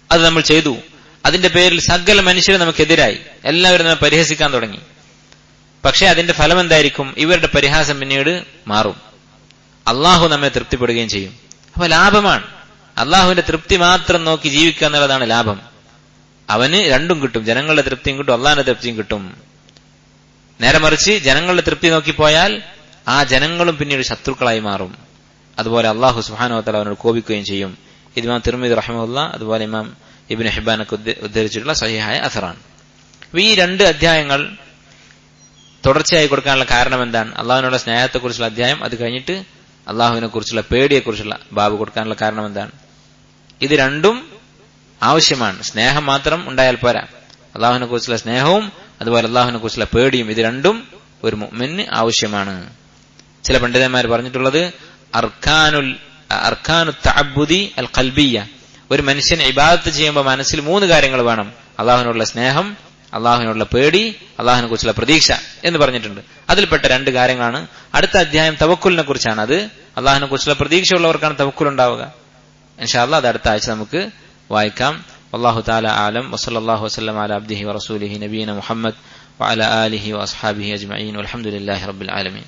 അത് നമ്മൾ ചെയ്തു. അതിന്റെ പേരിൽ സകല മനുഷ്യരും നമുക്കെതിരായി, എല്ലാവരും നമ്മെ പരിഹസിക്കാൻ തുടങ്ങി. പക്ഷെ അതിന്റെ ഫലം എന്തായിരിക്കും? ഇവരുടെ പരിഹാസം പിന്നീട് മാറും, അള്ളാഹു നമ്മെ തൃപ്തിപ്പെടുകയും ചെയ്യും. അപ്പൊ ലാഭമാണ്. അള്ളാഹുവിന്റെ തൃപ്തി മാത്രം നോക്കി ജീവിക്കുക എന്നുള്ളതാണ് ലാഭം. അവന് രണ്ടും കിട്ടും, ജനങ്ങളുടെ തൃപ്തിയും കിട്ടും, അള്ളാഹിന്റെ തൃപ്തിയും കിട്ടും. നേരെ മറിച്ച് ജനങ്ങളുടെ തൃപ്തി നോക്കിപ്പോയാൽ ആ ജനങ്ങളും പിന്നീട് ശത്രുക്കളായി മാറും. അതുപോലെ അള്ളാഹു സുബ്ഹാനഹു വ തആല അവനോട് കോപിക്കുകയും ചെയ്യും. ഇത് ഇമാം തിർമിദി റഹിമഹുല്ലാ അതുപോലെ ഇമാം ഇബ്നു ഹിബ്ബാനൊക്കെ ഉദ്ധരിച്ചിട്ടുള്ള സഹീഹായ അസറാണ്. അപ്പൊ ഈ 2 അധ്യായങ്ങൾ തുടർച്ചയായി കൊടുക്കാനുള്ള കാരണം എന്താണ്? അള്ളാഹുവിനുള്ള സ്നേഹത്തെക്കുറിച്ചുള്ള അധ്യായം, അത് കഴിഞ്ഞിട്ട് അള്ളാഹുവിനെ കുറിച്ചുള്ള പേടിയെക്കുറിച്ചുള്ള ബാബ് കൊടുക്കാനുള്ള കാരണം എന്താണ്? ഇത് രണ്ടും ആവശ്യമാണ്. സ്നേഹം മാത്രം ഉണ്ടായാൽ പോരാ, അള്ളാഹുവിനെ കുറിച്ചുള്ള സ്നേഹവും അതുപോലെ അള്ളാഹുവിനെ കുറിച്ചുള്ള പേടിയും, ഇത് രണ്ടും ഒരു മുഅ്മിന് ആവശ്യമാണ്. ചില പണ്ഡിതന്മാർ പറഞ്ഞിട്ടുള്ളത് അർക്കാനു തഅബ്ബുദി അൽ ഖൽബിയ്യ, ഒരു മനുഷ്യൻ ഇബാദത്ത് ചെയ്യുമ്പോൾ മനസ്സിൽ 3 കാര്യങ്ങൾ വേണം: അള്ളാഹുവിനുള്ള സ്നേഹം, അള്ളാഹുവിനുള്ള പേടി, അള്ളാഹുവിനെ കുറിച്ചുള്ള പ്രതീക്ഷ എന്ന് പറഞ്ഞിട്ടുണ്ട്. അതിൽപ്പെട്ട 2 കാര്യങ്ങളാണ്. അടുത്ത അധ്യായം തവക്കുലിനെ കുറിച്ചാണ്. അത് അള്ളാഹുവിനെ കുറിച്ചുള്ള പ്രതീക്ഷയുള്ളവർക്കാണ് തവക്കുൽ ഉണ്ടാവുക. ഇൻഷാ അല്ലാഹ് അത് അടുത്ത ആഴ്ച നമുക്ക് വായിക്കാം. വല്ലാഹു തആല ആലം. വസല്ലല്ലാഹു വസല്ലം അലാ അബ്ദിഹി വറസൂലിഹി നബിയിന മുഹമ്മദ് വഅലാ ആലിഹി വഅസ്ഹാബിഹി അജ്മഈൻ. വൽഹംദുലില്ലാഹി റബ്ബിൽ ആലമീൻ.